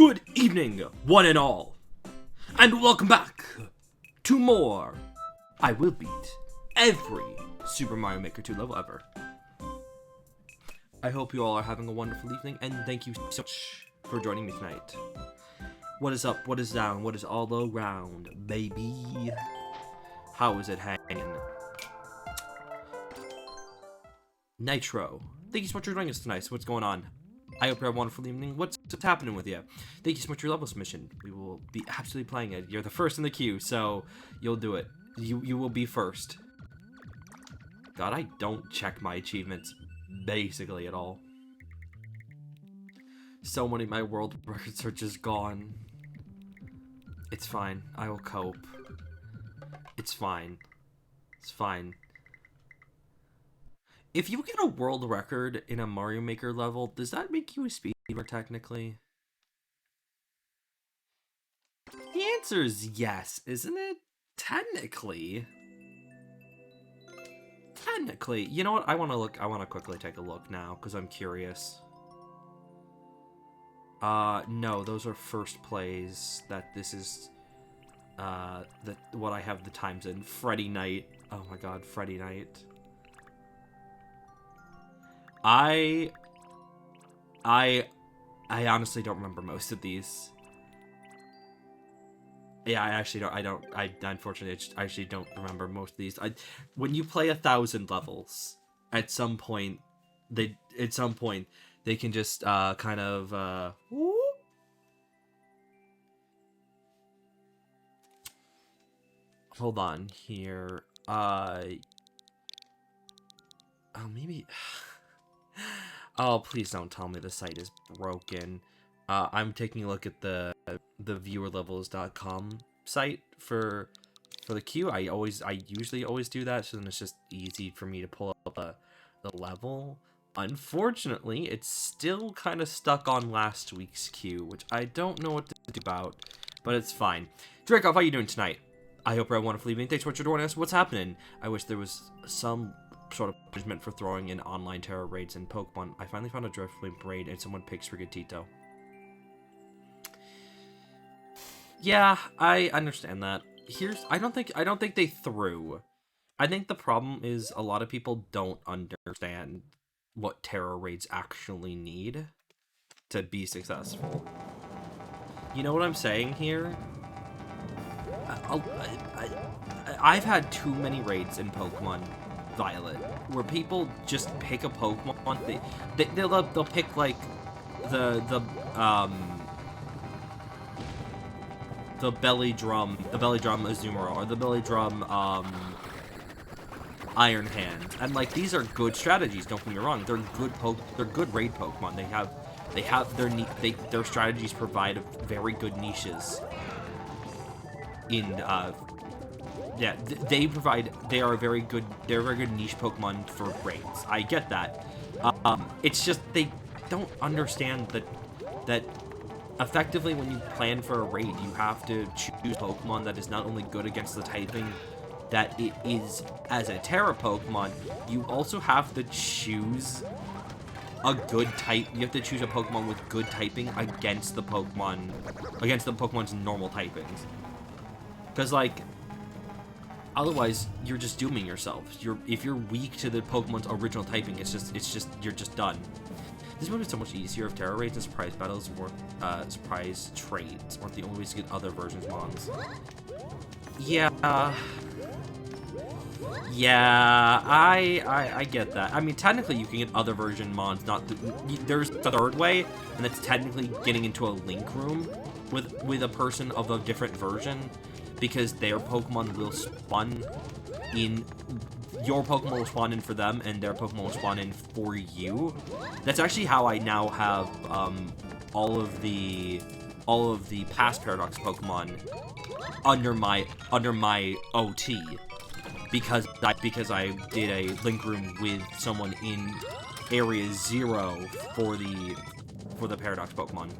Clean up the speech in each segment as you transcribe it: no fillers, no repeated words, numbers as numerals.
Good evening, one and all, and welcome back to more. I will beat every Super Mario Maker 2 level ever. I hope you all are having a wonderful evening, and thank you so much for joining me tonight. What is up, what is down, what is all around, baby? How is it hanging? Nitro, thank you so much for joining us tonight. So what's going on? I hope you have a wonderful evening. What's happening with you? Thank you so much for your level submission. We will be absolutely playing it. You're the first in the queue, so you'll do it. You will be first. God, I don't check my achievements basically at all. So many of my world records are just gone. It's fine. I will cope. It's fine. It's fine. If you get a world record in a Mario Maker level, does that make you a speedrunner technically? The answer is yes, isn't it? Technically. Technically. You know what? I want to quickly take a look now because I'm curious. No, those are first plays. That this is what I have the times in. Freddy Night. Oh my god, Freddy Night. I honestly don't remember most of these. Yeah, I unfortunately actually don't remember most of these. When you play 1,000 levels, at some point they can just kind of hold on here. Oh, maybe. Oh, please don't tell me the site is broken. I'm taking a look at the viewerlevels.com site for the queue. I usually always do that, so then it's just easy for me to pull up the level. Unfortunately, it's still kind of stuck on last week's queue, which I don't know what to do about, but it's fine. Dracoff, how you doing tonight? I hope you're a wonderful evening. Thanks so much for joining us. What's happening? I wish there was some sort of punishment for throwing in online terror raids in Pokemon. I finally found a Driftwing raid and someone picked Sprigatito. Yeah, I understand that. I don't think they threw. I think the problem is a lot of people don't understand what terror raids actually need to be successful. You know what I'm saying here? I've had too many raids in Pokemon Violet where people just pick a Pokemon. They'll pick like the belly drum Azumarill, or the belly drum Iron Hand, and like these are good strategies. Don't get me wrong; they're good raid Pokemon. They have their strategies provide very good niches. Yeah, they are very good niche Pokemon for raids. I get that. It's just they don't understand that effectively when you plan for a raid, you have to choose Pokemon that is not only good against the typing that it is as a Terra Pokemon, you also have to choose a good type. You have to choose a Pokemon with good typing against the Pokemon's normal typings. Because like, otherwise you're just dooming yourself. If you're weak to the Pokemon's original typing, you're just done. This would be so much easier if terror raids and surprise battles surprise trades weren't the only ways to get other versions mons. Yeah, I get that. I mean, technically you can get other version mons. There's the third way, and that's technically getting into a link room with a person of a different version, because their Pokemon will spawn in. Your Pokemon will spawn in for them, and their Pokemon will spawn in for you. That's actually how I now have all of the past Paradox Pokemon under my OT, because I did a link room with someone in Area 0 for the Paradox Pokemon.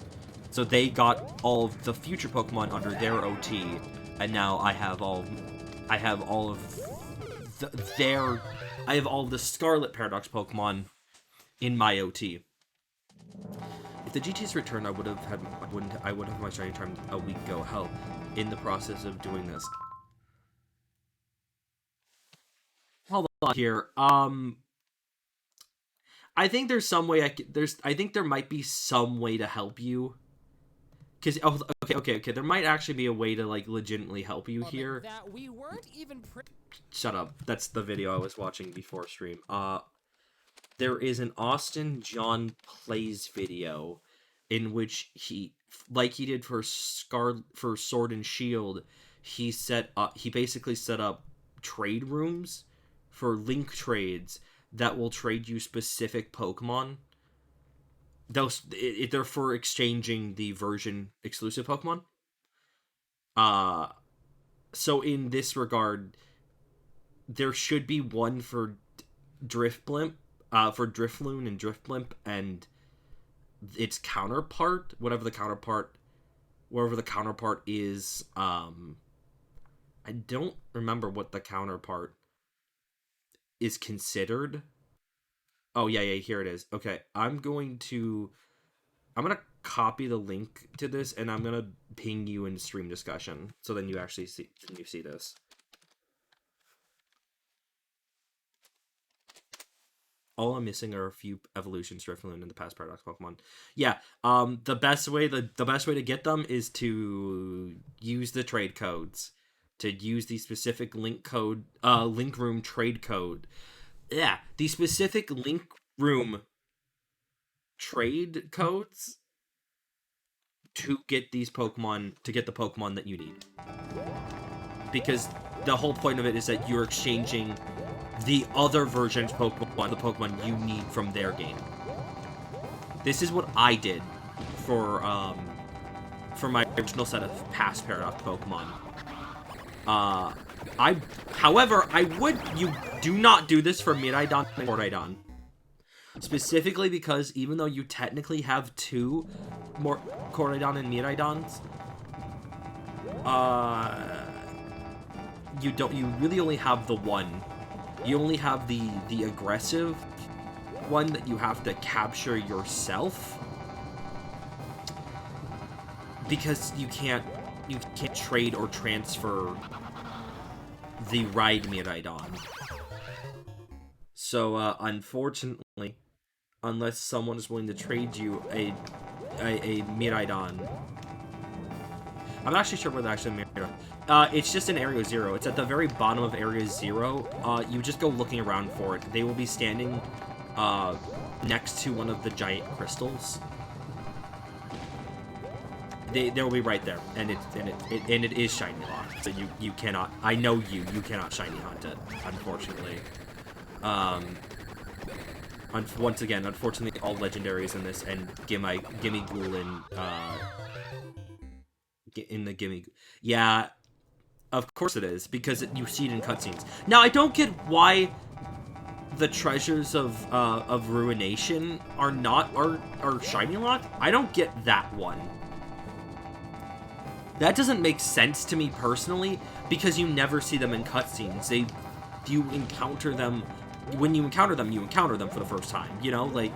So they got all of the future Pokemon under their OT, and now I have all of the Scarlet Paradox Pokemon in my OT. If the GTS returned, I would have my shiny charm a week ago. Hell, in the process of doing this. Hold on here. I think there's some way I think there might be some way to help you. Cause okay. There might actually be a way to like legitimately help you here. That we weren't even Shut up. That's the video I was watching before stream. There is an Austin John Plays video in which he, like he did for Sword and Shield, he basically set up trade rooms for link trades that will trade you specific Pokemon. They're for exchanging the version exclusive Pokemon. So in this regard, there should be one for Drifblimp, for Drifloon and Drifblimp, and its counterpart, wherever the counterpart is. I don't remember what the counterpart is considered. Oh, yeah, here it is. Okay, I'm gonna copy the link to this, and I'm gonna ping you in stream discussion, so then you actually see this. All I'm missing are a few evolutions, Drifloon, and the past Paradox Pokemon. Yeah, the best way to get them is to use the trade codes, to use the specific link room trade code. Yeah, the specific link room trade codes to get these Pokemon, to get the Pokemon that you need. Because the whole point of it is that you're exchanging the other version's Pokemon, the Pokemon you need from their game. This is what I did for my original set of past Paradox Pokemon. However, you do not do this for Miraidon and Mordidon. Specifically because even though you technically have two more Mordidon and Miraidons, you really only have the one. You only have the aggressive one that you have to capture yourself, because you can't trade or transfer the Ride Miraidon. So unfortunately, unless someone is willing to trade you a Miraidon, I'm not actually sure where the actual Miraidon. It's just in Area 0. It's at the very bottom of Area 0. You just go looking around for it. They will be standing next to one of the giant crystals. They will be right there, and it is shiny locked. So you cannot. I know you cannot shiny hunt it, unfortunately. Once again, unfortunately, all legendaries in this, and Gimme Ghoul in the Gimme. Yeah, of course it is, because you see it in cutscenes. Now, I don't get why the treasures of Ruination are shiny locked. I don't get that one. That doesn't make sense to me personally, because you never see them in cutscenes. You encounter them. When you encounter them for the first time. You know, like,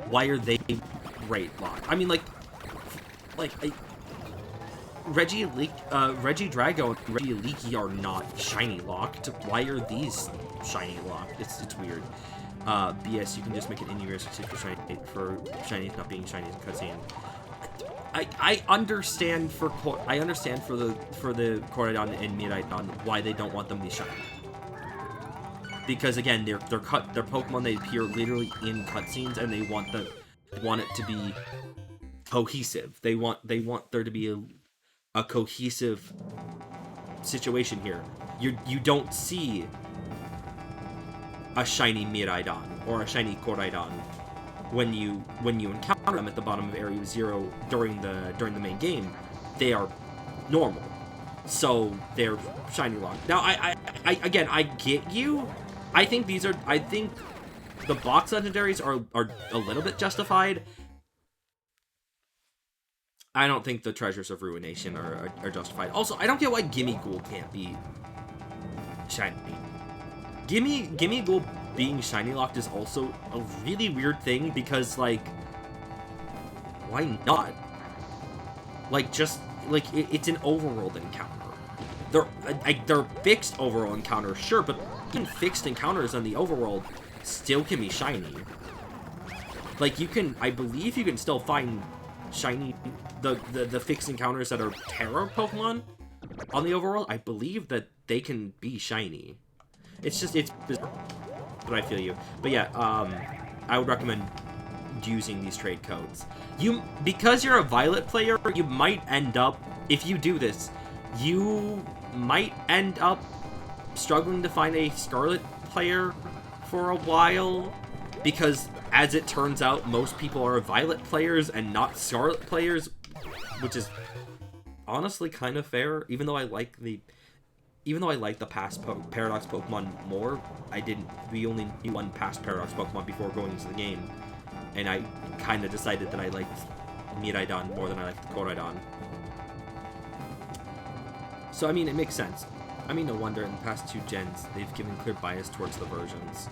why are they rate locked? I mean, like Regidrago and Regieleki are not shiny locked. Why are these shiny locked? It's weird. BS, you can just make it in your for shiny not being shiny in cutscene. I understand for the Koraidon and Miraidon why they don't want them to be shiny. Because again, they're Pokemon, they appear literally in cutscenes, and they want it to be cohesive. They want there to be a cohesive situation here. You don't see a shiny Miraidon or a shiny Koraidon when you encounter them at the bottom of Area 0 during the main game. They are normal, so they're shiny locked. Now, I get you. I think the box legendaries are a little bit justified. I don't think the treasures of Ruination are justified. Also, I don't get why Gimme Ghoul can't be shiny. Gimme Ghoul being shiny locked is also a really weird thing, because, like, why not? Like, just, like, it's an overworld encounter. They're fixed overworld encounters, sure, but even fixed encounters on the overworld still can be shiny. Like, you can, I believe you can still find shiny, the fixed encounters that are Terra Pokemon on the overworld. I believe that they can be shiny. It's just, it's bizarre, but I feel you. But yeah, I would recommend using these trade codes. Because you're a Violet player, you might end up, if you do this, you might end up struggling to find a Scarlet player for a while, because as it turns out, most people are Violet players and not Scarlet players, which is honestly kind of fair. Even though I like the past Paradox Pokemon more, we only knew one past Paradox Pokemon before going into the game, and I kind of decided that I liked Miraidon more than I liked Koraidon. So, I mean, it makes sense. I mean, no wonder in the past 2 gens, they've given clear bias towards the versions.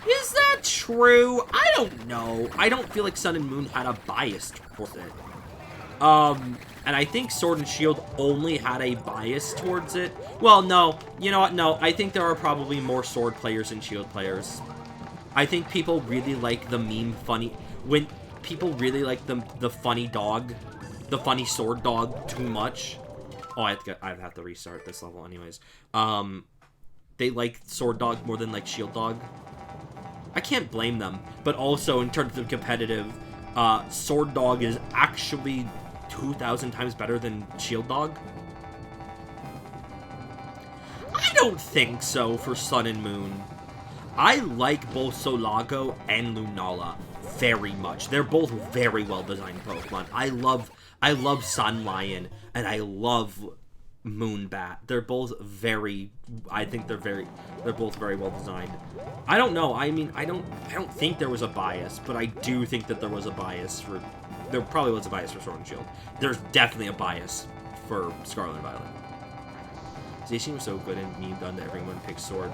Is that true? I don't know. I don't feel like Sun and Moon had a bias towards it. And I think Sword and Shield only had a bias towards it. Well, no. You know what? No, I think there are probably more Sword players than Shield players. I think people really like the meme funny... When people really like the funny dog, the funny sword dog too much. Oh, I have to restart this level anyways. They like Sword Dog more than like Shield Dog. I can't blame them. But also, in terms of competitive, Sword Dog is actually 2,000 times better than Shield Dog. I don't think so for Sun and Moon. I like both Solago and Lunala very much. They're both very well designed Pokemon. I love Sun Lion and I love Moonbat. They're both I think they're both very well designed. I don't know. I mean, I don't think there was a bias, but I do think that there was a bias for... There probably was a bias for Sword and Shield. There's definitely a bias for Scarlet and Violet. Zacian was so good and meme done to everyone picks Sword.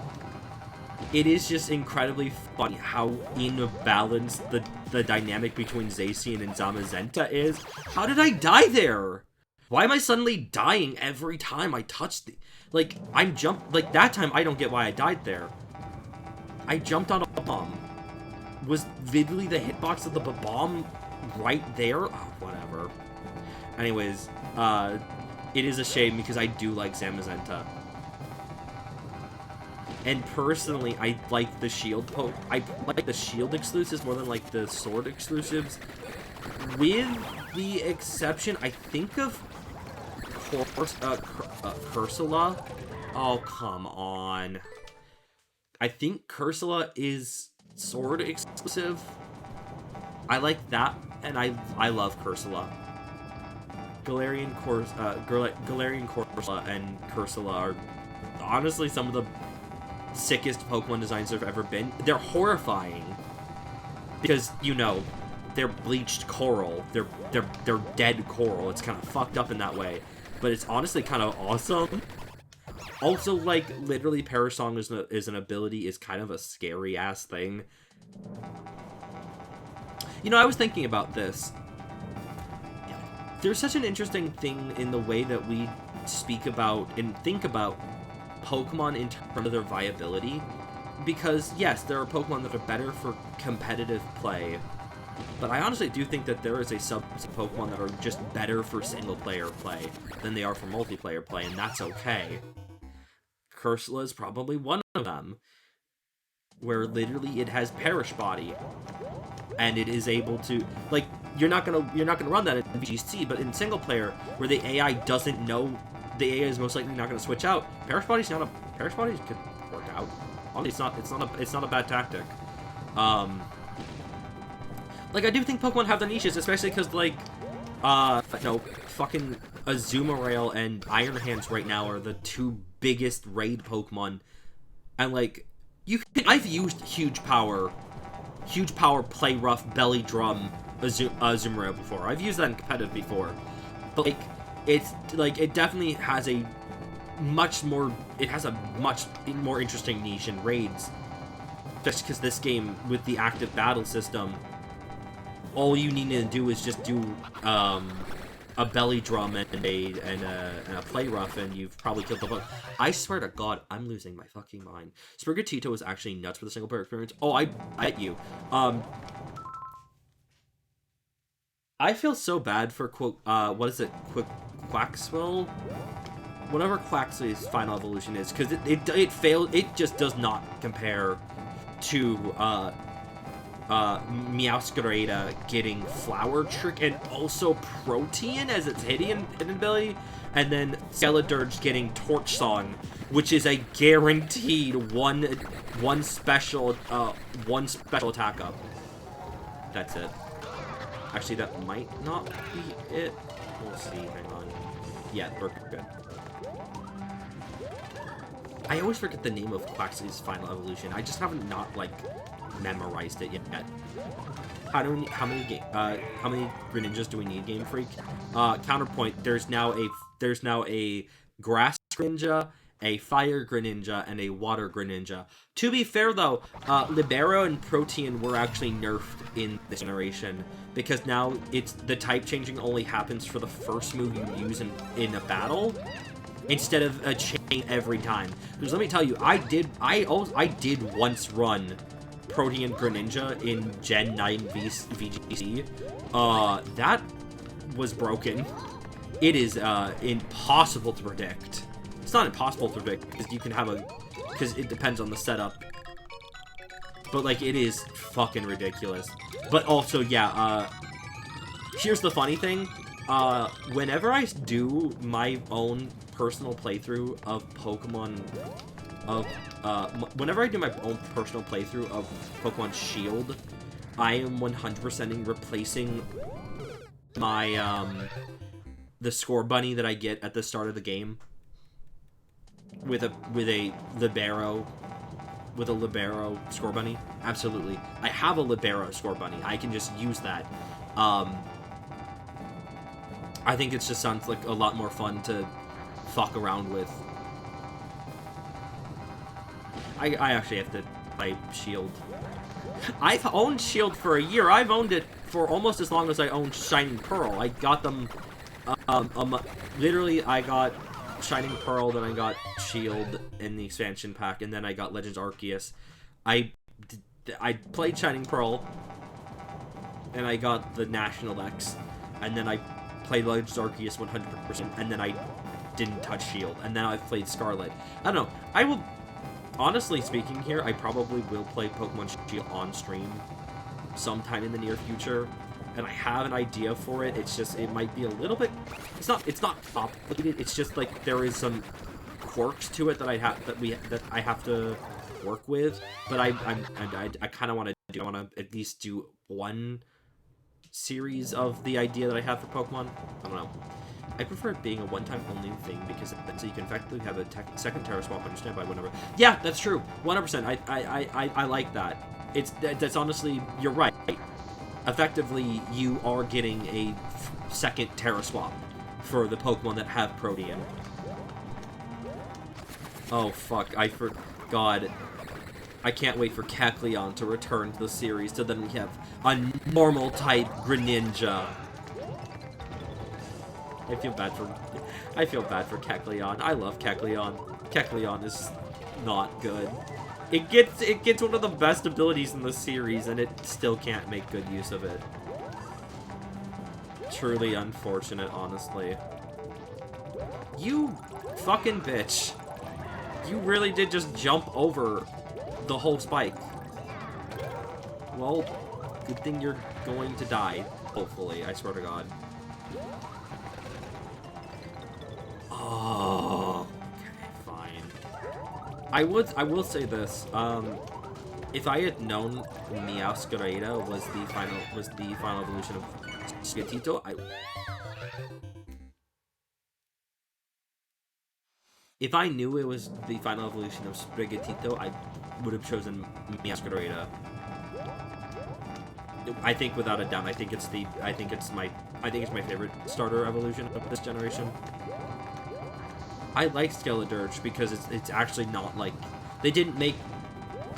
It is just incredibly funny how imbalanced the dynamic between Zacian and Zamazenta is. How did I die there? Why am I suddenly dying every time I touch the... Like, like, that time I don't get why I died there. I jumped on a bomb. Was literally the hitbox of the bomb right there? Oh, whatever. Anyways, it is a shame because I do like Zamazenta. And personally, I like the Shield I like the Shield exclusives more than like the Sword exclusives. With the exception, I think, of Cursula. Oh, come on. I think Cursula is Sword exclusive. I like that, and I love Cursula. Galarian Corsola and Cursula are honestly some of the sickest Pokemon designs there have ever been. They're horrifying because, you know, they're bleached coral. They're dead coral. It's kind of fucked up in that way, but it's honestly kind of awesome. Also, like, literally Parasong is an ability is kind of a scary ass thing. You know, I was thinking about this. There's such an interesting thing in the way that we speak about and think about Pokemon in terms of their viability. Because, yes, there are Pokemon that are better for competitive play, but I honestly do think that there is a subset of Pokemon that are just better for single-player play than they are for multiplayer play, and that's okay. Cursula is probably one of them, where literally it has Perish Body, and it is able to, like, you're not gonna run that in VGC, but in single player, where the AI doesn't know, the AI is most likely not gonna switch out. Perish Body could work out. Honestly, it's not a bad tactic. Like, I do think Pokemon have their niches, especially because, like, no, fucking Azumarill and Iron Hands right now are the two biggest raid Pokemon, and, like, I've used Huge Power, Play Rough, Belly Drum Azumarill before. I've used that in competitive before, but, like, it's, like, it definitely has a much more interesting niche in raids. just because this game, with the active battle system, all you need to do is just do a belly drum and a play rough, and you've probably killed the bug. I swear to God, I'm losing my fucking mind. Sprigatito is actually nuts for the single player experience. Oh, I bet you. I feel so bad for what is it? Quaxwell? Whatever Quaxley's final evolution is, because it failed. It just does not compare to Meowscarada getting Flower Trick and also Protean as its hidden ability, and then Skeledirge getting Torch Song, which is a guaranteed one special attack up. That's it. Actually, that might not be it. We'll see. Hang on. Yeah, we're good. I always forget the name of Quaxley's final evolution. I just haven't memorized it yet. How many Greninjas do we need, Game Freak? Counterpoint. There's now a Grass Greninja, a Fire Greninja, and a Water Greninja. To be fair, though, Libero and Protean were actually nerfed in this generation, because now the type changing only happens for the first move you use in a battle, instead of a chain every time. Because let me tell you, I did once run Protean Greninja in Gen 9 VGC. That was broken. It is impossible to predict. It's not impossible to predict, because it depends on the setup. But like, it is fucking ridiculous. But also, yeah, here's the funny thing. Whenever I do my own personal playthrough of Pokemon Shield, I am 100%ing replacing my, the score bunny that I get at the start of the game with a Libero score bunny. Absolutely. I have a Libero score bunny. I can just use that. I think it just sounds like a lot more fun to fuck around with. I actually have to play Shield. I've owned Shield for a year. I've owned it for almost as long as I owned Shining Pearl. I got them, literally, I got Shining Pearl, then I got Shield in the expansion pack, and then I got Legends Arceus. I played Shining Pearl, and I got the National X, and then I played Legends Arceus 100%, and then I didn't touch Shield, and now I've played Scarlet. I don't know. I will, honestly speaking here, I probably will play Pokemon Shield on stream sometime in the near future, and I have an idea for it. It's just, it might be a little bit, it's not complicated. It's just like there is some quirks to it that I have to work with. But I kind of want to at least do one series of the idea that I have for Pokemon. I don't know. I prefer it being a one-time only thing, because so you can effectively have a second Terra swap on your standby whenever. Yeah, that's true. 100%. I like that. That's honestly, you're right. Effectively, you are getting a second Terra swap for the Pokemon that have Protean. Oh fuck! I forgot. I can't wait for Kecleon to return to the series, so then we have a normal type Greninja. I feel bad for Kecleon. I love Kecleon. Kecleon is not good. It gets one of the best abilities in the series, and it still can't make good use of it. Truly unfortunate, honestly. You fucking bitch. You really did just jump over the whole spike. Well, good thing you're going to die. Hopefully, I swear to God. Oh, okay, fine. I will say this. If I had known Meowscarada was the final evolution of Sprigatito, if I knew it was the final evolution of Sprigatito, I would have chosen Meowscarada. I think without a doubt, I think it's my favorite starter evolution of this generation. I like Skeledirge because it's actually not like, they didn't make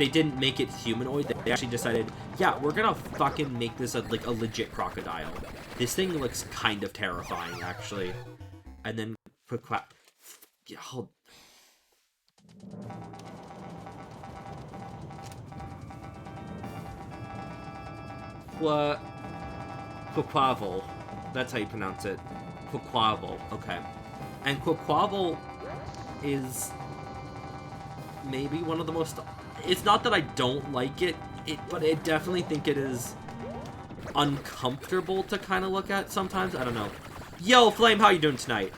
they didn't make it humanoid. They actually decided, yeah, we're gonna fucking make this like a legit crocodile. This thing looks kind of terrifying, actually. And then quick clap. Yeah, hold. Quaquavel. That's how you pronounce it. Quaquavel. Okay. And Quaquavel is maybe one of the most... It's not that I don't like it, but I definitely think it is uncomfortable to kind of look at sometimes. I don't know. Yo, Flame, how you doing tonight?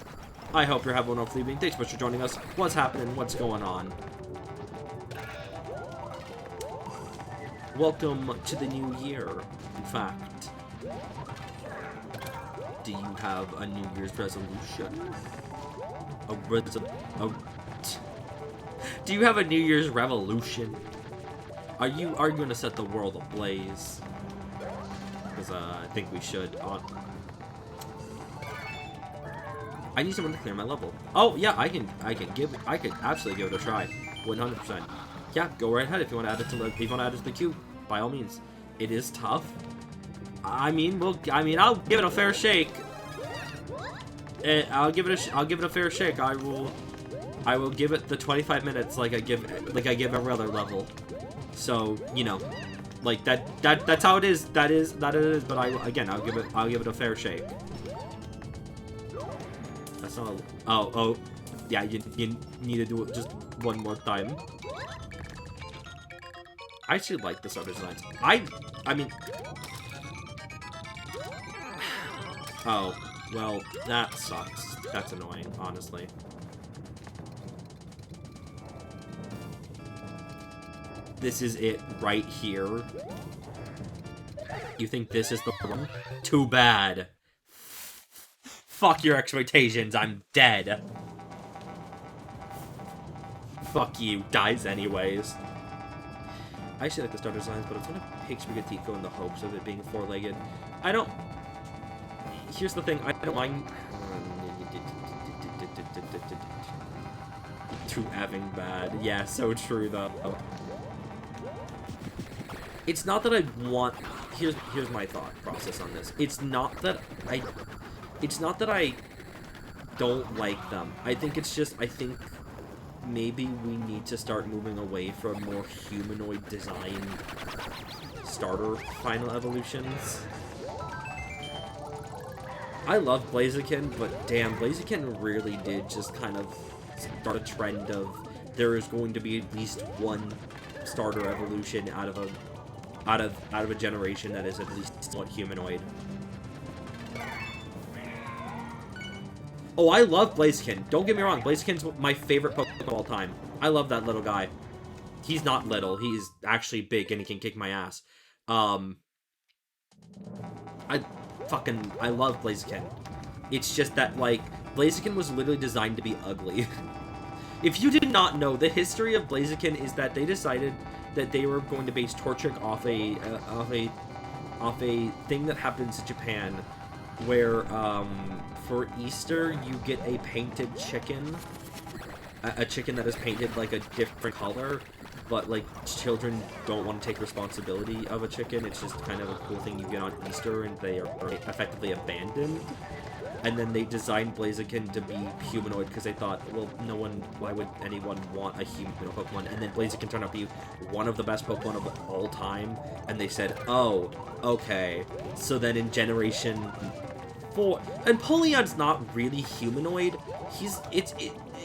I hope you're having a wonderful evening. Thanks so much for joining us. What's happening? What's going on? Welcome to the new year, in fact. Do you have a New Year's resolution? Do you have a New Year's revolution? Are you going to set the world ablaze? Because I think we should. I need someone to clear my level. Oh yeah, I could absolutely give it a try. 100%. Yeah, go right ahead if you want to add it to the queue. By all means, it is tough. I mean, I'll give it a fair shake. I'll give it a fair shake. I will give it the 25 minutes like I give every other level. So, you know, like that's how it is. That is it is, but I'll give it a fair shake. That's not oh, yeah, you need to do it just one more time. I actually like the starter designs. I mean... Oh, well, that sucks. That's annoying, honestly. This is it right here. You think this is the one? Too bad. Fuck your expectations, I'm dead. Fuck you, dies anyways. I actually like the starter designs, but it's gonna pick Spaghettito in the hopes of it being four-legged. Here's the thing, I don't mind... Too effing bad. Yeah, so true, though. It's not that I want... Here's my thought process on this. It's not that I don't like them. I think it's just... I think maybe we need to start moving away from more humanoid design starter final evolutions. I love Blaziken, but damn, Blaziken really did just kind of start a trend of there is going to be at least one starter evolution out of a generation that is at least somewhat humanoid. Oh, I love Blaziken. Don't get me wrong, Blaziken's my favorite Pokemon of all time. I love that little guy. He's not little, he's actually big and he can kick my ass. I love Blaziken. It's just that, like, Blaziken was literally designed to be ugly. If you did not know, the history of Blaziken is that they decided that they were going to base Torchic off a thing that happens in Japan, where for Easter you get a painted chicken, a chicken that is painted like a different color, but like children don't want to take responsibility of a chicken. It's just kind of a cool thing you get on Easter, and they are effectively abandoned. And then they designed Blaziken to be humanoid because they thought, well, why would anyone want a human Pokemon? And then Blaziken turned out to be one of the best Pokemon of all time. And they said, oh, okay. So then in Generation 4, and Poleon's not really humanoid.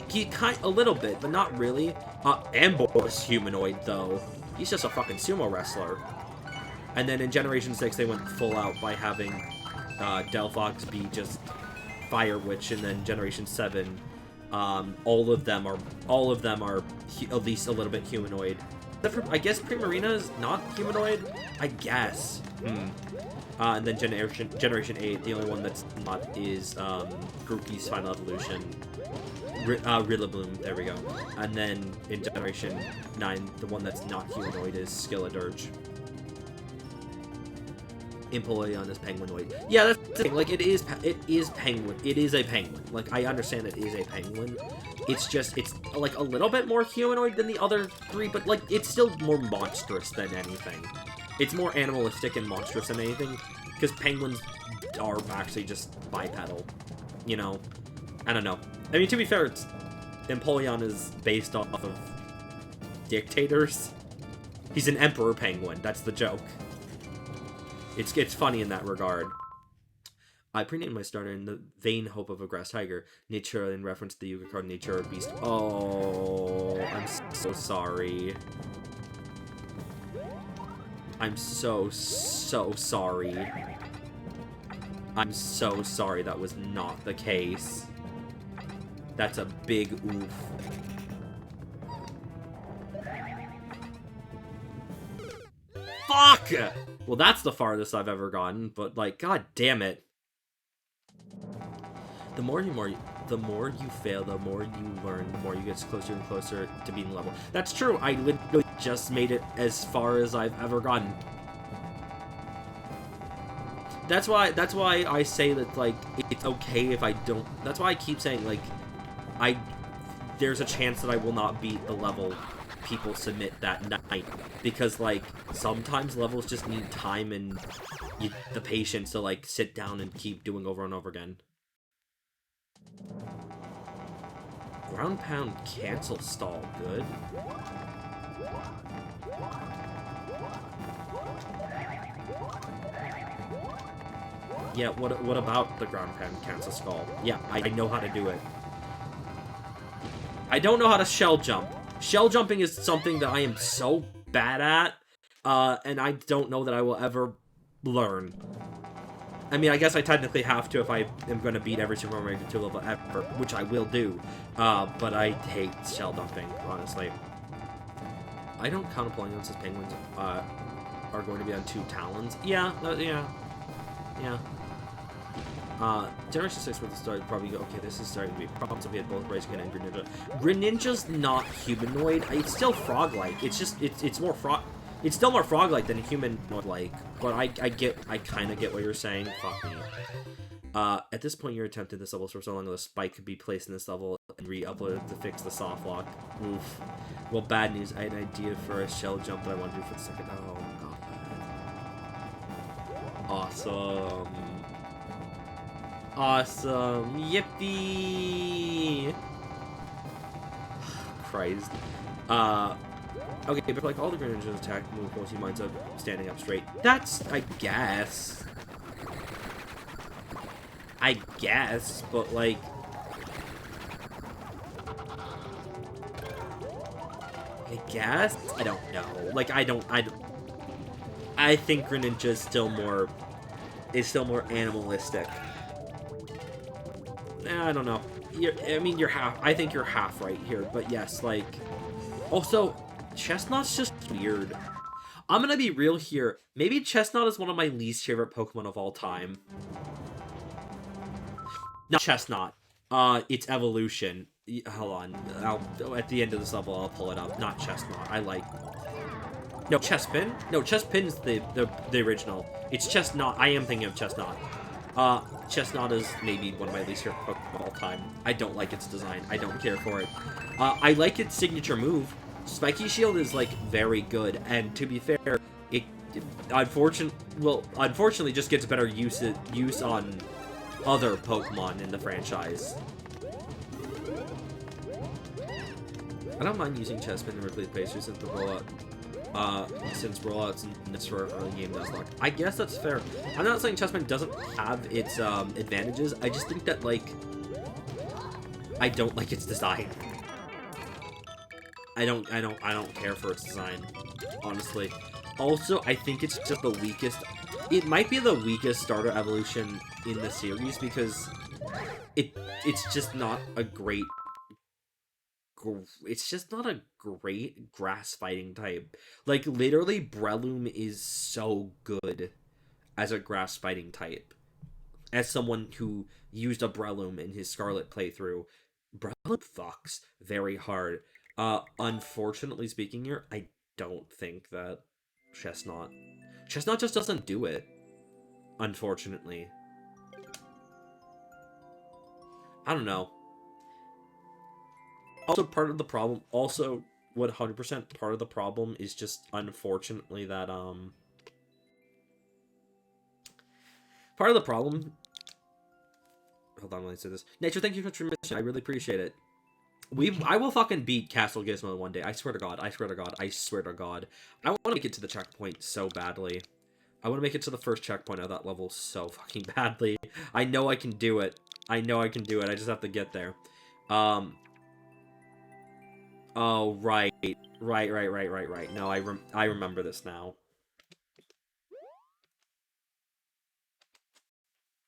He kind a little bit, but not really. Ambor is humanoid though. He's just a fucking sumo wrestler. And then in Generation 6, they went full out by having Delphox be just Fire Witch, and then Generation 7, all of them are at least a little bit humanoid. I guess Primarina is not humanoid. I guess. And then Generation 8, the only one that's not is Grookey's Final Evolution. Rillaboom, there we go. And then in Generation 9, the one that's not humanoid is Skilledirge. Empoleon is penguinoid. Yeah, that's the thing. Like, it is penguin. It is a penguin. Like, I understand it is a penguin, It's like a little bit more humanoid than the other three, but like it's still more monstrous than anything. It's more animalistic and monstrous than anything, because penguins are actually just bipedal, you know? I don't know. I mean, to be fair, Empoleon is based off of dictators. He's an emperor penguin, that's the joke. It's funny in that regard. I prenamed my starter in the vain hope of a grass tiger. Nature in reference to the Yuga card Nature Beast. Oh, I'm so sorry. I'm so sorry. I'm so sorry that was not the case. That's a big oof. Fuck! Well, that's the farthest I've ever gotten, but like, god damn it. The more you fail, the more you learn, the more you get closer and closer to beating level. That's true. I literally just made it as far as I've ever gotten. That's why I say that, like, it's okay if I don't. That's why I keep saying, like, there's a chance that I will not beat the level people submit that night, because, like, sometimes levels just need time and the patience to, like, sit down and keep doing over and over again. Ground pound cancel stall, good. Yeah, what about the ground pound cancel stall? Yeah, I know how to do it. I don't know how to shell jump. Shell jumping is something that I am so bad at, and I don't know that I will ever learn. I mean, I guess I technically have to if I am going to beat every Super Mario 2 level ever, which I will do, but I hate shell dumping, honestly. I don't count upon since penguins are going to be on 2 talons. Yeah. Generation 6 with the start probably go, okay, this is starting to be a problem, so we had both Braziken and Greninja. Greninja's not humanoid, it's still frog-like, it's just, it's more frog... It's still more frog-like than humanoid-like, but I kind of get what you're saying. Fuck me. At this point, you're attempting this level for so long that a spike could be placed in this level and re-uploaded to fix the soft lock. Oof. Well, bad news. I had an idea for a shell jump that I want to do for the second. Oh, God. Awesome. Awesome. Yippee! Christ. Okay, but like all the Greninja's attack move once he winds up standing up straight. That's, I guess, but like, I guess? I don't know. Like, I think Greninja is still more animalistic. I don't know. I think you're half right here, but yes, like, also, Chestnut's just weird. I'm gonna be real here. Maybe Chestnut is one of my least favorite Pokemon of all time. Not Chestnut. Its evolution. Hold on. At the end of this level, I'll pull it up. Not Chestnut. No, Chespin? No, Chespin's the original. It's Chestnut. I am thinking of Chestnut. Chestnut is maybe one of my least favorite Pokemon of all time. I don't like its design. I don't care for it. I like its signature move. Spiky Shield is, like, very good, and to be fair, it unfortunately just gets better use on other Pokemon in the franchise. I don't mind using Chespin and replace Pastry since the rollouts for early game Nuzlocke. I guess that's fair. I'm not saying Chespin doesn't have its advantages. I just think that, like, I don't like its design. I don't care for its design, honestly. Also, I think it's just the weakest. It might be the weakest starter evolution in the series because it's just not a great. It's just not a great grass fighting type. Like, literally, Breloom is so good as a grass fighting type. As someone who used a Breloom in his Scarlet playthrough, Breloom fucks very hard. Unfortunately speaking here, I don't think that Chestnut just doesn't do it. Unfortunately. I don't know. Also, part of the problem, also 100% part of the problem is just unfortunately that part of the problem. Hold on, let me say this. Nature, thank you for your mission. I really appreciate it. I will fucking beat Castle Gizmo one day. I swear to God. I swear to God. I swear to God. I want to make it to the checkpoint so badly. I want to make it to the first checkpoint of that level so fucking badly. I know I can do it. I know I can do it. I just have to get there. Oh, right. Right. No, I remember this now.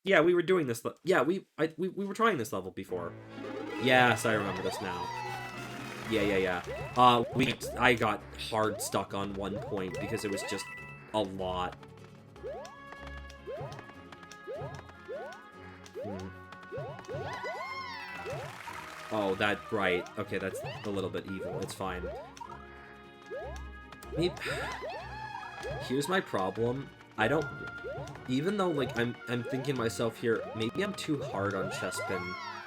Yeah, we were doing this. Yeah, we were trying this level before. Yes, I remember this now. Yeah. I got hard stuck on one point because it was just a lot. Oh, right. Okay, that's a little bit evil. It's fine. Here's my problem. I don't... Even though, like, I'm thinking myself here, maybe I'm too hard on Chespin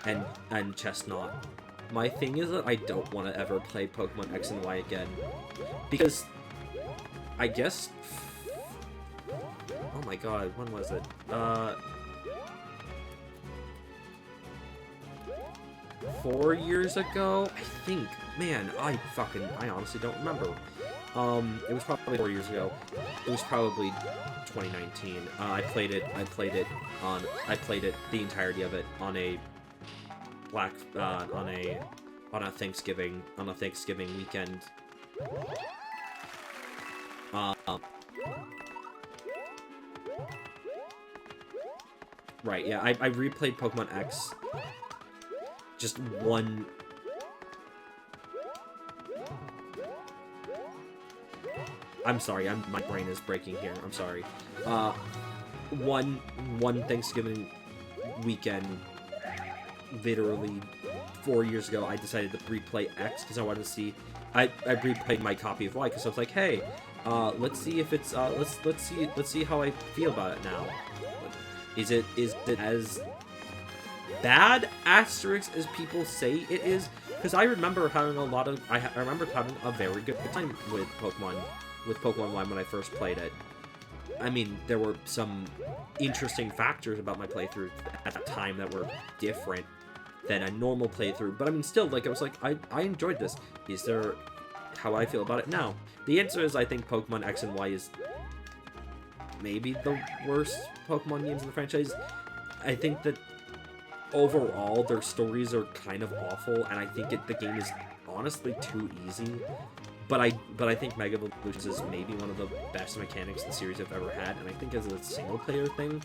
and Chestnut. My thing is that I don't want to ever play Pokemon X and Y again. Because... I guess... Oh my god, when was it? 4 years ago? I think. Man, I honestly don't remember. It was probably 4 years ago. It was probably 2019. I played it the entirety of it on a Thanksgiving weekend. Right, yeah, I replayed Pokemon X. Just one... I'm sorry, my brain is breaking here. I'm sorry. One Thanksgiving weekend, literally 4 years ago, I decided to replay X because I wanted to see. I replayed my copy of Y because I was like, hey, let's see if it's let's see how I feel about it now. Is it as bad asterisk as people say it is? Because I remember having I remember having a very good time with Pokemon Y when I first played it. I mean, there were some interesting factors about my playthrough at that time that were different than a normal playthrough, but I mean, still, like, I was like, I enjoyed this. Is there how I feel about it now? The answer is I think Pokemon X and Y is maybe the worst Pokemon games in the franchise. I think that overall, their stories are kind of awful, and I think the game is honestly too easy. But I think Mega Evolutions is maybe one of the best mechanics the series have ever had, and I think as a single-player thing,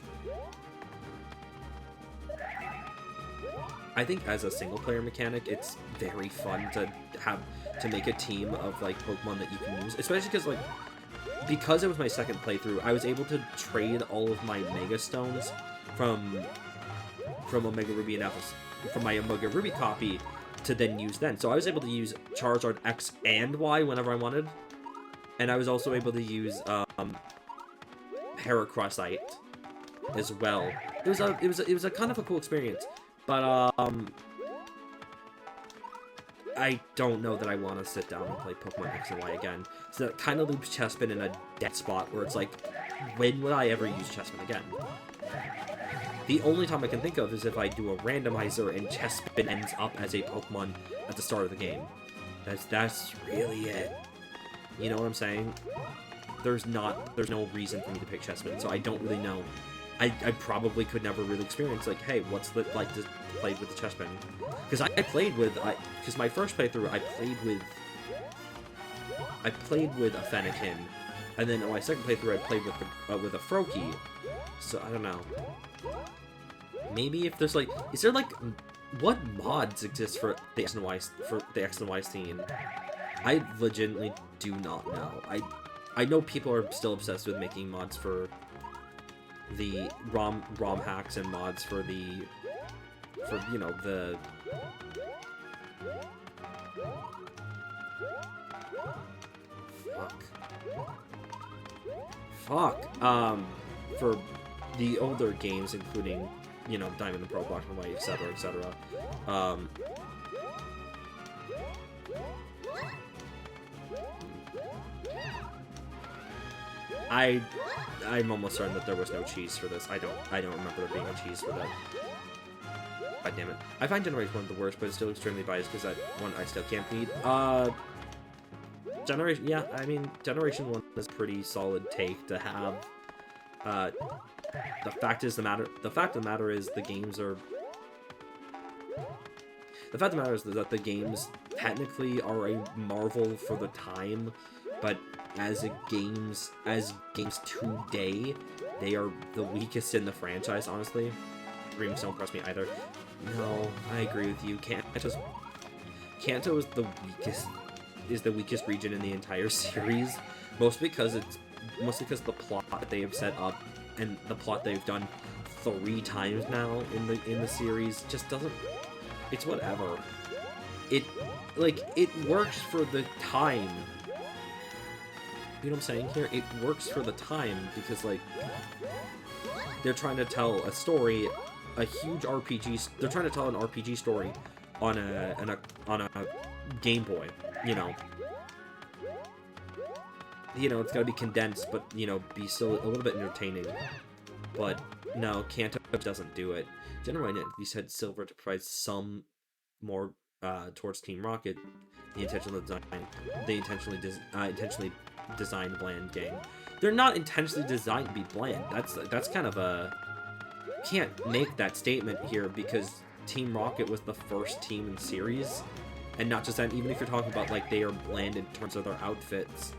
mechanic, it's very fun to make a team of, like, Pokemon that you can use, especially because it was my second playthrough, I was able to trade all of my Mega Stones from Omega Ruby and Apples, from my Omega Ruby copy, to then use then. So I was able to use Charizard X and Y whenever I wanted, and I was also able to use Heracrossite as well. It was a kind of a cool experience, but I don't know that I want to sit down and play Pokemon X and Y again. So that kind of leaves Chespin in a dead spot where it's like, when would I ever use Chespin again? The only time I can think of is if I do a randomizer and Chespin ends up as a Pokemon at the start of the game. That's really it. You know what I'm saying? There's no reason for me to pick Chespin, so I don't really know. I probably could never really experience, like, hey, what's it like to play with the Chespin? Because because my first playthrough, I played with a Fennekin, and then on my second playthrough, I played with a Froakie. So I don't know. Maybe if there's like, is there like, what mods exist for the X and Y scene? I legitimately do not know. I know people are still obsessed with making mods for the ROM hacks and mods for you know, the for the older games, including, you know, Diamond and Pearl, Black and White, etc., etc. I'm almost certain that there was no cheese for this. I don't remember there being a cheese for that. God damn it. I find Generation 1 the worst, but it's still extremely biased because that one I still can't beat. Yeah, I mean, Generation 1 is a pretty solid take to have. The fact of the matter is the games are... The fact of the matter is that the games technically are a marvel for the time, but as games today, they are the weakest in the franchise, honestly. Dreams don't impress me either. No, I agree with you. Kanto is the weakest region in the entire series, mostly because the plot that they have set up and the plot they've done 3 times now in the series just doesn't. It's whatever. It works for the time. You know what I'm saying here? It works for the time because like they're trying to tell a story, a huge RPG. They're trying to tell an RPG story on a Game Boy. You know, it's gotta be condensed, but be still a little bit entertaining. But no, Kanto doesn't do it. Generally, you said Silver to provide some more towards Team Rocket. They intentionally designed the bland game. They're not intentionally designed to be bland. That's kind of a... Can't make that statement here because Team Rocket was the first team in the series. And not just that, even if you're talking about, like, they are bland in terms of their outfits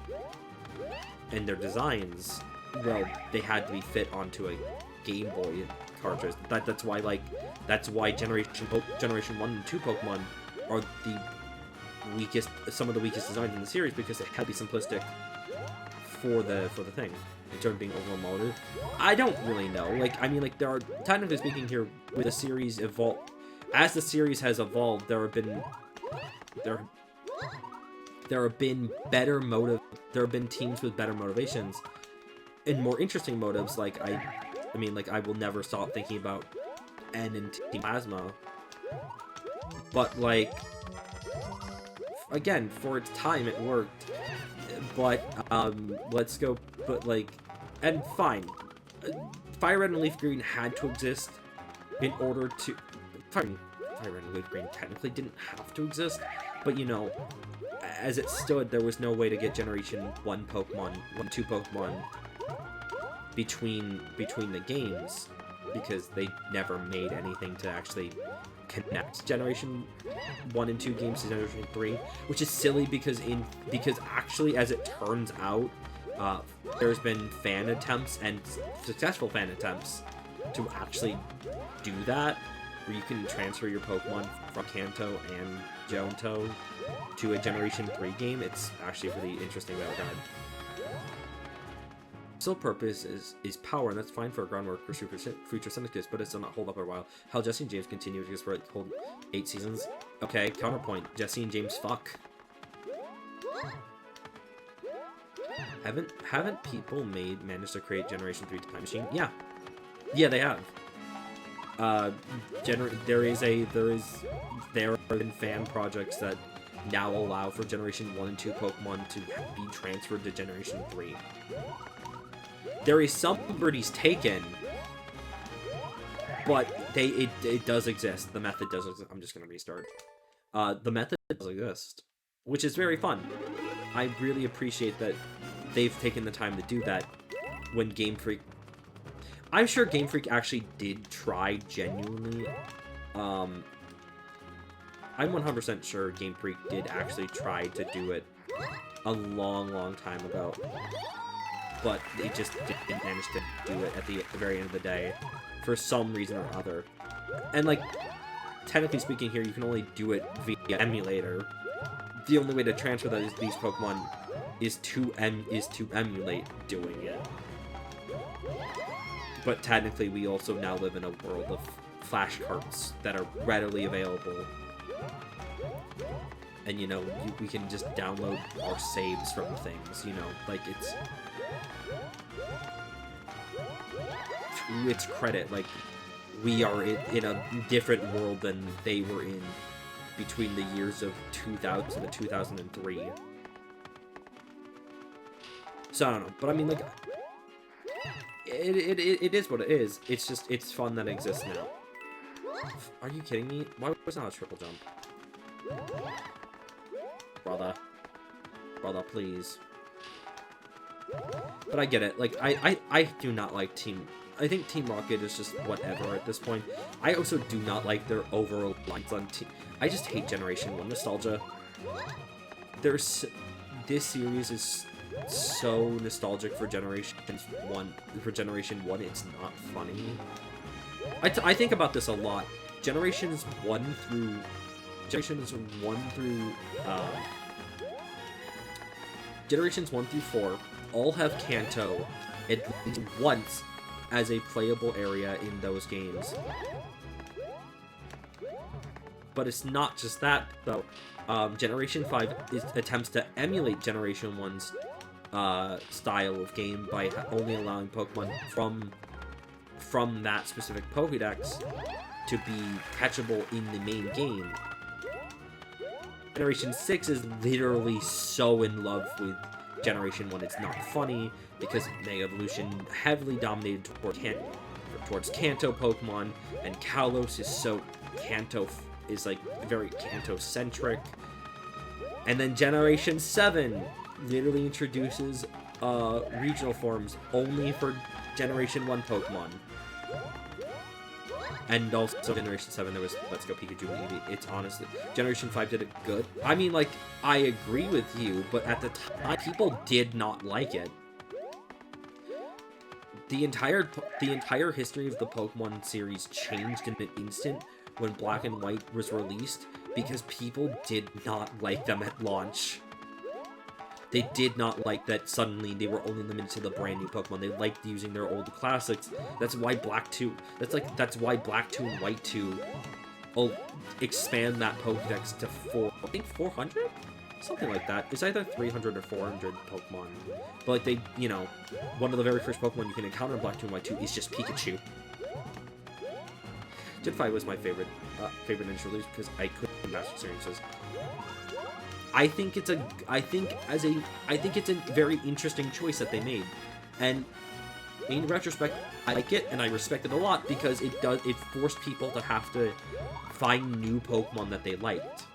and their designs, well, they had to be fit onto a Game Boy cartridge. That's why Generation 1 and 2 Pokemon are some of the weakest designs in the series, because they had to be simplistic for the thing. In terms of being overloaded, I don't really know. Like, I mean, like, there are, technically speaking here, with the series evolved, as the series has evolved, there have been teams with better motivations and more interesting motives. Like, I mean, like, I will never stop thinking about N and Team Plasma, but like, again, for its time, it worked. But let's go. But like, and fine, Fire Red and Leaf Green had to exist in order to. Fire Red and Leaf Green technically didn't have to exist, but as it stood, there was no way to get Generation 1 Pokemon, 2 Pokemon between the games, because they never made anything to actually connect Generation 1 and 2 games to Generation 3, which is silly because actually, as it turns out, there's been fan attempts and successful fan attempts to actually do that, where you can transfer your Pokemon from Kanto and Johto to a Generation 3 game. It's actually really interesting that done. Sole purpose is power, and that's fine for a groundwork for future syndicates, but it's not hold up a while. Hell, Jesse and James continue because we're at hold 8 seasons. Okay, counterpoint. Jesse and James fuck. Haven't people managed to create Generation 3 Time Machine? Yeah. Yeah, they have. There have been fan projects that now allow for Generation 1 and 2 Pokemon to be transferred to Generation 3. There is some liberties taken, but it does exist. The method does exist. I'm just gonna restart. The method does exist, which is very fun. I really appreciate that they've taken the time to do that. When Game Freak, I'm sure Game Freak actually did try genuinely. I'm 100% sure Game Freak did actually try to do it a long time ago. But it just didn't manage to do it at the very end of the day, for some reason or other. And like, technically speaking here, you can only do it via emulator. The only way to transfer these Pokemon is to emulate doing it. But technically, we also now live in a world of flashcards that are readily available. And we can just download our saves from things, like it's... To its credit, like, we are in a different world than they were in between the years of 2000 and 2003. So, I don't know, but I mean, like, it is what it is. It's just, it's fun that it exists now. Are you kidding me? Why was it not a triple jump? Brother. Brother, please. But I get it. Like, I do not like Team... I think Team Rocket is just whatever at this point. I also do not like their overall reliance on Team... I just hate Generation 1 nostalgia. This series is so nostalgic for Generation 1. For Generation 1, it's not funny. I think about this a lot. Generations 1 through 4 all have Kanto at least once as a playable area in those games. But it's not just that, though. Generation 5 attempts to emulate Generation 1's style of game by only allowing Pokemon from that specific Pokédex to be catchable in the main game. Generation 6 is literally so in love with Generation 1, it's not funny, because Mega Evolution heavily dominated towards Kanto Pokemon, and Kalos is so very Kanto-centric. And then Generation 7 literally introduces regional forms only for Generation 1 Pokemon. And also Generation 7, there was Let's Go Pikachu and Eevee. It's honestly... Generation 5 did it good. I mean, like, I agree with you, but at the time, people did not like it. The entire history of the Pokemon series changed in an instant when Black and White was released, because people did not like them at launch. They did not like that suddenly they were only limited to the brand new Pokemon. They liked using their old classics. That's why Black 2... That's why Black 2 and White 2 will expand that Pokédex to 400? Something like that. It's either 300 or 400 Pokemon. But, like, they, you know, one of the very first Pokemon you can encounter in Black 2 and White 2 is just Pikachu. Gen 5 was my favorite initial release because I couldn't do Master experiences. I think it's a very interesting choice that they made, and in retrospect, I like it and I respect it a lot because it forced people to have to find new Pokemon that they liked.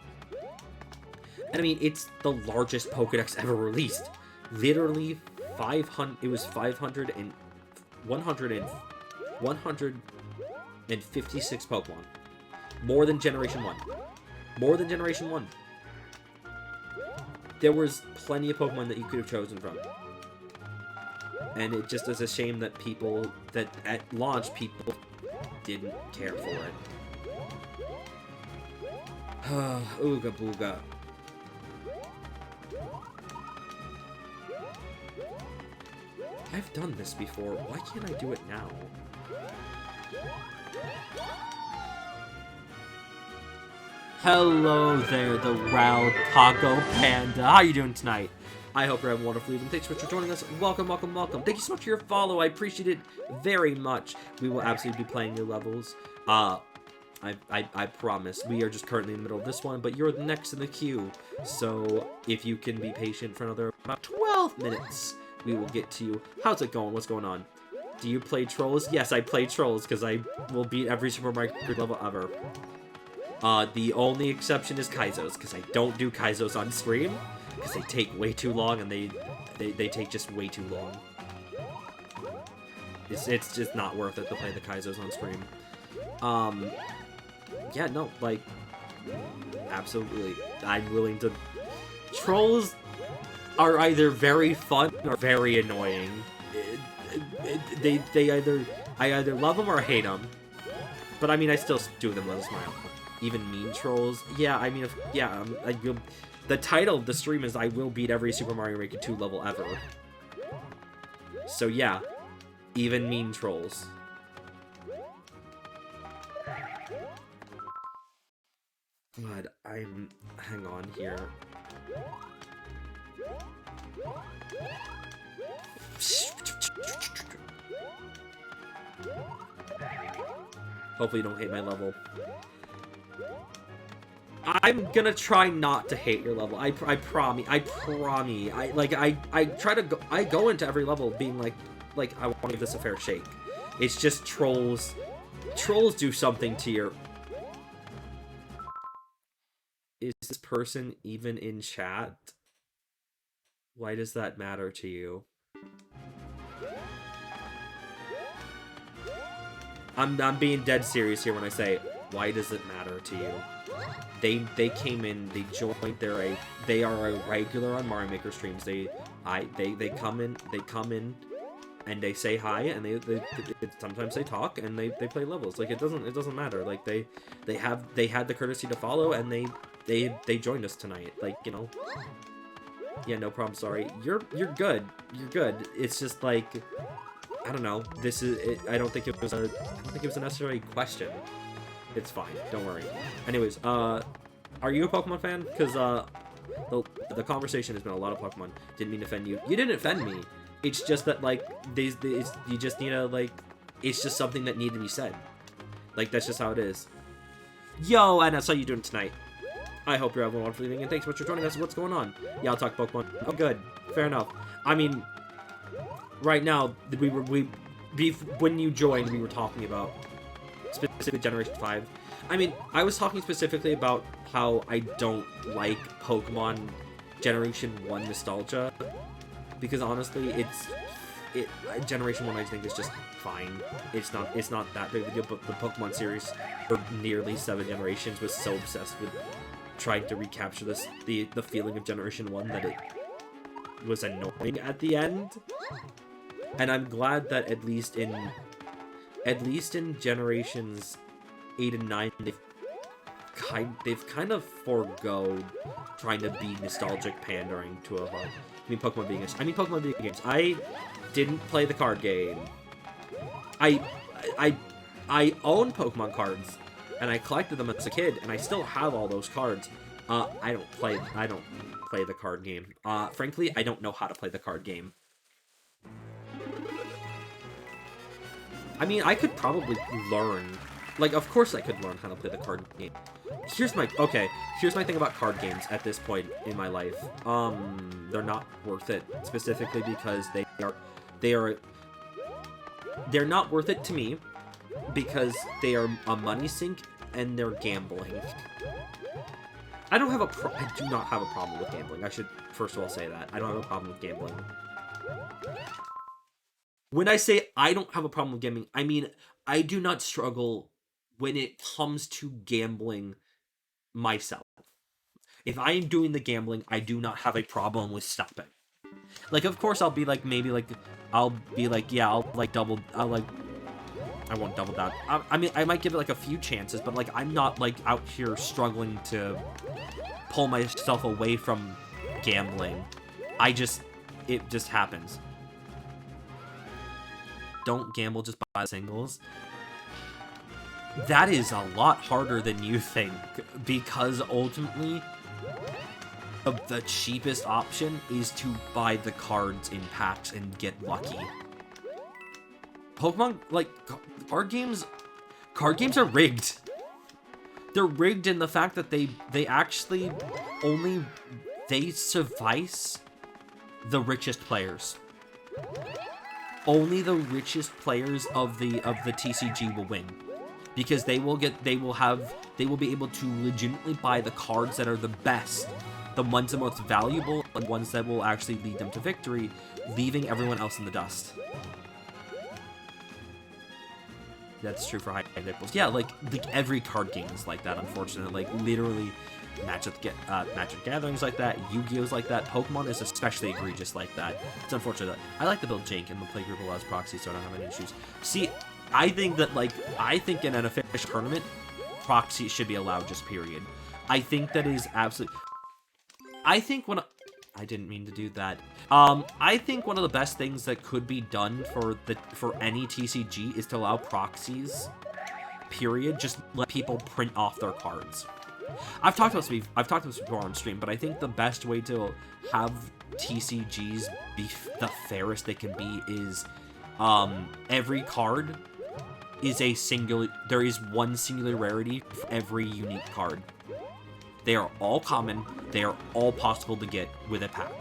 And I mean, it's the largest Pokédex ever released. Literally 500. It was 156 Pokemon, more than Generation 1. More than Generation 1. There was plenty of Pokemon that you could have chosen from. And it just is a shame that at launch, people didn't care for it. Ooga booga. I've done this before. Why can't I do it now? Hello there, the Ral Taco Panda. How you doing tonight? I hope you're having a wonderful evening. Thanks so much for joining us. Welcome, welcome, welcome. Thank you so much for your follow. I appreciate it very much. We will absolutely be playing new levels. I promise. We are just currently in the middle of this one, but you're next in the queue. So if you can be patient for another about 12 minutes, we will get to you. How's it going? What's going on? Do you play Trolls? Yes, I play Trolls because I will beat every Super Mario level ever. The only exception is Kaizos, because I don't do Kaizos on stream, because they take way too long, and they take just way too long. It's just not worth it to play the Kaizos on stream. Yeah, no, like, absolutely, I'm willing to... Trolls are either very fun or very annoying. I either love them or hate them. But I mean, I still do them with a smile. Even mean trolls. Yeah, I mean, the title of the stream is I will beat every Super Mario Maker 2 level ever. So yeah, even mean trolls. God, hang on here. Hopefully you don't hate my level. I'm gonna try not to hate your level. I promise. I try to go. I go into every level being like I want to give this a fair shake. It's just trolls. Trolls do something to your. Is this person even in chat? Why does that matter to you? I'm being dead serious here when I say, why does it matter to you? They came in, they joined, they are a regular on Mario Maker streams. They come in and they say hi, and they sometimes they talk and they play levels. Like it doesn't matter. Like they had the courtesy to follow, and they joined us tonight. Like, you know. Yeah, no problem. Sorry. You're good. You're good. It's just like, I don't know. I don't think it was a necessary question. It's fine. Don't worry. Anyways, are you a Pokemon fan? Because the conversation has been a lot of Pokemon. Didn't mean to offend you. You didn't offend me. It's just that, like, you just need to, like, it's just something that needed to be said. Like, that's just how it is. Yo, and that's how you doing tonight. I hope you're having a wonderful evening, and thanks so much for joining us. What's going on? Yeah, I'll talk Pokemon. Oh, good. Fair enough. I mean, right now, when you joined, we were talking about specifically Generation 5. I mean, I was talking specifically about how I don't like Pokemon Generation 1 nostalgia, because honestly, Generation 1 I think is just fine. It's not that big of a deal, but the Pokemon series for nearly 7 generations was so obsessed with trying to recapture the feeling of Generation 1 that it was annoying at the end. And I'm glad that at least in Generations 8 and 9, they've kind of forgoed trying to be nostalgic pandering to a Pokemon video games. I didn't play the card game. I own Pokemon cards, and I collected them as a kid, and I still have all those cards. I don't play the card game. Frankly, I don't know how to play the card game. I mean, I could probably learn. Like, of course I could learn how to play the card game. Here's my thing about card games at this point in my life. They're not worth it, specifically because they're not worth it to me, because they are a money sink and they're gambling. I do not have a problem with gambling. I should first of all say that. I don't have a problem with gambling. When I say I don't have a problem with gambling, I mean I do not struggle when it comes to gambling myself. If I am doing the gambling, I do not have a problem with stopping. Like, of course, I'll be like, yeah, I won't double that. I mean, I might give it like a few chances, but like, I'm not like out here struggling to pull myself away from gambling. It just happens. Don't gamble, just buy singles. That is a lot harder than you think, because ultimately, the cheapest option is to buy the cards in packs and get lucky. Pokemon, like, card games are rigged. They're rigged in the fact that they actually they suffice the richest players. Only the richest players of the TCG will win, because they will be able to legitimately buy the cards that are the best, the ones that are most valuable, and ones that will actually lead them to victory, leaving everyone else in the dust. That's true for high nipples. Yeah, like every card game is like that, unfortunately. Like, literally, Magic Gatherings like that, Yu-Gi-Oh's like that, Pokemon is especially egregious like that. It's unfortunate. I like to build Jank, and the playgroup allows proxy, so I don't have any issues. See, I think in an official tournament, proxy should be allowed, just period. I think that is absolutely... I didn't mean to do that. I think one of the best things that could be done for any TCG is to allow proxies, period. Just let people print off their cards. I've talked about this before on stream, but I think the best way to have TCGs be the fairest they can be is every card is there is one singular rarity for every unique card. They are all common. They are all possible to get with a pack.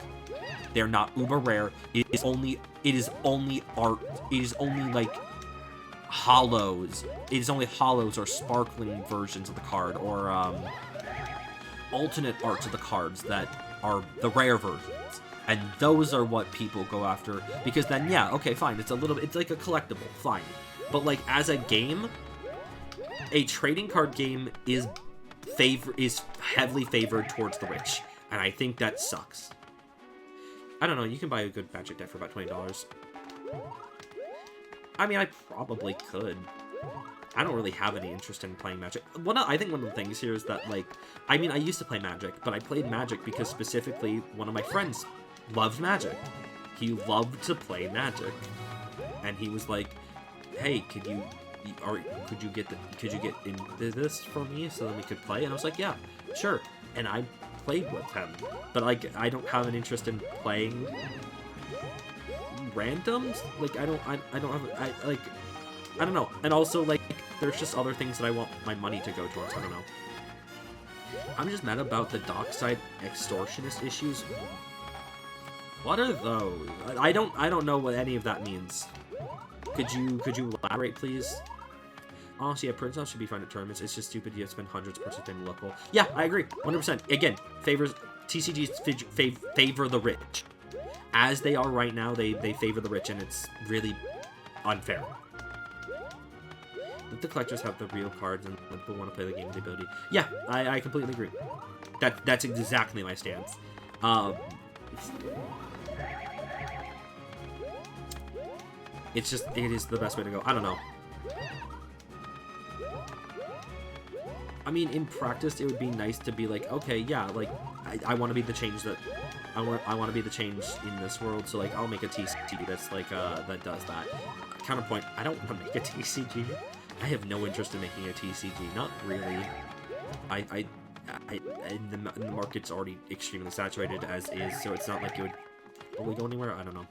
They're not uber rare. It is only art. It is only like hollows. It is only hollows or sparkling versions of the card, or alternate arts of the cards that are the rare versions. And those are what people go after, because then, yeah, okay, fine, it's like a collectible, fine. But like as a game, a trading card game is heavily favored towards the rich, and I think that sucks. I don't know, you can buy a good Magic deck for about $20. I mean, I probably could. I don't really have any interest in playing Magic. I think one of the things here is that, like, I mean, I used to play Magic, but I played Magic because specifically one of my friends loved Magic. He loved to play Magic, and he was like, "Hey, could you get into this for me so that we could play?" And I was like, "Yeah, sure." And I played with him, but like, I don't have an interest in playing randoms. Like, I don't know. And also, like, there's just other things that I want my money to go towards. I don't know. I'm just mad about the dockside extortionist issues. What are those? I don't know what any of that means. Could you elaborate, please? Honestly, yeah, Prince should be fun at tournaments. It's just stupid you have to spend hundreds participating local. Yeah, I agree. 100%. Again, TCGs favor the rich. As they are right now, they favor the rich, and it's really unfair. Let the collectors have the real cards, and let people want to play the game with the ability. Yeah, I completely agree. That's exactly my stance. It is the best way to go. I don't know. I mean, in practice, it would be nice to be like, okay, yeah, like, I want to be the change that... I want to be the change in this world, so, like, I'll make a TCG that's, like, that does that. Counterpoint, I don't want to make a TCG. I have no interest in making a TCG. Not really. The market's already extremely saturated as is, so it's not like it would probably go anywhere. I don't know.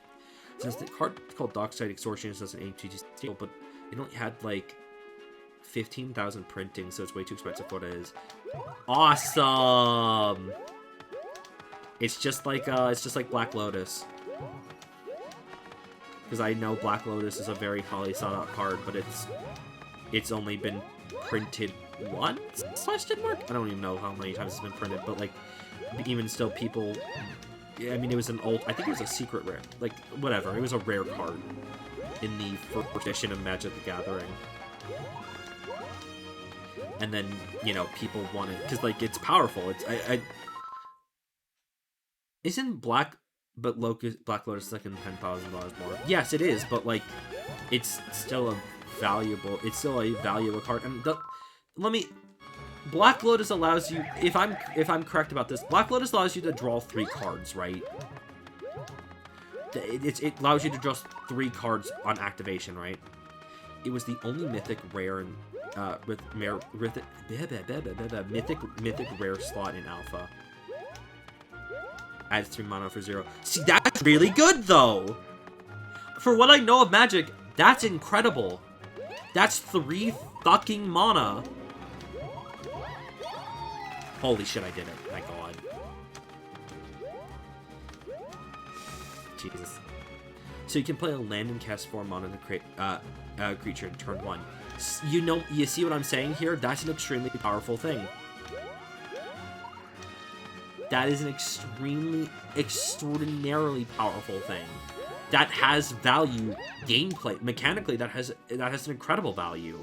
Since the card called Dockside Extortionist doesn't ATG steal, but it only had, like, 15,000 printing, so it's way too expensive for what it is. Awesome! It's just like Black Lotus. Because I know Black Lotus is a very highly sought out card, but it's only been printed once? Question mark? I don't even know how many times it's been printed, but like, even still, people. I mean, it was an old. I think it was a secret rare. Like, whatever. It was a rare card in the first edition of Magic the Gathering. And then, you know, people want it because, like, it's powerful. It's isn't Black Lotus like $10,000 more? Yes, it is, but like, it's still a valuable card. And Black Lotus allows you, if I'm correct about this, Black Lotus allows you to draw 3 cards, right? It allows you to draw 3 cards on activation, right? It was the only mythic rare and mythic rare slot in Alpha. Adds 3 mana for 0. See, that's really good, though! For what I know of Magic, that's incredible. That's 3 fucking mana. Holy shit, I did it. My god. Jesus. So you can play a land and cast 4 mana to create creature in turn 1. You see what I'm saying here? That's an extremely powerful thing. That is an extraordinarily powerful thing. That has value gameplay. Mechanically, that has an incredible value.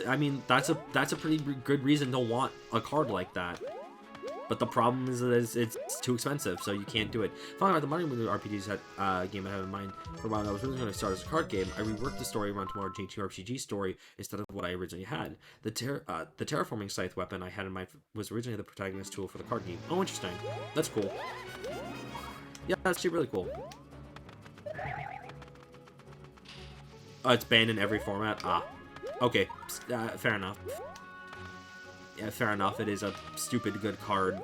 I mean, that's a pretty good reason to want a card like that. But the problem is that it's too expensive, so you can't do it. Finally, about the Money Movie RPGs game I had in mind for a while. I was really going to start as a card game. I reworked the story around to more JTRPG story instead of what I originally had. The terraforming scythe weapon I had in mind was originally the protagonist tool for the card game. Oh, interesting. That's cool. Yeah, that's actually really cool. It's banned in every format. Ah, okay. Fair enough. Yeah, fair enough, it is a stupid good card.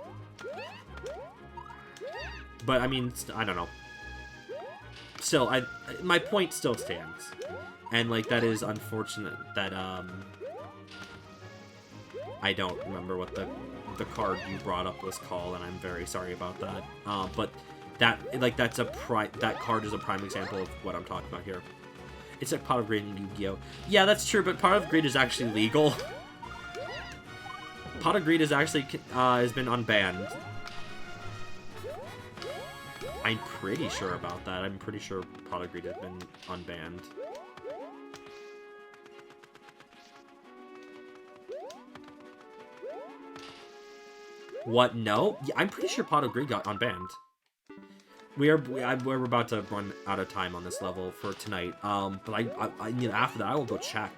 But, I mean, I don't know. still, my point still stands. And, like, that is unfortunate that, I don't remember what the card you brought up was called, and I'm very sorry about that. But that, like, that card is a prime example of what I'm talking about here. It's like Pot of Greed in Yu-Gi-Oh! Yeah, that's true, but Pot of Greed is actually legal. Pot of Greed is actually, has been unbanned. I'm pretty sure about that. I'm pretty sure Pot of Greed has been unbanned. What? No? Yeah, I'm pretty sure Pot of Greed got unbanned. We're about to run out of time on this level for tonight. But I you know, after that, I will go check.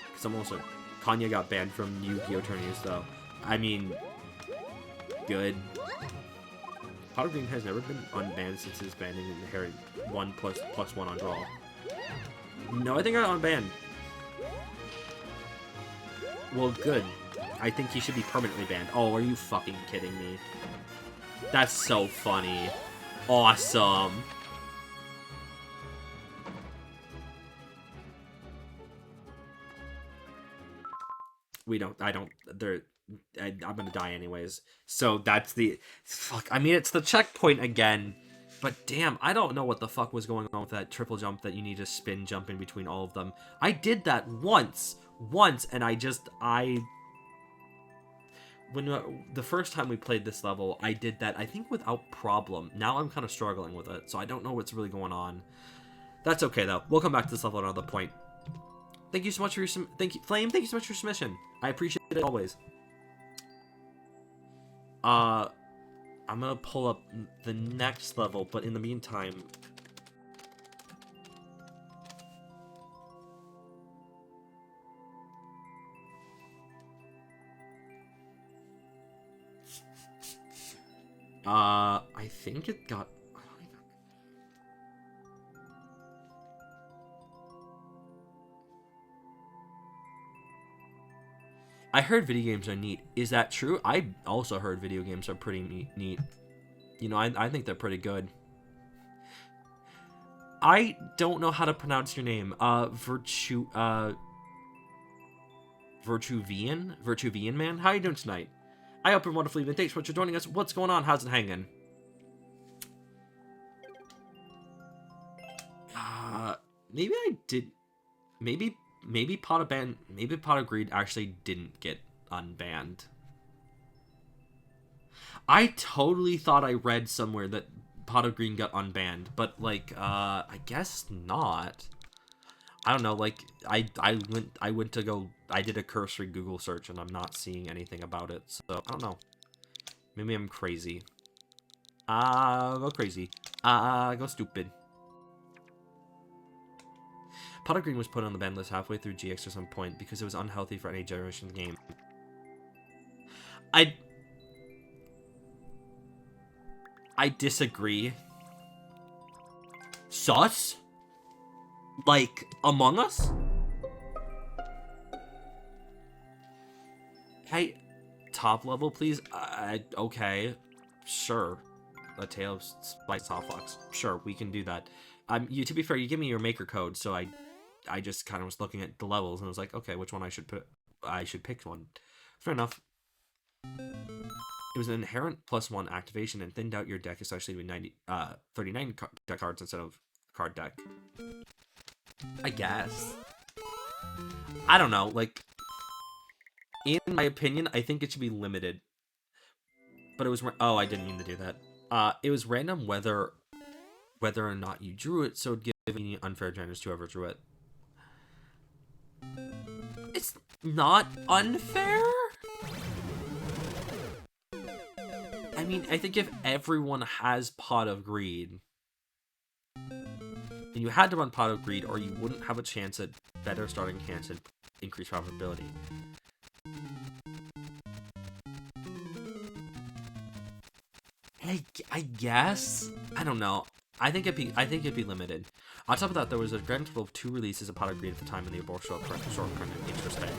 Because I'm also... Kanya got banned from Yu-Gi-Oh! Tourneys, though. I mean... Good. Pot of Greed has never been unbanned since his banning in Inherit 1+1 on draw. No, I think I got unbanned. Well, good. I think he should be permanently banned. Oh, are you fucking kidding me? That's so funny. Awesome. I'm gonna die anyways. So that's the... Fuck, I mean, it's the checkpoint again. But damn, I don't know what the fuck was going on with that triple jump that you need to spin jump in between all of them. I did that once, and when the first time we played this level, I did that, I think, without problem. Now I'm kind of struggling with it, so I don't know what's really going on. That's okay, though. We'll come back to this level at another point. Thank you so much for your Flame, thank you so much for your submission. I appreciate it always. I'm gonna pull up the next level, but in the meantime... I think it got... I heard video games are neat. Is that true? I also heard video games are pretty neat. You know, I think they're pretty good. I don't know how to pronounce your name. Virtuvian man? How you doing tonight? I hope you're wonderful evening. Thanks for joining us. What's going on? How's it hanging? Maybe I did... Maybe Pot of Greed actually didn't get unbanned. I totally thought I read somewhere that Pot of Greed got unbanned, but, like, I guess not. I don't know, like, I went to go... I did a cursory Google search, and I'm not seeing anything about it, so, I don't know. Maybe I'm crazy. Go crazy. Go stupid. Pot of Greed was put on the ban list halfway through GX at some point because it was unhealthy for any generation game. I disagree. Sus? Like, Among Us? Hey, top level, please? Okay. Sure. A Tale of Spice Soft Fox. Sure, we can do that. To be fair, you give me your maker code, so I just kind of was looking at the levels and was like, okay, which one I should pick one. Fair enough. It was an inherent +1 activation and thinned out your deck, especially with 39 deck cards instead of card deck. I guess. I don't know, like, in my opinion, I think it should be limited. But it was, oh, I didn't mean to do that. It was random whether or not you drew it, so it'd give any unfair advantage to whoever drew it. It's not unfair? I mean, I think if everyone has Pot of Greed, and you had to run Pot of Greed, or you wouldn't have a chance at better starting hands and increased profitability. I guess? I don't know. I think it'd be limited. On top of that, there was a grand total of 2 releases of Pot of Greed at the time in the abortion short run. Interesting.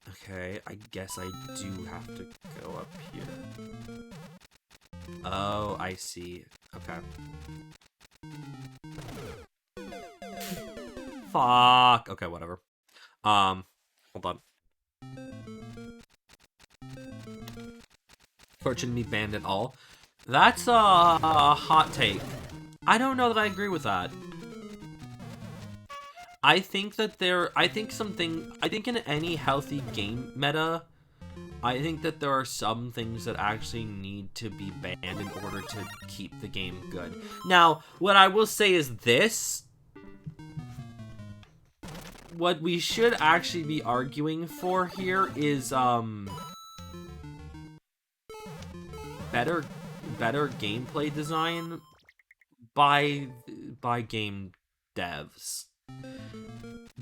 Okay, I guess I do have to go up here. Oh, I see. Okay. Fuck. Okay, whatever. Hold on. Fortune be banned at all. That's a hot take. I don't know that I agree with that. I think that I think in any healthy game meta, I think that there are some things that actually need to be banned in order to keep the game good. Now, what I will say is this. What we should actually be arguing for here is, better gameplay design by game devs.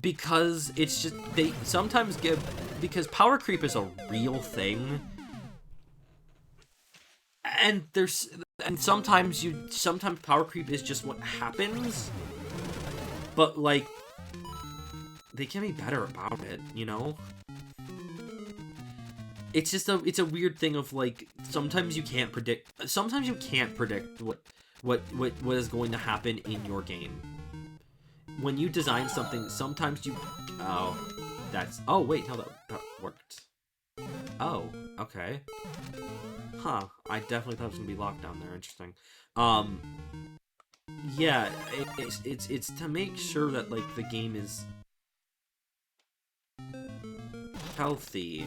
Because it's just, they sometimes because power creep is a real thing, and sometimes power creep is just what happens, but like, they can be better about it, you know? It's just it's a weird thing of like, sometimes you can't predict what is going to happen in your game. When you design something, sometimes you... Oh, oh, wait, no, that worked. Oh, okay. Huh, I definitely thought it was gonna be locked down there. Interesting. Yeah, it's to make sure that, like, the game is healthy.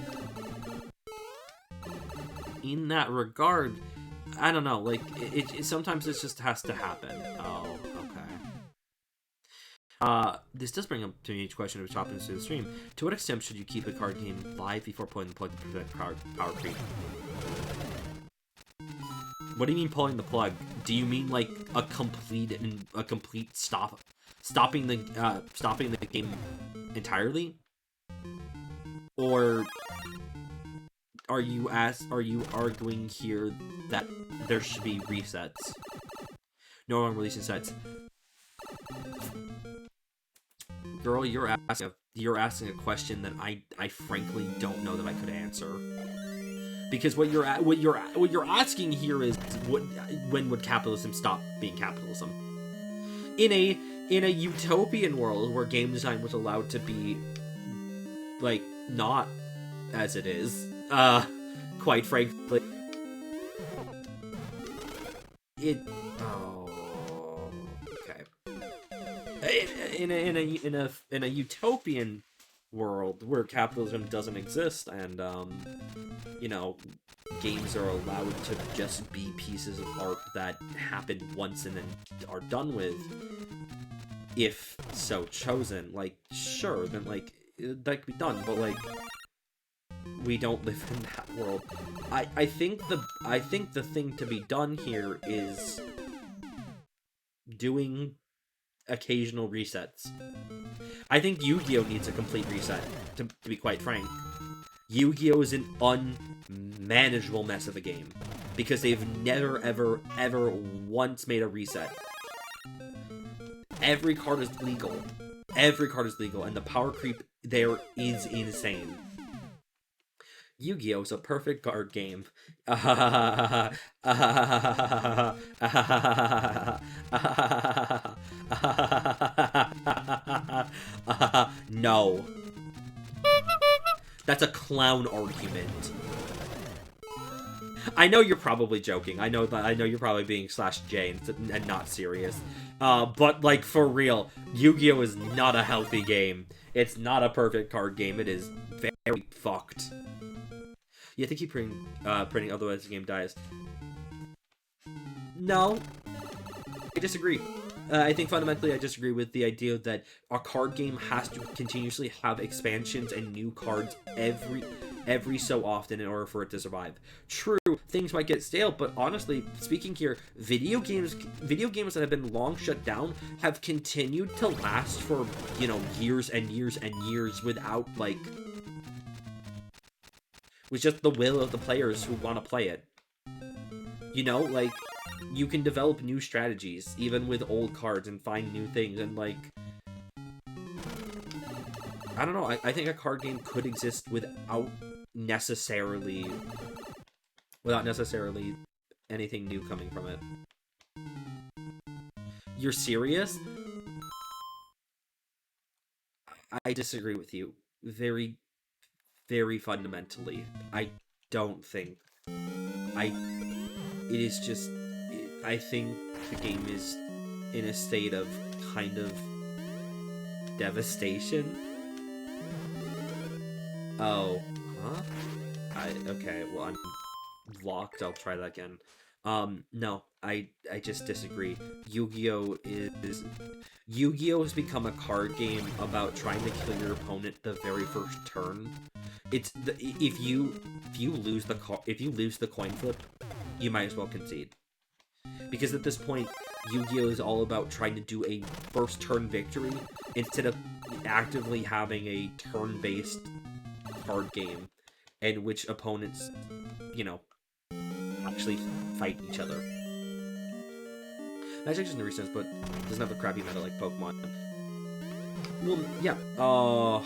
In that regard, I don't know, like, sometimes it just has to happen. Oh, okay. This does bring up to me each question of topic into the stream. To what extent should you keep a card game live before pulling the plug to prevent power creep? What do you mean pulling the plug? Do you mean like a complete stopping the game entirely? Or are you arguing here that there should be resets? No one releasing sets. Girl, you're asking a question that I frankly don't know that I could answer. Because what you're asking here is when would capitalism stop being capitalism? In a utopian world where game design was allowed to be like not as it is, quite frankly, in a utopian world where capitalism doesn't exist and you know, games are allowed to just be pieces of art that happen once and then are done with, if so chosen, like, sure, then like that could be done, but like, we don't live in that world. I think the thing to be done here is doing occasional resets. I think Yu-Gi-Oh! Needs a complete reset, to be quite frank. Yu-Gi-Oh! Is an unmanageable mess of a game, because they've never, ever once made a reset. Every card is legal. Every card is legal, and the power creep there is insane. Yu-Gi-Oh! Is a perfect card game. No. That's a clown argument. I know you're probably joking. I know you're probably being /J and not serious. But like, for real, Yu-Gi-Oh! Is not a healthy game. It's not a perfect card game. It is very fucked. You have to keep printing, otherwise the game dies. No. I disagree. I think fundamentally I disagree with the idea that a card game has to continuously have expansions and new cards every so often in order for it to survive. True, things might get stale, but honestly speaking here, video games that have been long shut down have continued to last for, you know, years and years and years without, like, with just the will of the players who want to play it. You know, like, you can develop new strategies, even with old cards, and find new things, and, like, I don't know, I think a card game could exist without necessarily anything new coming from it. You're serious? I disagree with you. Very, very fundamentally. I don't think... I... It is just... I think the game is in a state of kind of devastation. Oh. Huh? Okay, well, I'm locked. I'll try that again. No, I just disagree. Yu-Gi-Oh! Yu-Gi-Oh! Has become a card game about trying to kill your opponent the very first turn. If you lose the coin flip, you might as well concede. Because at this point, Yu-Gi-Oh! Is all about trying to do a first turn victory instead of actively having a turn-based card game in which opponents, you know, actually fight each other. Magic is in the recent, but doesn't have a crappy meta like Pokemon. Well, yeah. Oh,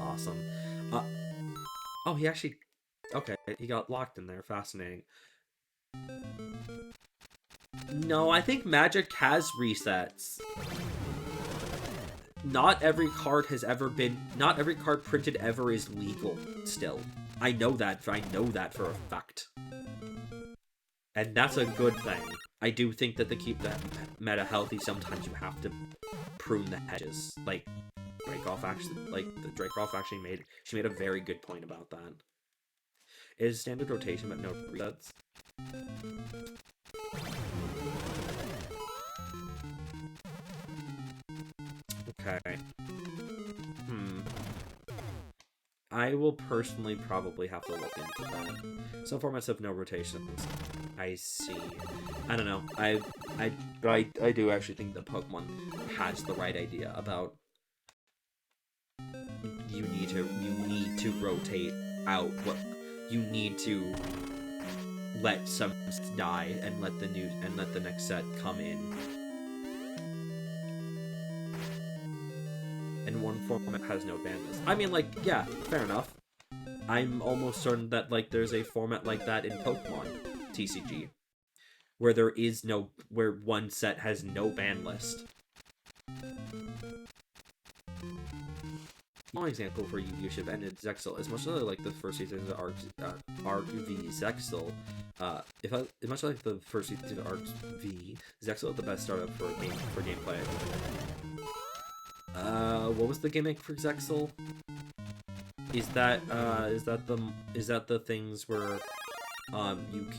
awesome. Oh, he actually... Okay, he got locked in there. Fascinating. No, I think Magic has resets. Not every card has ever been... Not every card printed ever is legal, still. I know that for a fact. And that's a good thing. I do think that to keep the meta healthy, sometimes you have to prune the hedges. Like, Dracov actually made... She made a very good point about that. It is standard rotation, but no resets. Okay. I will personally probably have to look into that. Some formats have no rotations. I see. I don't know. I do actually think that Pokemon has the right idea about you need to rotate out what you need to let some die and let the next set come in. And one format has no ban list. I mean, like, yeah, fair enough. I'm almost certain that, like, there's a format like that in Pokemon TCG, where where one set has no ban list. One example for Yu-Gi-Oh! Should have ended Zexal. As much as I like the first season of Arc V Zexal, much like the first season of Arc V, Zexal is the best startup for gameplay. What was the gimmick for Zexal? Is that the things where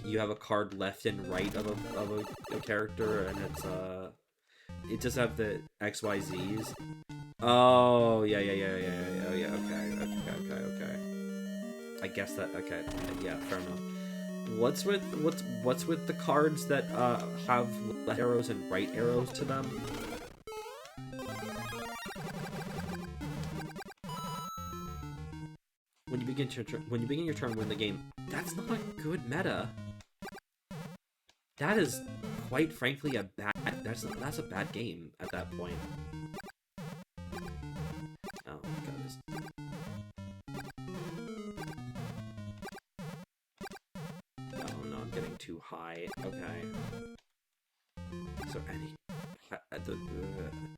you have a card left and right of a character, and it does have the XYZs. Oh yeah. Okay. I guess that yeah, fair enough. What's with the cards that have left arrows and right arrows to them? When you begin your turn, win the game. That's not a good meta. That is, quite frankly, that's a bad game at that point. Oh god, oh no, I'm getting too high. Okay. So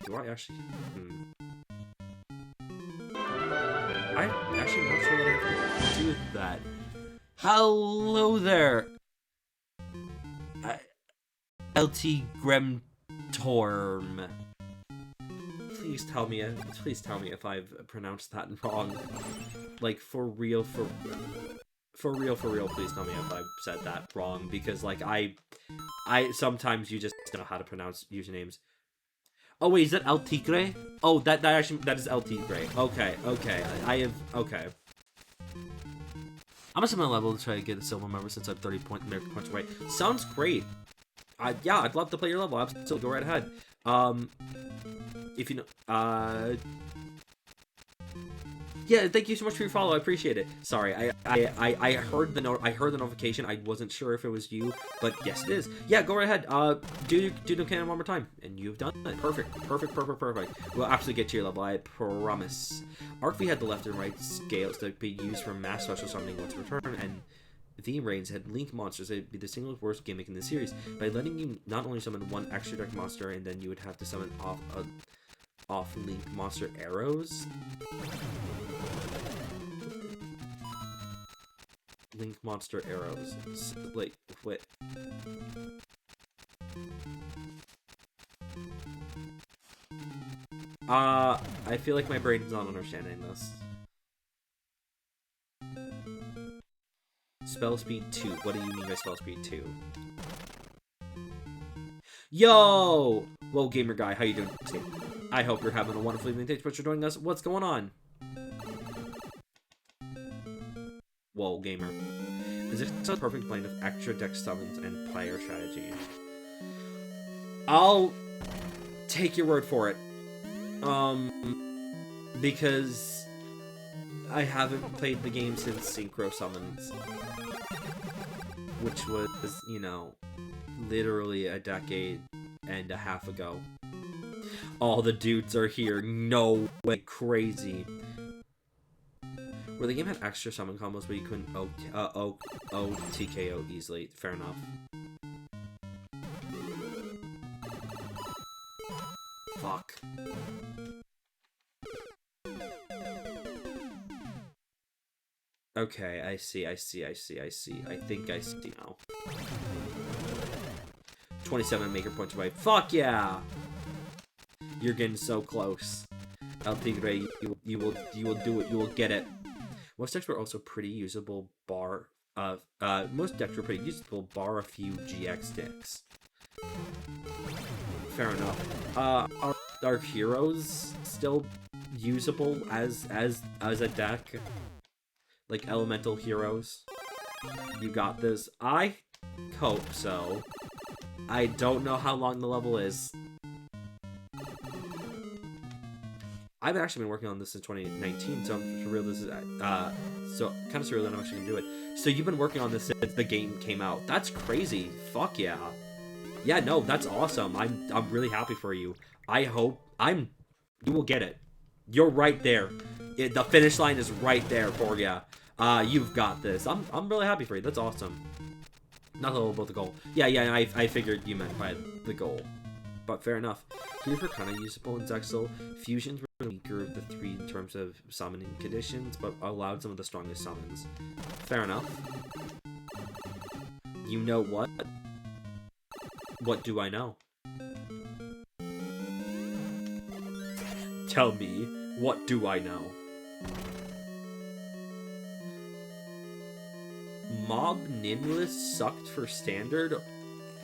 do I actually? I'm actually not sure what I have to do with that. Hello there, LT Gremtorm. Please tell me if I've pronounced that wrong. Like, for real, please tell me if I've said that wrong, because, like, I sometimes you just don't know how to pronounce usernames. Oh wait, is that El Tigre? Oh, that is El Tigre. Okay. Okay. I'm a similar level to try to get a silver member since I'm 30 points away. Sounds great. Yeah, I'd love to play your level. Absolutely, go right ahead. If you know, yeah, thank you so much for your follow. I appreciate it. Sorry, I heard the notification. I wasn't sure if it was you, but yes, it is. Yeah, go right ahead. Do the canon one more time, and you've done it. Perfect. We'll absolutely get to your level. I promise. Arc V had the left and right scales to be used for mass special summoning once per turn, and V raids had link monsters, it'd be the single worst gimmick in the series. By letting you not only summon one extra deck monster, and then you would have to summon off link monster arrows. Link monster arrows. Like, wait. I feel like my brain's not understanding this. Spell speed 2. What do you mean by spell speed 2? Yo! Whoa, gamer guy, how you doing today? I hope you're having a wonderful evening. Thanks for joining us. What's going on? Whoa, gamer. Is this a perfect blend of extra deck summons and player strategy? I'll take your word for it. Because I haven't played the game since Synchro Summons. Which was, you know, literally a decade and a half ago. All the dudes are here. No way. Crazy. Where the game had extra summon combos, but you couldn't TKO easily. Fair enough. Fuck. Okay, I see. I think I see now. 27 maker points away. Fuck yeah! You're getting so close. El Tigre, you will do it. You will get it. Most decks were also pretty usable bar most decks were pretty usable bar a few GX decks. Fair enough. Are heroes still usable as a deck? Like elemental heroes? You got this? I hope so. I don't know how long the level is. I've actually been working on this since 2019, so I'm surreal this is so kind of surreal that I'm actually gonna do it. So you've been working on this since the game came out. That's crazy. Fuck yeah. Yeah, no, that's awesome. I'm really happy for you. I hope you will get it. You're right there. The finish line is right there for you. You've got this. I'm really happy for you. That's awesome. Not all about the goal. Yeah, I figured you meant by the goal. But fair enough. Here's were kind of usable in Zexal. Fusions were weaker of the three in terms of summoning conditions, but allowed some of the strongest summons. Fair enough. You know what? What do I know? Tell me, what do I know? Mob Nimulus sucked for standard?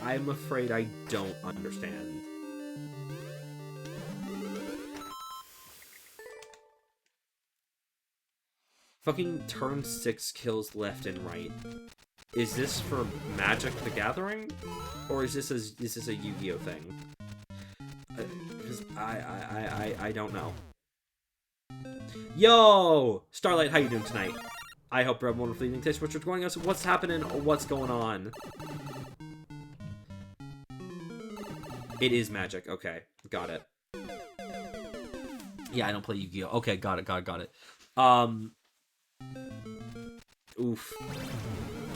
I'm afraid I don't understand. Fucking turn 6 kills left and right. Is this for Magic the Gathering? Or is this a Yu-Gi-Oh thing? Because I don't know. Yo! Starlight, how you doing tonight? I hope you're having a wonderful evening. Thanks for joining us. What's happening? What's going on? It is Magic. Okay, got it. Yeah, I don't play Yu-Gi-Oh. Okay, got it. Oof.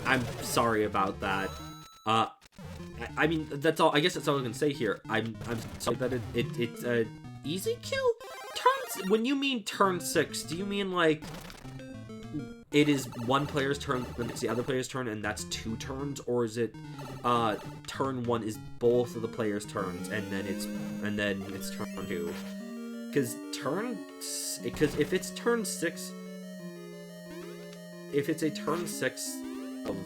I'm sorry about that. I mean, that's all. I guess that's all I can say here. I'm sorry that it's a easy kill. When you mean turn 6, do you mean like it is one player's turn, then it's the other player's turn, and that's 2 turns, or is it turn 1 is both of the players' turns, and then it's turn 2? Because if it's turn 6, if it's a turn 6 of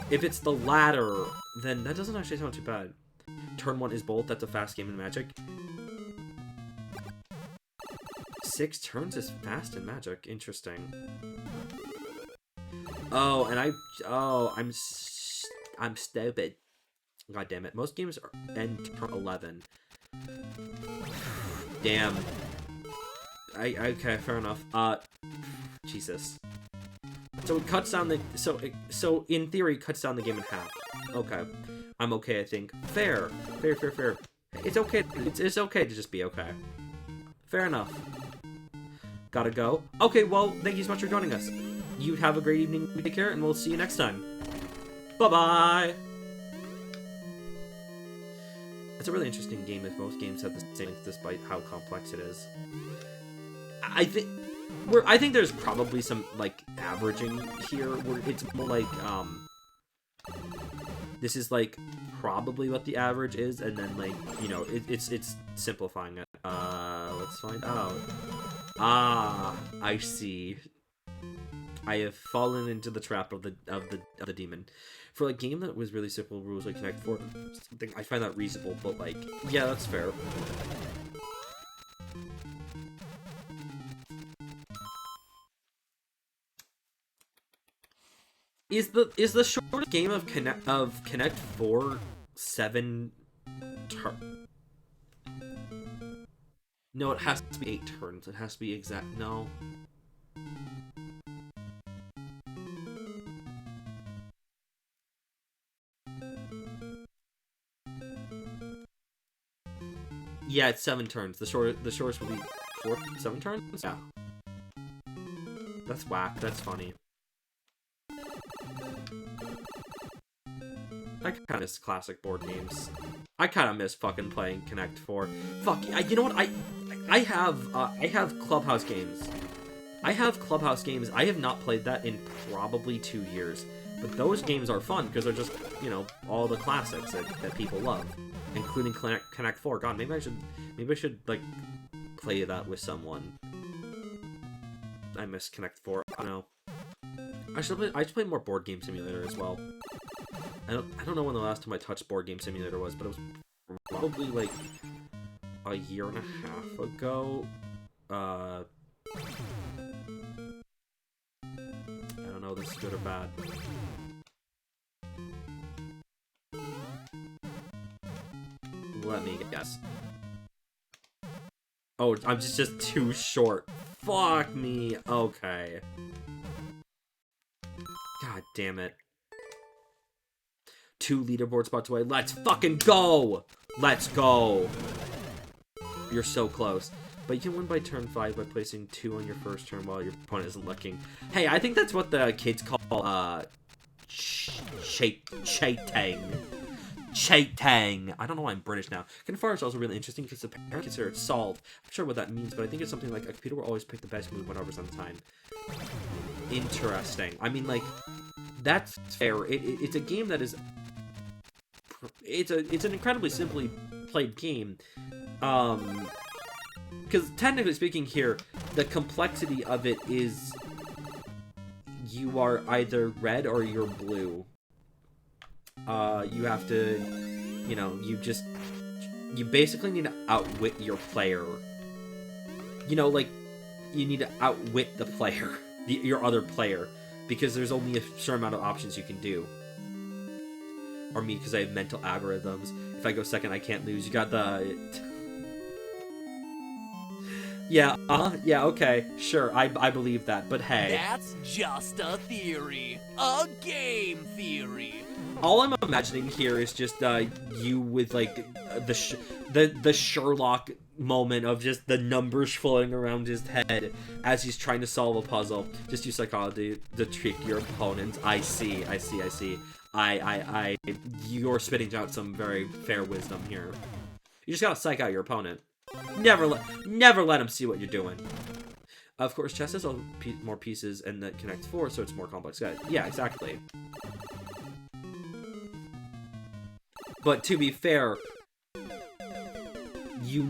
if it's the latter, then that doesn't actually sound too bad. Turn 1 is both. That's a fast game in Magic. 6 turns is fast in Magic. Interesting. Oh, and I'm stupid. God damn it. Most games end turn 11. Damn. Okay, fair enough. Jesus. So it cuts down the so in theory it cuts down the game in half. Okay. I'm okay, I think. Fair. It's okay. It's okay to just be okay. Fair enough. Gotta go. Okay, well, thank you so much for joining us. You have a great evening, take care, and we'll see you next time. Bye-bye! It's a really interesting game if most games have the same length despite how complex it is. I think there's probably some, like, averaging here, where it's more like, this is, like, probably what the average is, and then, like, you know, it's simplifying it. Let's find out. Ah, I see. I have fallen into the trap of the demon. For a game that was really simple rules like Connect 4, I find that reasonable, but, like, yeah, that's fair. Is the shortest game of Connect 4 7 turn? No, it has to be 8 turns. It has to be exact. No. Yeah, it's 7 turns. The shortest will be 7 turns? Yeah. That's whack. That's funny. I kind of miss classic board games. I kind of miss fucking playing Connect 4. Fuck, you know what? I have Clubhouse games. I have Clubhouse games. I have not played that in probably 2 years. But those games are fun because they're just, you know, all the classics that people love, including Connect 4. God, maybe I should like play that with someone. I miss Connect 4. I don't know. I should play more Board Game Simulator as well. I don't know when the last time I touched Board Game Simulator was, but it was probably like a year and a half ago. I don't know if this is good or bad. Let me guess. Oh, I'm just too short. Fuck me. Okay. God damn it. 2 leaderboard spots away. Let's fucking go! Let's go! You're so close. But you can win by turn 5 by placing 2 on your first turn while your opponent isn't looking. Hey, I think that's what the kids call, Chaitang. Chaitang. I don't know why I'm British now. Confirm is also really interesting because the parent consider it solved. I'm sure what that means, but I think it's something like a computer will always pick the best move 100% of the time. Interesting. I mean, like, that's fair. It's a game that is... It's an incredibly simply played game. Because technically speaking here, the complexity of it is you are either red or you're blue. You have to, you know, you basically need to outwit your player. You know, like, you need to outwit the player, your other player, because there's only a certain amount of options you can do. Or me, because I have mental algorithms. If I go second, I can't lose. You got the... Yeah, yeah, okay, sure, I believe that, but hey. That's just a theory. A game theory. All I'm imagining here is just, you with, like, the Sherlock moment of just the numbers floating around his head as he's trying to solve a puzzle. Just use psychology to trick your opponents. I see. You're spitting out some very fair wisdom here. You just gotta psych out your opponent. Never let him see what you're doing. Of course, chess has more pieces and that Connect 4, so it's more complex. Yeah, exactly. But to be fair, you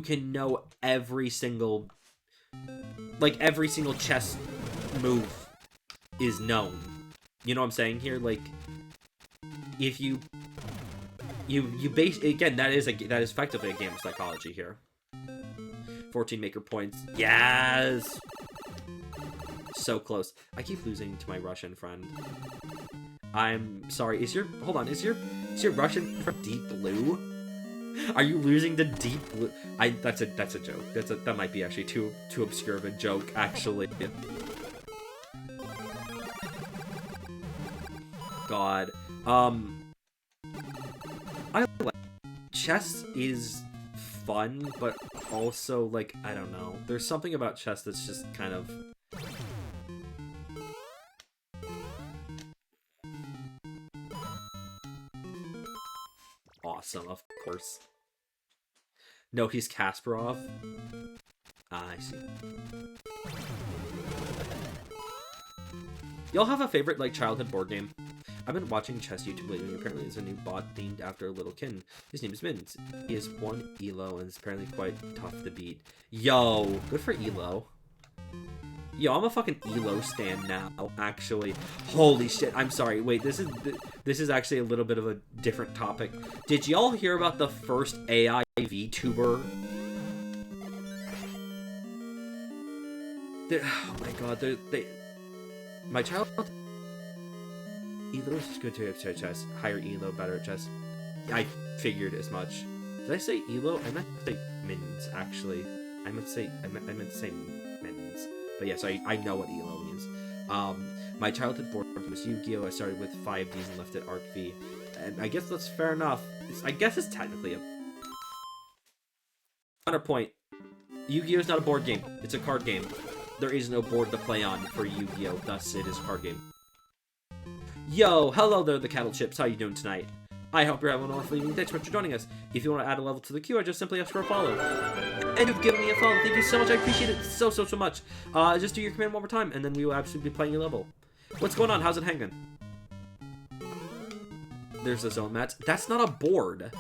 can know every single, like, every single chess move is known. You know what I'm saying here? Like, if you base, again, that is effectively a game of psychology here. 14 maker points. Yes! So close. I keep losing to my Russian friend. I'm sorry. Is your Russian friend deep blue? Are you losing to deep blue? That's a joke. That might be actually too obscure of a joke, actually. God. I like chess is fun, but also, like, I don't know. There's something about chess that's just kind of... awesome, of course. No, he's Kasparov. Ah, I see. Y'all have a favorite, like, childhood board game? I've been watching chess YouTube lately, and apparently there's a new bot themed after a little kitten. His name is Mins. He has one Elo, and is apparently quite tough to beat. Yo, good for Elo. Yo, I'm a fucking Elo stan now, actually. Holy shit, I'm sorry. Wait, this is actually a little bit of a different topic. Did y'all hear about the first AI VTuber? Oh my god, my child... Elo is good to have chess. Higher Elo, better at chess. I figured as much. Did I say Elo? I meant to say Mins, actually. I meant to say Mins. But yes, I know what Elo means. My childhood board game was Yu-Gi-Oh! I started with 5Ds and left at Arc V. And I guess that's fair enough. I guess it's technically a... Counterpoint. Yu-Gi-Oh! Is not a board game. It's a card game. There is no board to play on for Yu-Gi-Oh! Thus, it is a card game. Yo, hello there, the cattle chips. How you doing tonight? I hope you're having a wonderful evening. Thanks so much for joining us. If you want to add a level to the queue, I just simply ask for a follow. And you've given me a follow. Thank you so much. I appreciate it so much. Just do your command one more time, and then we will absolutely be playing your level. What's going on? How's it hanging? There's the zone mats. That's not a board.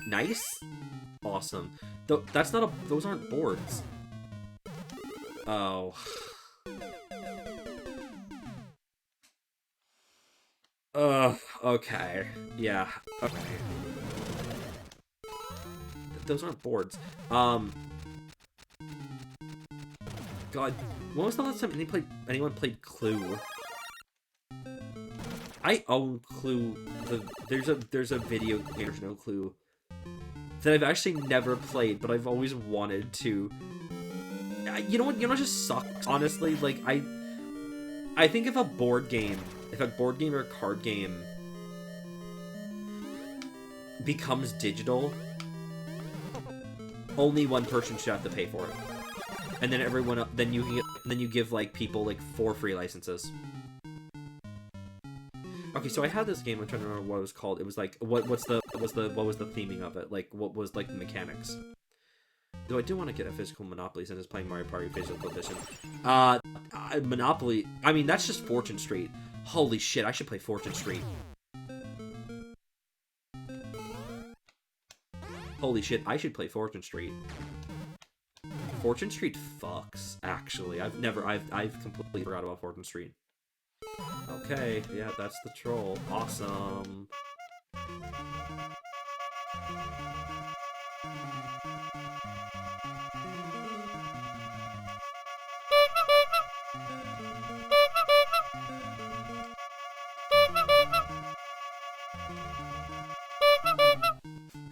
Nice. Awesome. That's not a... Those aren't boards. Oh. Okay. Yeah. Okay. Those aren't boards. God. When was the last time anyone played Clue? I own Clue. There's a video game version of Clue that I've actually never played, but I've always wanted to. You know what? You know what just sucks? Honestly, like I think if a board game or a card game becomes digital, only one person should have to pay for it, and then everyone then you give like people like 4 free licenses. Okay, so I had this game. I'm trying to remember what it was called. It was like what was the theming of it? Like what was like the mechanics? Though I do want to get a physical Monopoly since it's playing Mario Party Physical Edition. Monopoly. I mean, that's just Fortune Street. Holy shit, I should play Fortune Street. Holy shit, I should play Fortune Street. Fortune Street fucks, actually. I've completely forgot about Fortune Street. Okay, yeah, that's the troll. Awesome.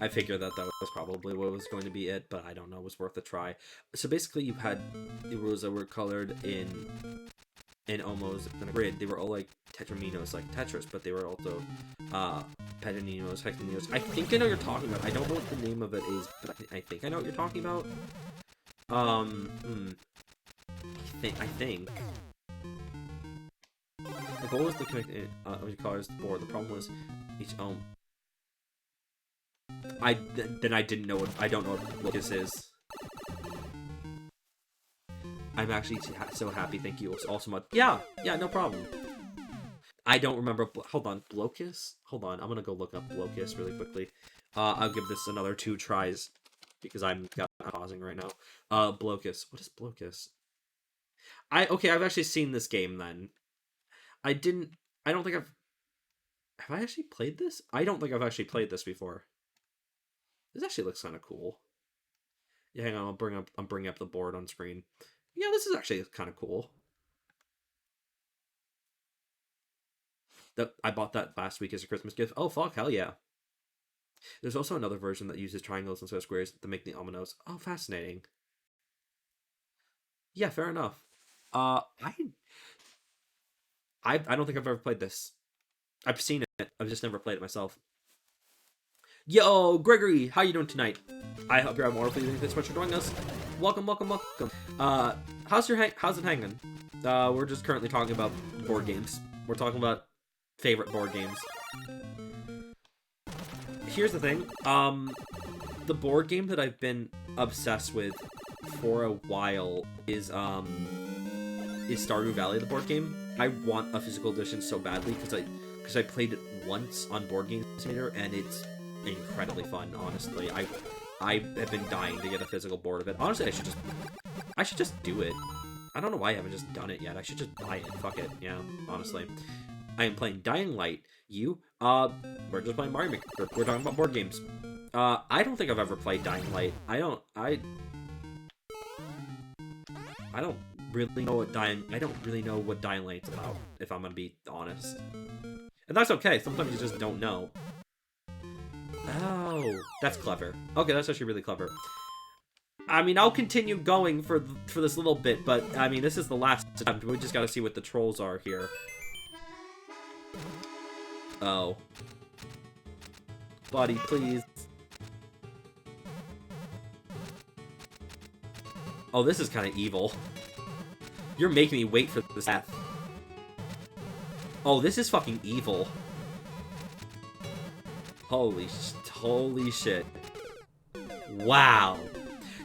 I figured that was probably what was going to be it, but I don't know. It was worth a try. So basically, you had the rules that were colored in almost in a grid. They were all like tetraminos, like Tetris, but they were also petaninos, hexaninos. I think I know what you're talking about. I don't know what the name of it is, but I think I know what you're talking about. I think. The goal was to connect colors to the board. The problem was each I didn't know what I don't know what this is. I'm actually so happy. Thank you all so much. Yeah, no problem. I don't remember. Hold on, Blocus. Hold on, I'm gonna go look up Blocus really quickly. I'll give this another 2 tries because I'm pausing right now. Blocus. What is Blocus? I've actually seen this game then. I don't think have I actually played this? I don't think I've actually played this before. This actually looks kind of cool. Yeah, hang on, I'm bringing up the board on screen. Yeah, this is actually kind of cool. I bought that last week as a Christmas gift. Oh, fuck, hell yeah. There's also another version that uses triangles instead of squares to make the ominoes. Oh, fascinating. Yeah, fair enough. I don't think I've ever played this. I've seen it. I've just never played it myself. Yo, Gregory, how you doing tonight? I hope you're having a wonderful evening. Thanks so much for joining us. Welcome, welcome, welcome. How's it hanging? We're just currently talking about board games. We're talking about favorite board games. Here's the thing. The board game that I've been obsessed with for a while is Stardew Valley, the board game. I want a physical edition so badly because I played it once on Board Game Simulator and it's incredibly fun. Honestly, I have been dying to get a physical board of it. Honestly, I should just do it. I don't know why I haven't just done it yet. I should just buy it. Fuck it. Yeah, honestly. I am playing Dying Light. You? We're just playing Mario Maker. We're talking about board games. I don't think I've ever played Dying Light. I don't really know what Dying Light's about, if I'm gonna be honest. And that's okay. Sometimes you just don't know. Oh, that's clever. Okay, that's actually really clever. I mean, I'll continue going for this little bit, but I mean, this is the last attempt. We just gotta see what the trolls are here. Oh. Buddy, please. Oh, this is kind of evil. You're making me wait for this death. Oh, this is fucking evil. Holy shit. Wow.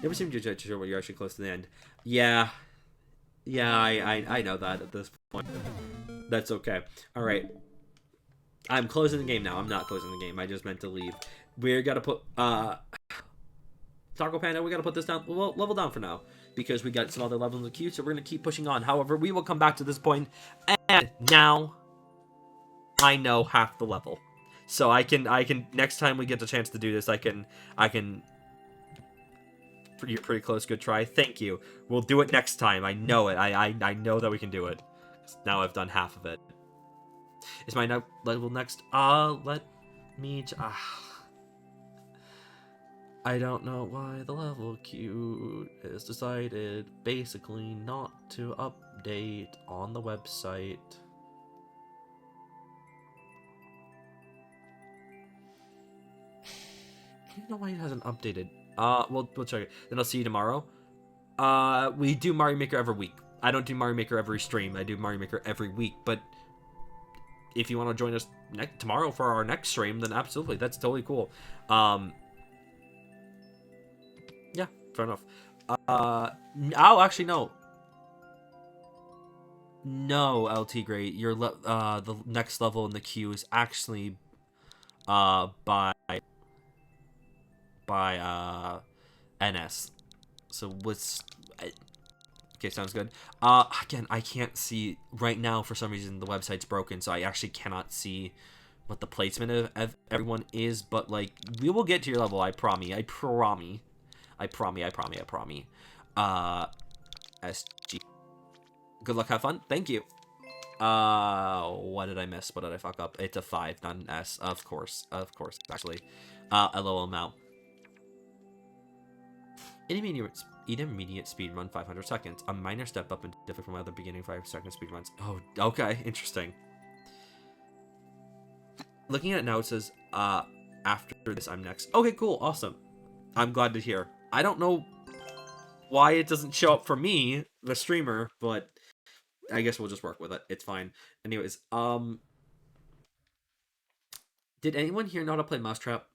Never seemed to judge when you're actually close to the end. Yeah. Yeah, I know that at this point. That's okay. Alright. I'm closing the game now. I'm not closing the game. I just meant to leave. We're gotta put, Taco Panda, we gotta put this down, level down for now. Because we got some other levels in the queue, so we're gonna keep pushing on. However, we will come back to this point, and now I know half the level. So I can, next time we get the chance to do this, I can, pretty close, good try. Thank you. We'll do it next time. I know it. I know that we can do it. Now I've done half of it. Is my level next? Let me, I don't know why the level queue is decided basically not to update on the website. I don't know why it hasn't updated. We'll check it. Then I'll see you tomorrow. We do Mario Maker every week. I don't do Mario Maker every stream. I do Mario Maker every week. But if you want to join us tomorrow for our next stream, then absolutely, that's totally cool. Yeah, fair enough. Oh, actually, no. No, LT Great. The next level in the queue is actually, by NS. So okay, sounds good. Again, I can't see right now for some reason the website's broken, so I actually cannot see what the placement of everyone is, but like we will get to your level, I promise. SG. Good luck, have fun. Thank you. What did I miss? What did I fuck up? It's a 5, not an S. Of course, actually. LOL Mal. Intermediate speed run 500 seconds. A minor step up and different from other beginning 5-second speed runs. Oh, okay, interesting. Looking at it now, it says, after this, I'm next. Okay, cool, awesome. I'm glad to hear. I don't know why it doesn't show up for me, the streamer, but I guess we'll just work with it. It's fine. Anyways, did anyone here know how to play Mousetrap?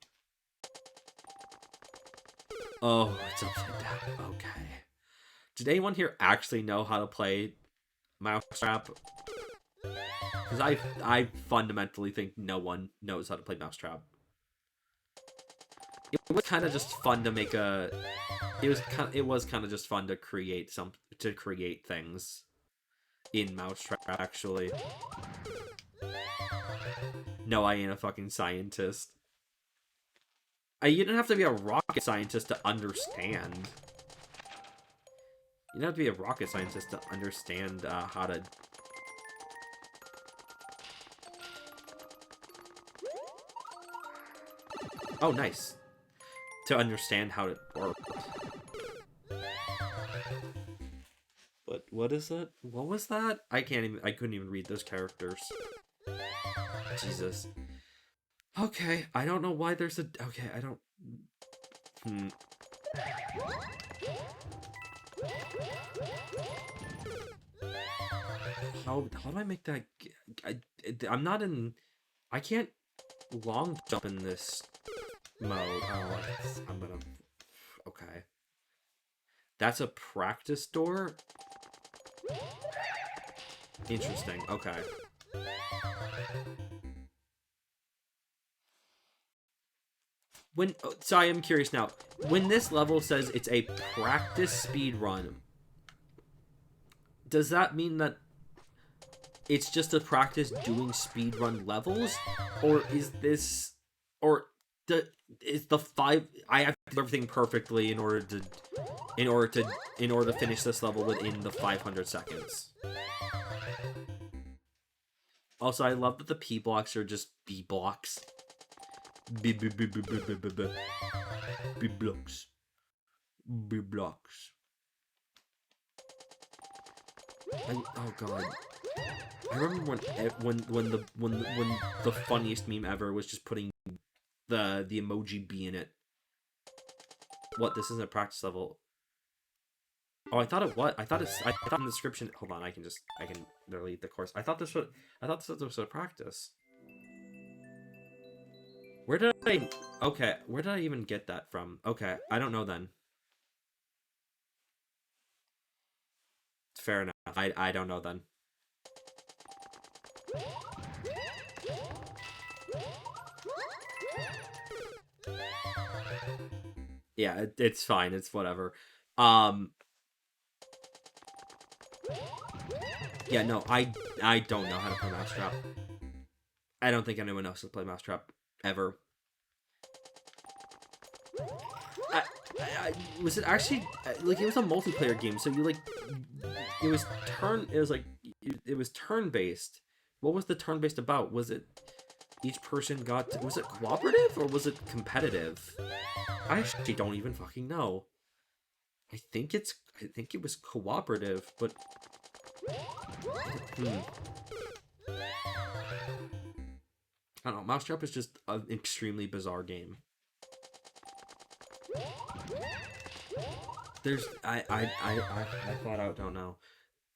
Oh, it's upside down. Okay. Did anyone here actually know how to play Mousetrap? Because I fundamentally think no one knows how to play Mousetrap. It was kind of just fun to make a. It was kind of just fun to create things in Mousetrap. Actually, no, I ain't a fucking scientist. You don't have to be a rocket scientist to understand. You don't have to be a rocket scientist to understand how to. Oh, nice. To understand how it works. But what is it? What was that? I couldn't even read those characters. Jesus. Okay, I don't know why there's a... Okay, I don't... How do I make that... I'm not in... I can't long jump in this mode. Oh, I'm gonna... Okay. That's a practice door? Interesting, okay. So I am curious now. When this level says it's a practice speed run, does that mean that it's just a practice doing speed run levels, or is this, or is the 5? I have to do everything perfectly in order to finish this level within the 500 seconds. Also, I love that the P blocks are just B blocks. B blocks. B blocks. Oh god. I remember when the funniest meme ever was just putting the emoji B in it. What, this isn't a practice level. Oh, I thought it was. I thought in the description. Hold on, I can delete the course. I thought this was a practice. Where did I even get that from? Okay, I don't know then. Fair enough. I don't know then. Yeah, it's fine. It's whatever. Yeah, no, I don't know how to play Mousetrap. I don't think anyone else has played Mousetrap ever. Was it actually like, it was a multiplayer game? So you like, it was turn-based. What was the turn-based about? Was it each person was it cooperative or was it competitive? I actually don't even fucking know. I think it was cooperative, but I don't know. Mousetrap is just an extremely bizarre game. I flat out don't know.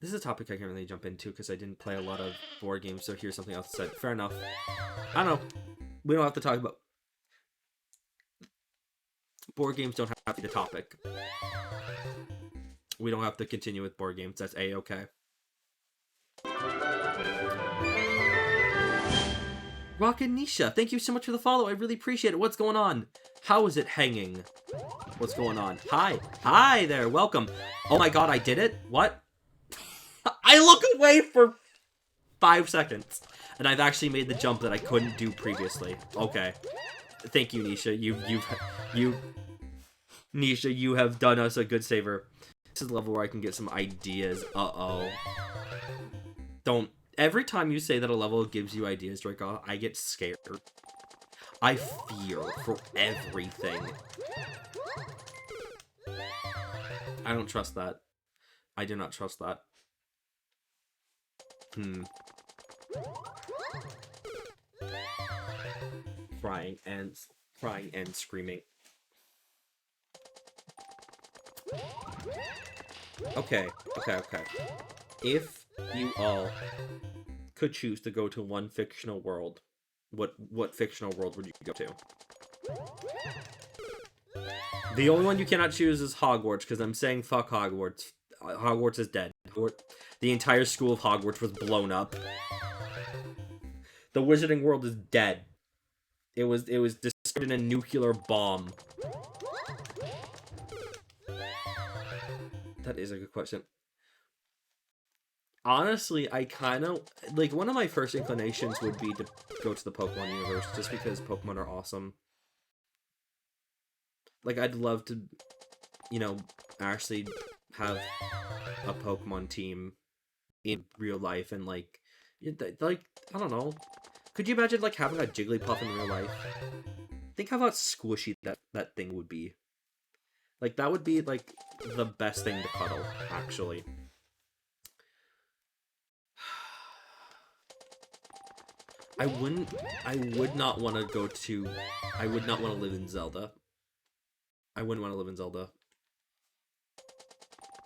This is a topic I can't really jump into because I didn't play a lot of board games, so here's something else said. Fair enough. I don't know. We don't have to talk about... Board games don't have to be the topic. We don't have to continue with board games. That's A-okay. Rocket Nisha, thank you so much for the follow. I really appreciate it. What's going on? How is it hanging? What's going on? Hi. Hi there. Welcome. Oh my god, I did it? What? I look away for 5 seconds. And I've actually made the jump that I couldn't do previously. Okay. Thank you, Nisha. Nisha, you have done us a good favor. This is the level where I can get some ideas. Uh-oh. Don't. Every time you say that a level gives you ideas, Draco, I get scared. I fear for everything. I don't trust that. I do not trust that. Crying and screaming. Okay. If you all could choose to go to one fictional world, what fictional world would you go to? The only one you cannot choose is Hogwarts, because I'm saying fuck Hogwarts. Hogwarts is dead. The entire school of Hogwarts was blown up. The wizarding world is dead. It was destroyed in a nuclear bomb. That is a good question. Honestly, I kind of... Like, one of my first inclinations would be to go to the Pokemon universe, just because Pokemon are awesome. Like, I'd love to, you know, actually have a Pokemon team in real life, and, like, I don't know. Could you imagine, like, having a Jigglypuff in real life? Think how about squishy that thing would be. Like, that would be, like, the best thing to cuddle, actually. I would not want to go to, I would not want to live in Zelda. I wouldn't want to live in Zelda.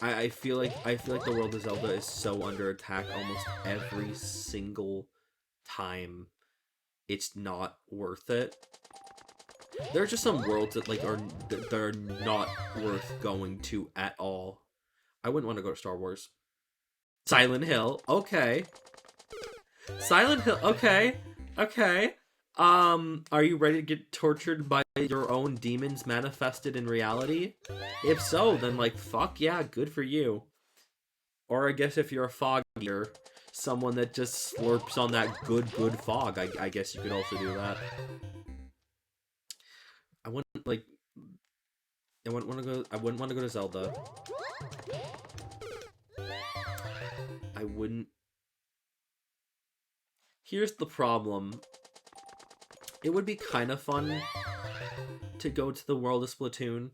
I feel like the world of Zelda is so under attack almost every single time. It's not worth it. There are just some worlds that that are not worth going to at all. I wouldn't want to go to Star Wars. Silent Hill, okay. Silent Hill, okay. Okay. Are you ready to get tortured by your own demons manifested in reality? If so, then like fuck yeah, good for you. Or I guess if you're a fog eater, someone that just slurps on that good fog, I guess you could also do that. I wouldn't want to go to Zelda. I wouldn't. Here's the problem. It would be kind of fun to go to the world of Splatoon.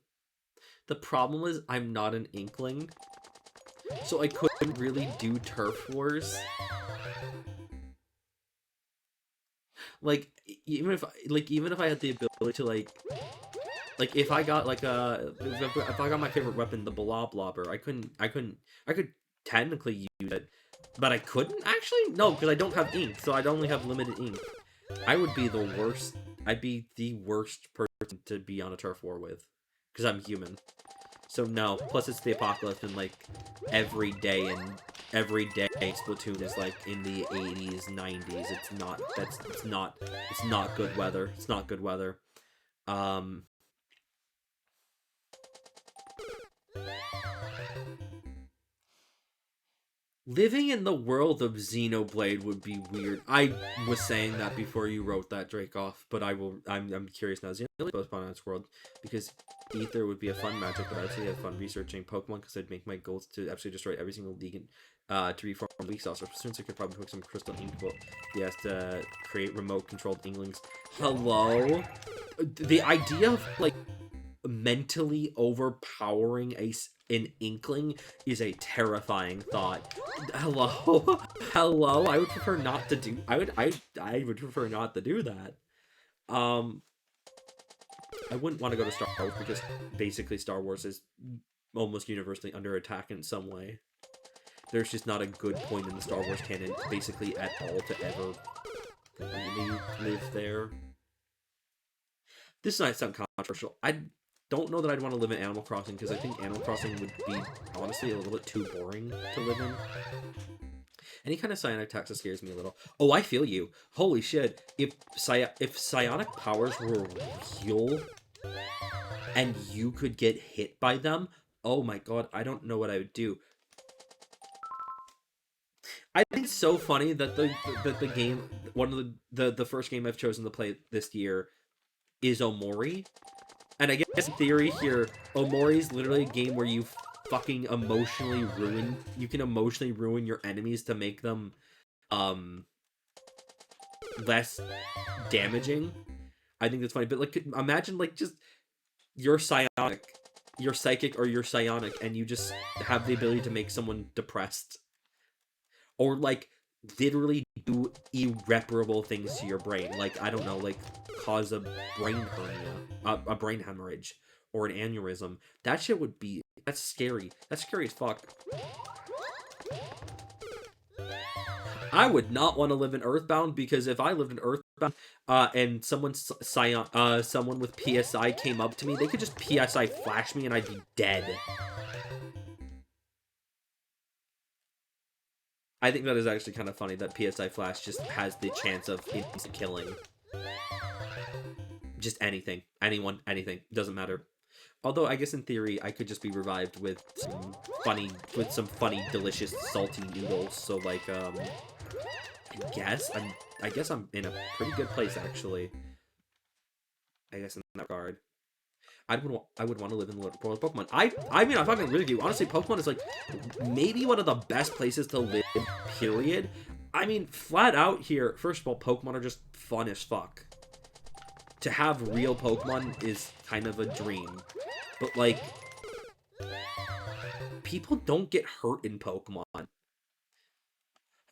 The problem is I'm not an Inkling, so I couldn't really do Turf Wars. Like even if I had the ability to like if I got like if I got my favorite weapon, the Blobber, I could technically use it, but I couldn't actually. No, because I don't have ink, so I'd only have limited ink. I would be the worst. I'd be the worst person to be on a turf war with, because I'm human. So no. Plus, it's the apocalypse, and like every day Splatoon is like in the 80s, 90s. It's not good weather. It's not good weather. Living in the world of Xenoblade would be weird. I was saying that before you wrote that, Dracoff, but I'm curious now. Xenoblade goes on its world because Ether would be a fun magic, but I'd actually have fun researching Pokemon because I'd make my goals to absolutely destroy every single league and to reform weak sauce. Since I could probably hook some crystal ink, but he has to create remote controlled Inklings. Hello? The idea of like mentally overpowering an Inkling is a terrifying thought. Hello? Hello? I would prefer not to do I would prefer not to do that. I wouldn't want to go to Star Wars because basically Star Wars is almost universally under attack in some way. There's just not a good point in the Star Wars canon basically at all to ever really live there. This might sound controversial. I don't know that I'd want to live in Animal Crossing because I think Animal Crossing would be honestly a little bit too boring to live in. Any kind of psionic taxa scares me a little. Oh, I feel you. Holy shit. If psionic powers were real and you could get hit by them, oh my god, I don't know what I would do. I think it's so funny that the game, one of the first game I've chosen to play this year is Omori. And I guess in theory here, Omori is literally a game where you fucking emotionally ruin... You can emotionally ruin your enemies to make them, less damaging. I think that's funny. But, like, imagine, like, just... You're psionic. You're psychic or you're psionic, and you just have the ability to make someone depressed. Or, like, literally do irreparable things to your brain. Like, I don't know, like, cause a brain hernia, a brain hemorrhage, or an aneurysm. That shit would be... That's scary. That's scary as fuck. I would not want to live in Earthbound, because if I lived in Earthbound, and someone with PSI came up to me, they could just PSI flash me and I'd be dead. I think that is actually kind of funny that PSI Flash just has the chance of instant killing. Just anything. Anyone. Anything. Doesn't matter. Although, I guess in theory, I could just be revived with some funny, delicious, salty noodles. So, like, I guess I'm in a pretty good place, actually. I guess in that regard. I would want to live in the world of Pokemon. I mean, I'm fucking really do. Honestly, Pokemon is, like, maybe one of the best places to live, period. I mean, flat out here, first of all, Pokemon are just fun as fuck. To have real Pokemon is kind of a dream. But, like, people don't get hurt in Pokemon.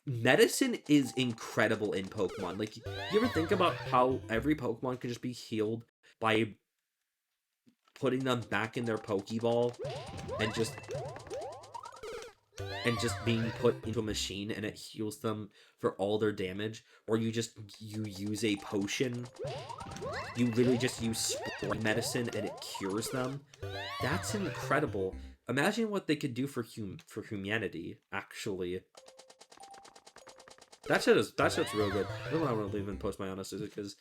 medicine is incredible in Pokemon. Like, you ever think about how every Pokemon can just be healed by putting them back in their Pokeball and just being put into a machine and it heals them for all their damage? Or you use a potion, you literally just use spray medicine and it cures them. That's incredible. Imagine what they could do for humanity, actually. That shit's real good. I don't know, I want to leave and post my honest is because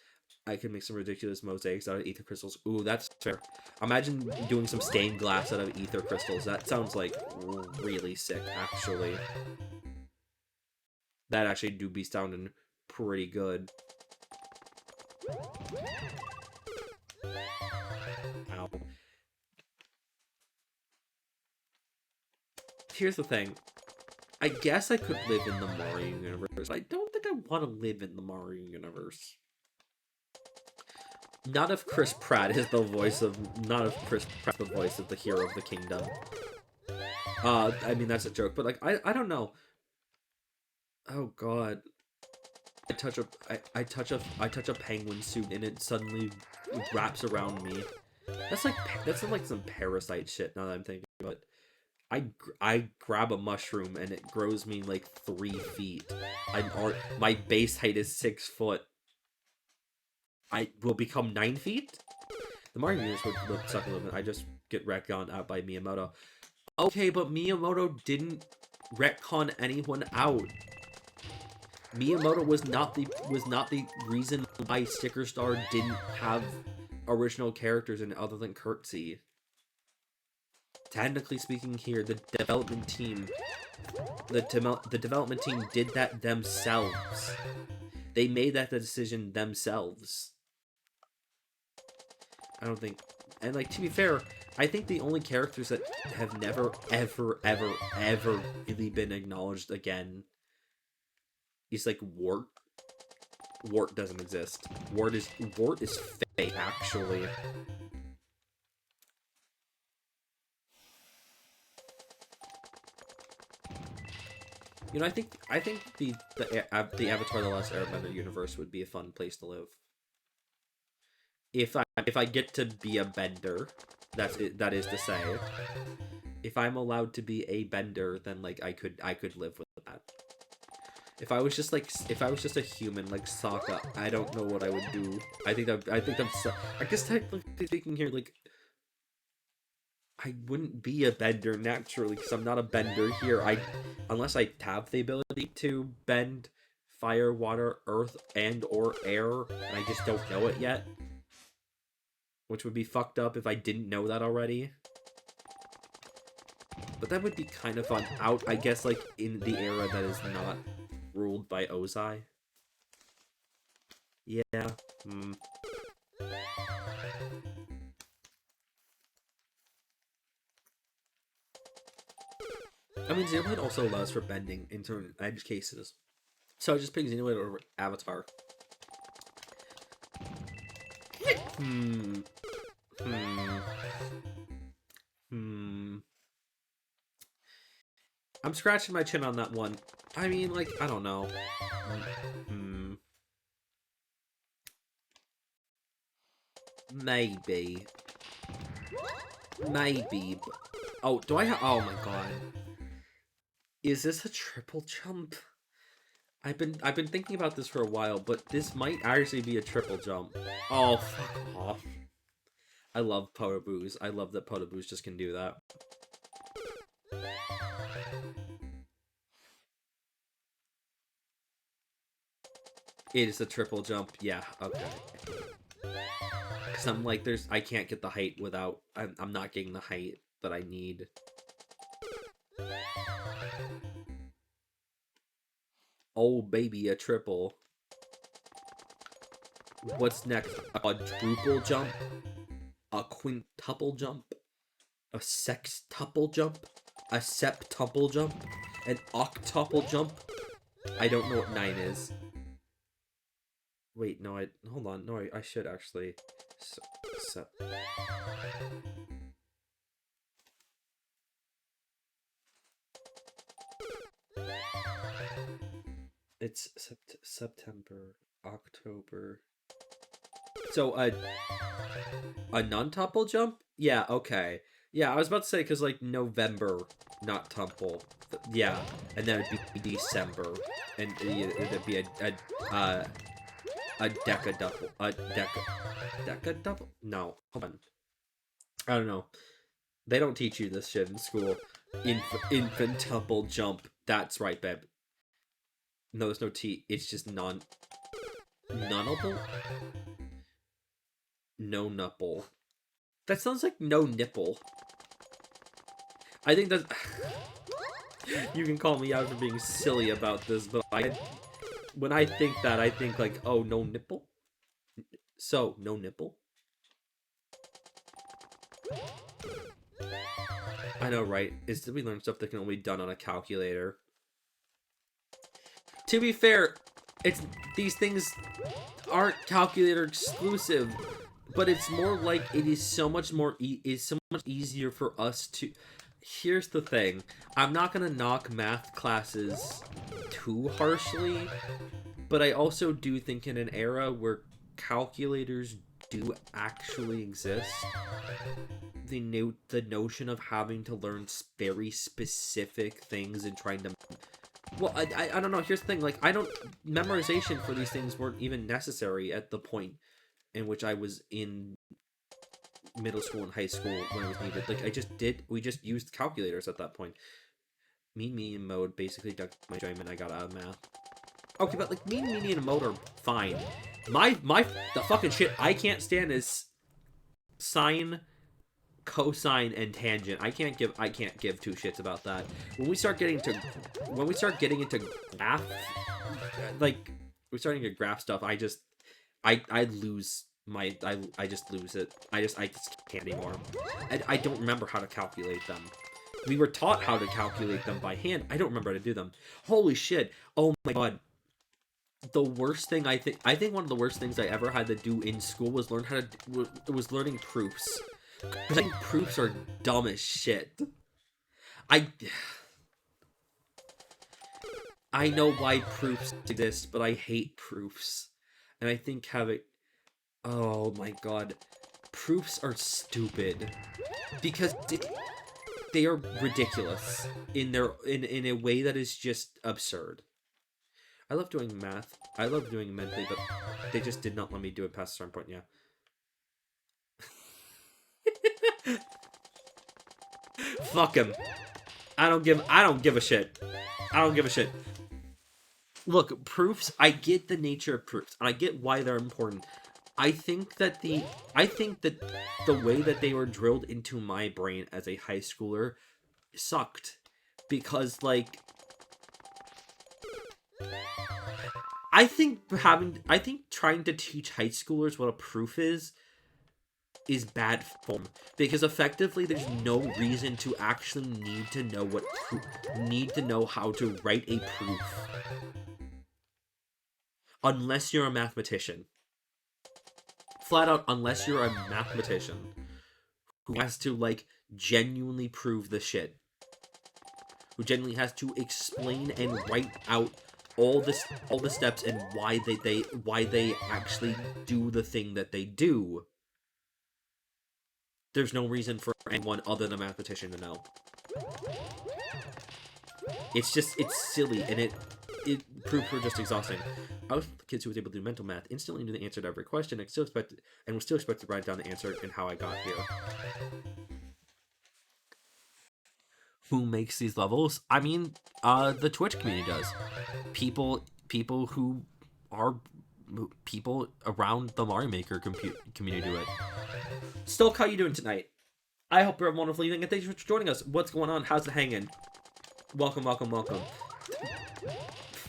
I can make some ridiculous mosaics out of ether crystals. Ooh, that's fair. Imagine doing some stained glass out of ether crystals. That sounds like really sick, actually. That actually do be sounding pretty good. Ow. Here's the thing. I guess I could live in the Mario universe, but I don't think I want to live in the Mario universe. Not if Chris Pratt is the voice of... Not if Chris Pratt's the voice of the hero of the kingdom. I mean, that's a joke, but, like, I don't know. Oh, God. I touch a penguin suit and it suddenly wraps around me. That's like some Parasite shit, now that I'm thinking about it. I grab a mushroom and it grows me like 3 feet. My base height is 6 foot. I will become 9 feet? The Mario universe would suck a little bit. I just get retconned out by Miyamoto. Okay, but Miyamoto didn't retcon anyone out. Miyamoto was not the reason why Sticker Star didn't have original characters in other than Curtsy. Technically speaking here, the development team did that themselves. They made that decision themselves. I don't think... And, like, to be fair, I think the only characters that have never, ever, ever, ever really been acknowledged again is, like, Wart. Wart doesn't exist. Wart is fake, actually. You know, I think the Avatar: The Last Airbender universe would be a fun place to live. If I get to be a bender, that is to say, if I'm allowed to be a bender, then like I could live with that. If I was just a human like Sokka, I don't know what I would do. I guess technically speaking here, like, I wouldn't be a bender naturally because I'm not a bender here. Unless I have the ability to bend fire, water, earth, and or air, and I just don't know it yet. Which would be fucked up if I didn't know that already. But that would be kind of fun. Out, I guess, like, in the era that is not ruled by Ozai. Yeah, I mean, Xenoblade also allows for bending in certain edge cases. So I just picked Xenoblade over Avatar. I'm scratching my chin on that one. I mean, like, I don't know. Maybe. Maybe. Oh, do I have... Oh my god. Is this a triple jump? I've been thinking about this for a while, but this might actually be a triple jump. Oh, fuck off. I love Potoboos. I love that Potoboos just can do that. It is a triple jump. Yeah, okay. Because I'm like, I can't get the height without... I'm not getting the height that I need. Oh, baby, a triple. What's next? A quadruple jump? A quintuple jump? A sextuple jump? A septuple jump? An octuple jump? I don't know what 9 is. Wait, no, hold on. No, I should actually... It's September, October. So a non-tumble jump? Yeah, okay. Yeah, I was about to say because like November, not tumble. Yeah, and then it'd be December, and it'd be a deca double, deca double. No, hold on. I don't know. They don't teach you this shit in school. Infant tumble jump. That's right, babe. No, there's no T. It's just nunnable? No nupple. That sounds like no nipple. I think that you can call me out for being silly about this, but when I think that, I think like, oh, no nipple? So, no nipple? I know, right? Is that we learn stuff that can only be done on a calculator. To be fair, these things aren't calculator exclusive, but it's more like it is so much easier for us to. Here's the thing: I'm not gonna knock math classes too harshly, but I also do think in an era where calculators do actually exist, the notion of having to learn very specific things and trying to. Well, I don't know. Here's the thing. Like, memorization for these things weren't even necessary at the point in which I was in middle school and high school when it was needed. Like, we just used calculators at that point. Mean, median, mode basically ducked my enjoyment I got out of math. Okay, but like, mean, median, and mode are fine. The fucking shit I can't stand is sine, cosine, and tangent. I can't give two shits about that. When we start getting into graph, like we're starting to graph stuff, I lose I just lose it. I just can't anymore. I don't remember how to calculate them. We were taught how to calculate them by hand. I don't remember how to do them. Holy shit. Oh my god. The worst thing I think one of the worst things I ever had to do in school was learning proofs. I think proofs are dumb as shit. I know why proofs exist, but I hate proofs. And I think oh my god. Proofs are stupid. Because they are ridiculous in a way that is just absurd. I love doing math. I love doing it mentally, but they just did not let me do it past a certain point, yeah. Fuck him. I don't give a shit. I don't give a shit. Look, proofs, I get the nature of proofs, and I get why they're important. I think that the way that they were drilled into my brain as a high schooler sucked. Because, like, I think trying to teach high schoolers what a proof is bad form, because effectively there's no reason to actually need to know how to write a proof unless you're a mathematician. Flat out, unless you're a mathematician who has to like genuinely prove the shit, who genuinely has to explain and write out all the steps and why they actually do the thing that they do. There's no reason for anyone other than a mathematician to know. It's silly, and proofs were just exhausting. I was the kids who was able to do mental math, instantly knew the answer to every question, and was still expected to write down the answer and how I got here. Who makes these levels? I mean, the Twitch community does. People who are people around the Mario Maker community do it. Stoke, how you doing tonight? I hope you're a wonderful evening, and thanks for joining us. What's going on? How's it hanging? Welcome.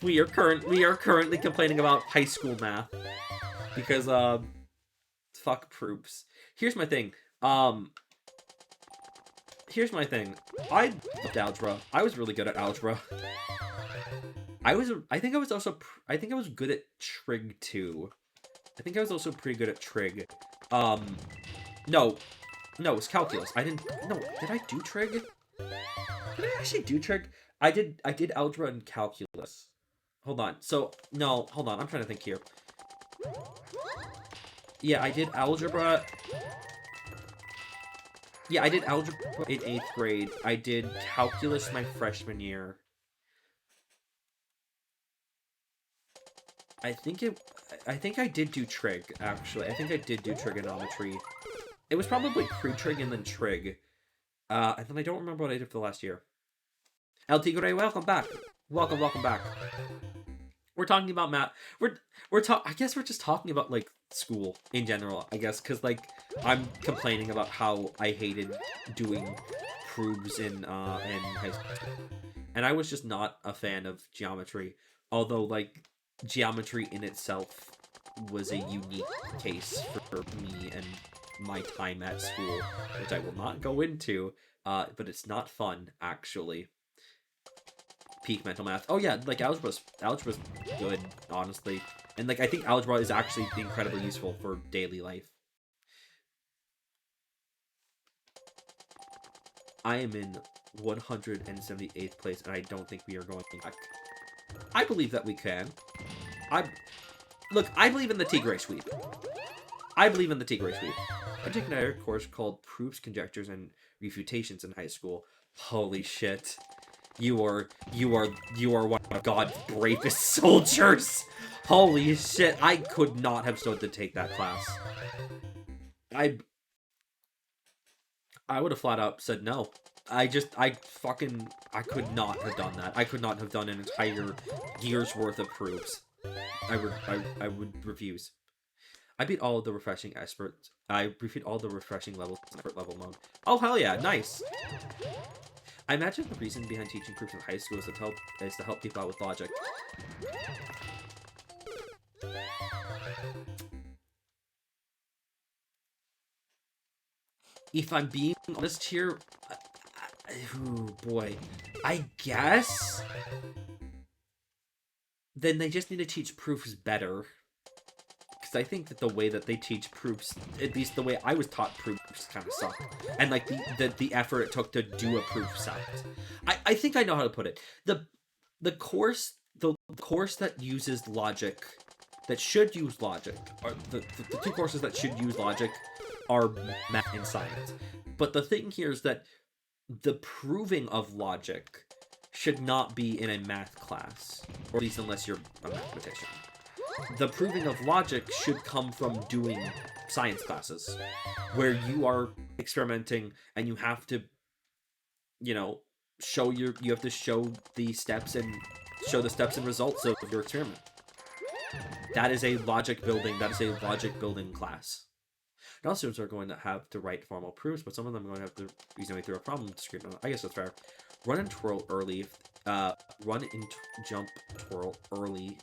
We are currently complaining about high school math because fuck proofs. Here's my thing. I loved algebra. I was really good at algebra. I think I was good at trig too. I think I was also pretty good at trig. No, it was calculus. Did I do trig? Did I actually do trig? I did algebra and calculus. Hold on. So, no, hold on. I'm trying to think here. Yeah, I did algebra. Yeah, I did algebra in 8th grade. I did calculus my freshman year. I think I did do trig, actually. I think I did do trigonometry. It was probably pre-trig and then trig. And then I don't remember what I did for the last year. El Tigre, welcome back. Welcome back. We're talking about math. I guess we're just talking about, like, school in general, I guess, because, like, I'm complaining about how I hated doing proofs in high school. And I was just not a fan of geometry. Although, like, geometry in itself was a unique case for me and my time at school, which I will not go into, but it's not fun, actually. Peak mental math. Oh yeah, like algebra's good, honestly. And like I think algebra is actually incredibly useful for daily life. I am in 178th place and I don't think we are going back. I believe that we can. I believe in the Tigray sweep. I believe in the Tigray sweep. I took another course called Proofs, Conjectures, and Refutations in high school. Holy shit. You are one of God's bravest soldiers. Holy shit, I could not have stood to take that class. I would have flat out said no. I could not have done that. I could not have done an entire year's worth of proofs. I would refuse. I beat all of the refreshing experts. I beat all the refreshing levels in expert level mode. Oh hell yeah, nice. I imagine the reason behind teaching proofs in high school is to help people out with logic. If I'm being honest here, oh boy, I guess then they just need to teach proofs better. Because I think that the way that they teach proofs, at least the way I was taught proofs, kind of suck. And like the effort it took to do a proof sucked. I think I know how to put it. The course that uses logic, that should use logic, or the two courses that should use logic are math and science. But the thing here is that the proving of logic should not be in a math class, or at least unless you're a mathematician. The proving of logic should come from doing science classes, where you are experimenting and you have to, you know, you have to show the steps and results of your experiment. That is a logic building class. Now students are going to have to write formal proofs, but some of them are going to have to reasonably through a problem to screen. I guess that's fair. Run and twirl early. Run and jump twirl early.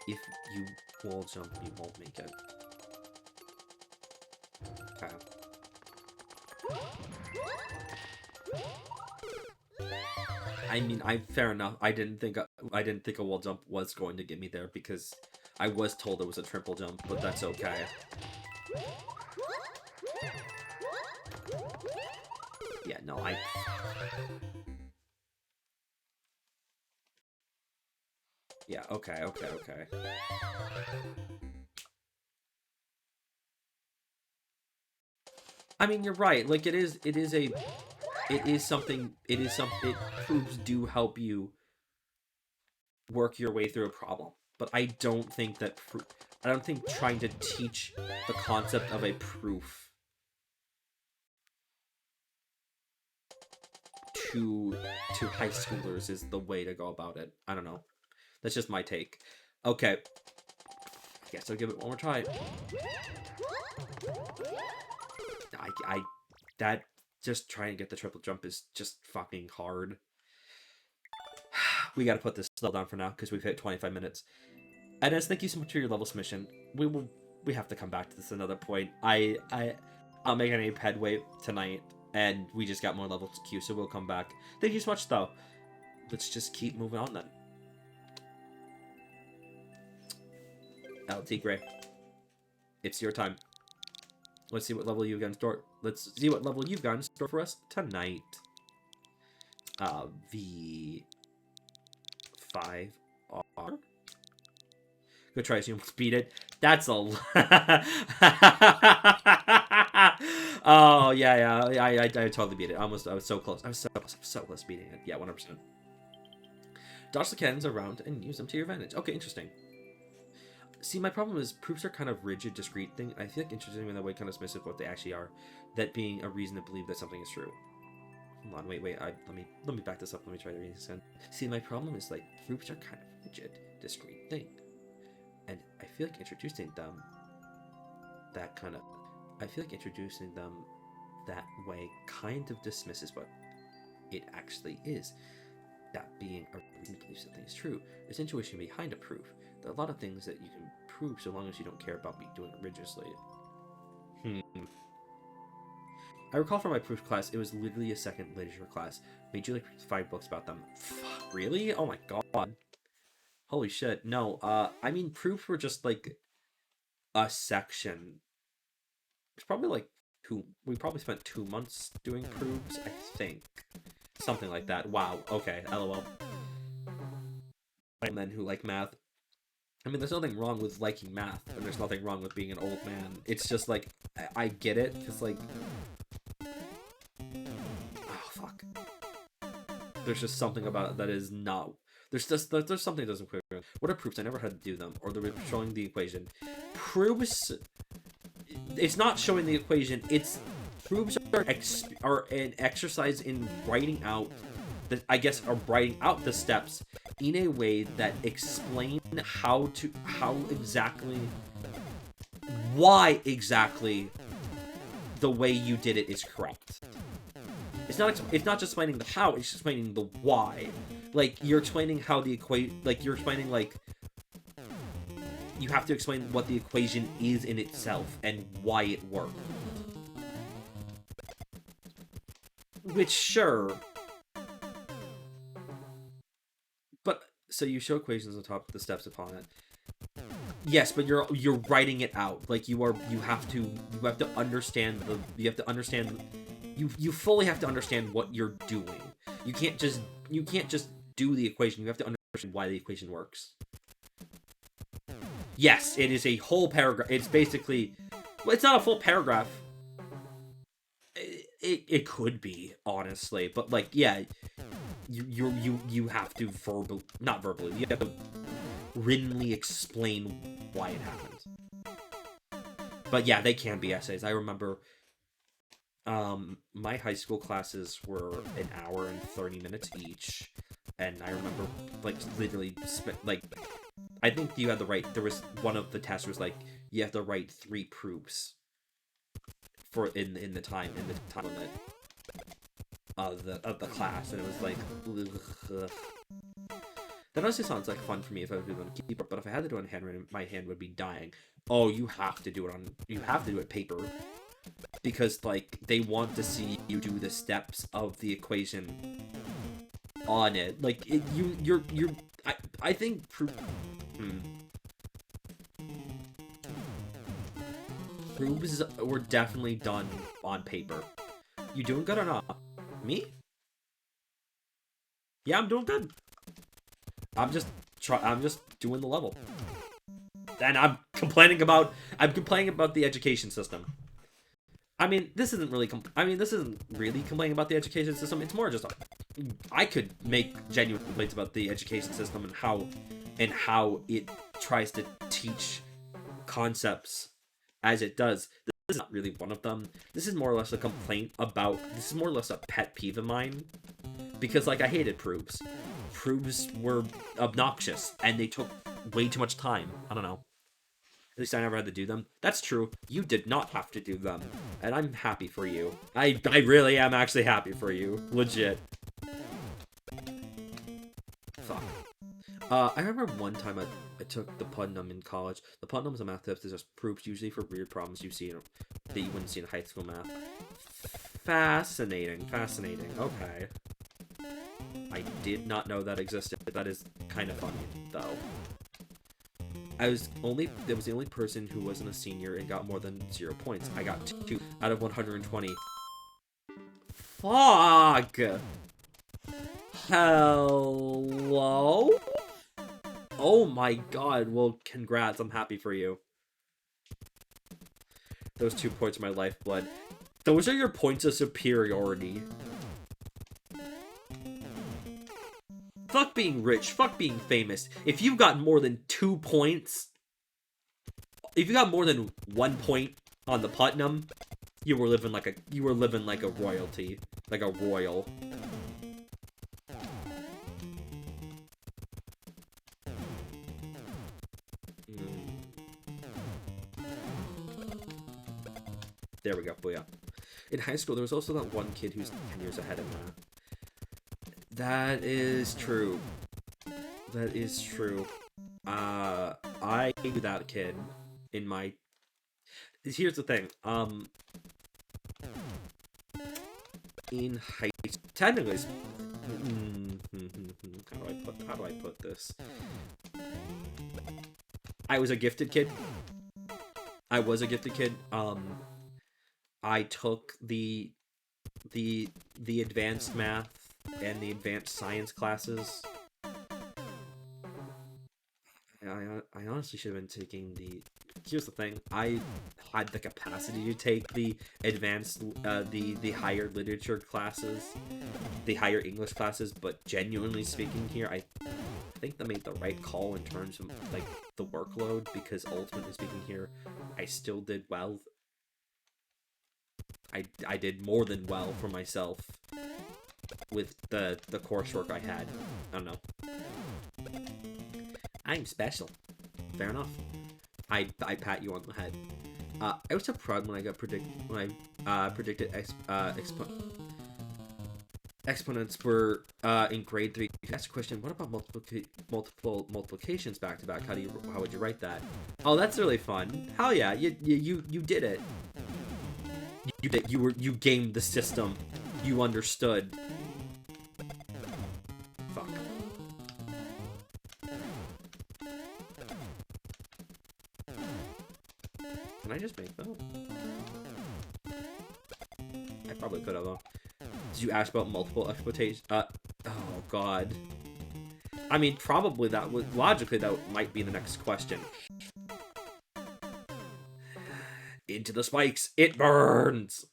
If you wall jump, you won't make it. Okay. I mean, fair enough. I didn't think a wall jump was going to get me there because I was told it was a triple jump, but that's okay. Yeah, no, yeah, okay. I mean, you're right. Like, proofs do help you work your way through a problem. But I don't think trying to teach the concept of a proof to high schoolers is the way to go about it. I don't know. That's just my take. Okay. I guess I'll give it one more try. That just trying to get the triple jump is just fucking hard. We gotta put this slow down for now because we've hit 25 minutes. And as thank you so much for your level submission. We have to come back to this another point. I'll make any headway tonight, and we just got more levels to queue, so we'll come back. Thank you so much, though. Let's just keep moving on then. LT Gray, it's your time. Let's see what level you've got in store. Let's see what level you've got in store for us tonight. V5R. Good try, you almost beat it. That's a Oh, yeah. I totally beat it. I was so close. I was so close to beating it. Yeah, 100%. Dodge the cannons around and use them to your advantage. Okay, interesting. See, my problem is proofs are kind of rigid, discrete thing. I feel like interesting in that way, kind of dismissive of what they actually are. That being a reason to believe that something is true. Hold on, wait. Let me back this up. Let me try to read this again. See, my problem is like proofs are kind of rigid, discrete thing, and I feel like introducing them that way kind of dismisses what it actually is. That being a reason to believe something is true. There's intuition behind a proof. There are a lot of things that you can prove so long as you don't care about doing it religiously. I recall from my proof class, it was literally a second literature class. Made you like 5 books about them. Fuck, really? Oh my god. Holy shit. No, I mean, proofs were just like a section. It's probably like we probably spent 2 months doing proofs, I think. Something like that. Wow, okay, lol. And then who like math. I mean, there's nothing wrong with liking math, and there's nothing wrong with being an old man. It's just like, I get it, because like... Oh, fuck. There's just something about it that is not... There's something that doesn't clear. What are proofs? I never had to do them, or they're showing the equation. Proofs... It's not showing the equation, it's... Proofs are an exercise in writing out... writing out the steps in a way that explain why exactly the way you did it is correct. It's not just explaining the how, it's explaining the why. Like, you're explaining how the you're explaining, like, you have to explain what the equation is in itself and why it worked. Which, sure... So you show equations on top of the steps upon it. Yes, but you're writing it out. Like, you have to understand you fully have to understand what you're doing. You can't just do the equation. You have to understand why the equation works. Yes, it is a whole paragraph. It's basically, well, it's not a full paragraph. It could be, honestly, but like, yeah. You have to not verbally, you have to writtenly explain why it happened. But yeah, they can be essays. I remember my high school classes were an hour and 30 minutes each, and I remember like literally I think you had to write, there was one of the tests was like you have to write 3 proofs for in the time limit of the class, and it was like, ugh. That honestly sounds like fun for me if I was doing it on keyboard, but if I had to do it on handwriting, my hand would be dying. Oh, you have to do it paper, because like they want to see you do the steps of the equation on it. Like I think proofs were definitely done on paper. You doing good or not? Me? Yeah, I'm doing good. I'm just doing the level. And I'm complaining about the education system. I mean, this isn't really complaining about the education system. It's more just I could make genuine complaints about the education system and how it tries to teach concepts as it does. This is not really one of them. This is more or less a complaint about... This is more or less a pet peeve of mine. Because, like, I hated proofs. Proofs were obnoxious, and they took way too much time. I don't know. At least I never had to do them. That's true. You did not have to do them. And I'm happy for you. I really am actually happy for you. Legit. Fuck. I remember one time I took the Putnam in college. The Putnam is a math test. There's just proofs usually for weird problems that you wouldn't see in high school math. Fascinating. Okay. I did not know that existed. That is kind of funny, though. I was the only person who wasn't a senior and got more than 0 points. I got 2 out of 120. Fuck! Hello? Oh my god, well, congrats, I'm happy for you. Those 2 points are my lifeblood. Those are your points of superiority. Fuck being rich, fuck being famous. If you've got more than 2 points, if you got more than 1 point on the Putnam, you were living like a royalty, like a royal. There we go, booyah. In high school, there was also that one kid who's 10 years ahead of me. That is true. That is true. I knew that kid in my... Here's the thing, in high... Technically... How do I put this? I was a gifted kid. I took the advanced math and the advanced science classes. I honestly should have been taking the... Here's the thing, I had the capacity to take the advanced, the higher literature classes, the higher English classes, but genuinely speaking here, I think they made the right call in terms of, like, the workload, because ultimately speaking here, I still did well. I did more than well for myself with the coursework I had. I don't know. I'm special. Fair enough. I pat you on the head. I was so proud when I predicted exponents were in grade 3. Ask a question. What about multiple multiplications back to back? How would you write that? Oh, that's really fun. Hell yeah! You did it. You gamed the system. You understood. Fuck. Can I just make that? I probably could have though. Did you ask about multiple exploitation? Oh god. I mean, probably that would logically that might be the next question. Into the spikes, it burns.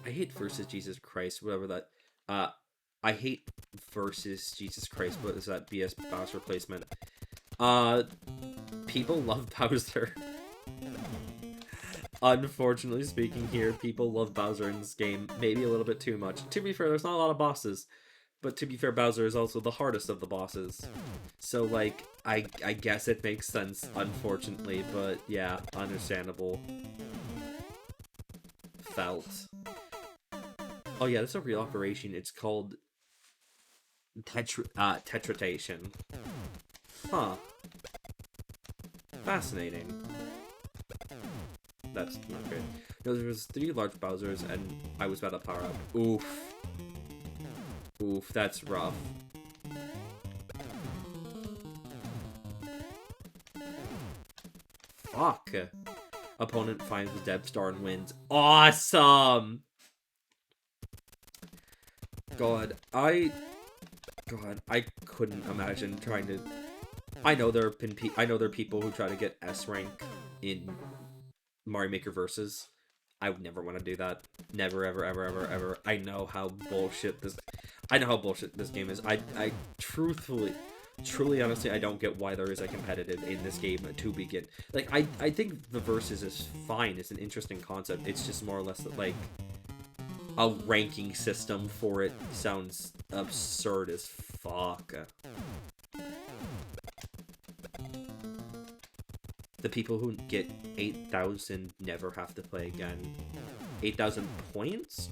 I hate versus Jesus Christ, whatever that. I hate versus Jesus Christ. What is that BS Bowser replacement? People love Bowser. Unfortunately speaking here, people love Bowser in this game. Maybe a little bit too much. To be fair, there's not a lot of bosses. But to be fair, Bowser is also the hardest of the bosses. So, like, I guess it makes sense, unfortunately. But, yeah, understandable. Felt. Oh, yeah, that's a real operation. It's called... tetratation. Huh. Fascinating. That's not great. No, there was 3 large Bowsers, and I was about to power up. Oof. Oof, that's rough. Fuck. Opponent finds the Deb Star and wins. Awesome! God, I couldn't imagine trying to... I know there are people who try to get S rank in Mario Maker Versus. I would never want to do that. Never, ever, ever, ever, ever. I know how bullshit this game is. I truly, honestly, I don't get why there is a competitive in this game to begin. Like, I think the Versus is fine. It's an interesting concept. It's just more or less that, like, a ranking system for it sounds absurd as fuck. The people who get 8,000 never have to play again. 8,000 points?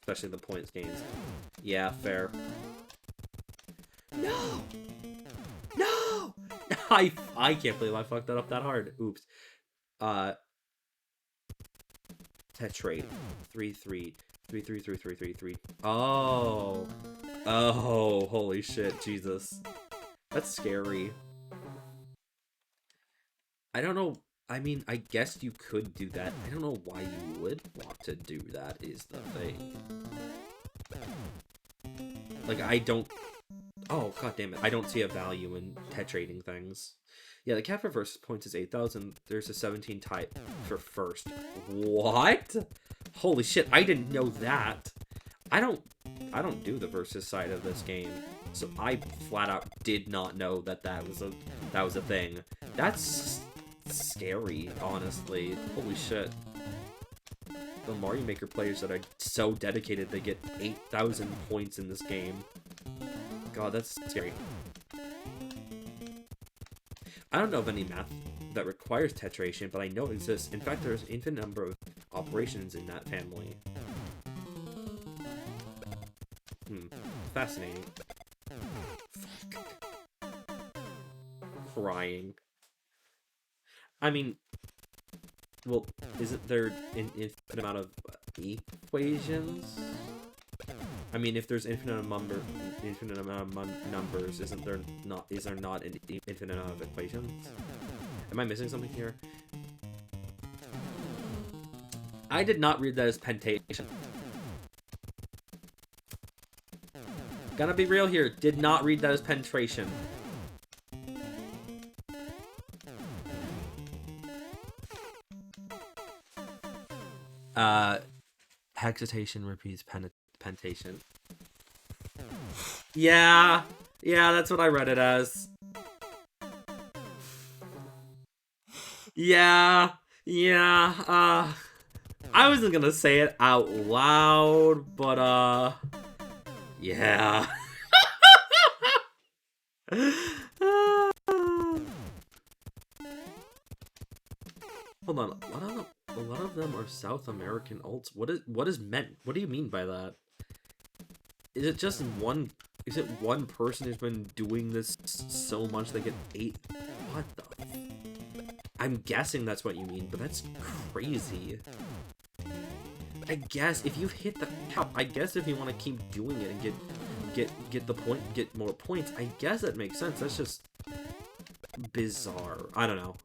Especially the points games. Yeah, fair. No! No! I can't believe I fucked that up that hard. Oops. Tetrate. 3-3. 3-3-3-3-3-3. Oh. Oh, holy shit, Jesus. That's scary. I don't know. I mean, I guess you could do that. I don't know why you would want to do that, is the thing. Like, I don't... Oh, god damn it. I don't see a value in tetrating things. Yeah, the cap for versus points is 8,000. There's a 17 type for first. What? Holy shit, I didn't know that. I don't do the versus side of this game. So I flat out did not know that that was a thing. That's scary, honestly. Holy shit. The Mario Maker players that are so dedicated, they get 8,000 points in this game. God, that's scary. I don't know of any math that requires tetration, but I know it exists. In fact, there's an infinite number of operations in that family. Fascinating. Fuck. Crying. I mean, well, isn't there an infinite amount of equations? I mean, if there's infinite amount of numbers, is there not an infinite amount of equations? Am I missing something here? I did not read that as pentation. Gonna be real here. Did not read that as penetration. Hexatation repeats pentation. Yeah, that's what I read it as. Yeah, I wasn't gonna say it out loud, but, yeah. Hold on, a lot of them are South American alts. What is meant? What do you mean by that? Is it just one? Is it one person who's been doing this so much they get 8? What the? I'm guessing that's what you mean, but that's crazy. I guess if you've hit the cap, I guess if you want to keep doing it and get more points, I guess that makes sense. That's just bizarre. I don't know.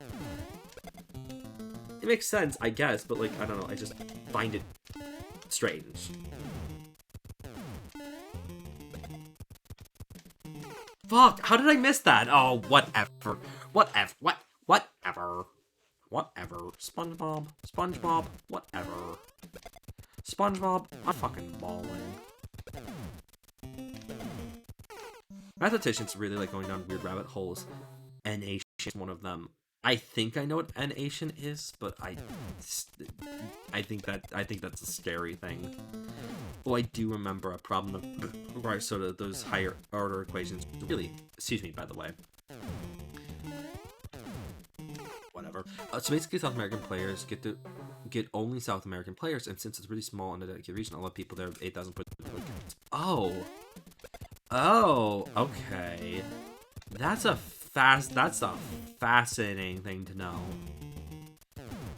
It makes sense, I guess, but like I don't know. I just find it strange. Fuck! How did I miss that? Oh, whatever. Whatever. Whatever. SpongeBob. Whatever. SpongeBob. I'm fucking balling. Mathematicians really like going down weird rabbit holes. N-ation is one of them. I think I know what N-ation is, but I think that's a scary thing. Well, I do remember a problem where sort of those higher order equations really, excuse me, by the way. Whatever. So basically, South American players get only South American players, and since it's really small in a dedicated region, a lot of people there have 8,000 points. Oh, okay. That's a fascinating thing to know.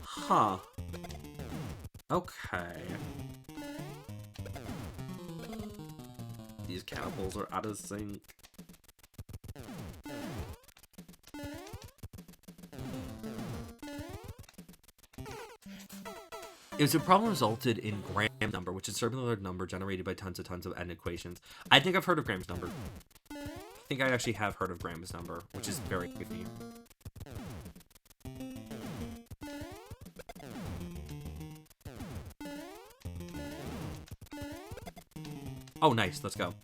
Huh. Okay. These cannibals are out of sync. It's a problem resulted in Graham's number, which is a circular number generated by tons of n equations. I think I've heard of Graham's number. I think I actually have heard of Graham's number, which is very goofy. Oh, nice. Let's go.